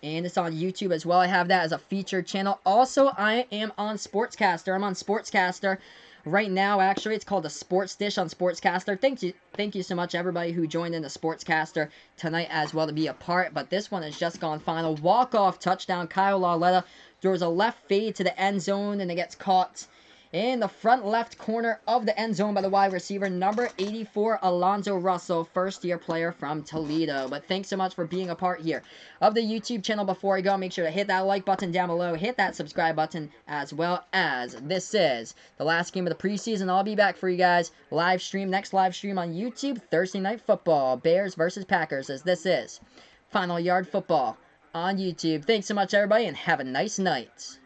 And it's on YouTube as well. I have that as a featured channel. Also, I am on Sportscaster. I'm on Sportscaster right now, actually. It's called the Sports Dish on Sportscaster. Thank you so much, everybody who joined in the Sportscaster tonight as well to be a part. But this one has just gone final. Walk-off touchdown. Kyle Lauletta throws a left fade to the end zone, and it gets caught in the front left corner of the end zone by the wide receiver, number 84, Alonzo Russell, first-year player from Toledo. But thanks so much for being a part here of the YouTube channel. Before I go, make sure to hit that like button down below, hit that subscribe button, as well as this is the last game of the preseason. I'll be back for you guys live stream, next live stream on YouTube, Thursday Night Football, Bears versus Packers, as this is Final Yard Football on YouTube. Thanks so much, everybody, and have a nice night.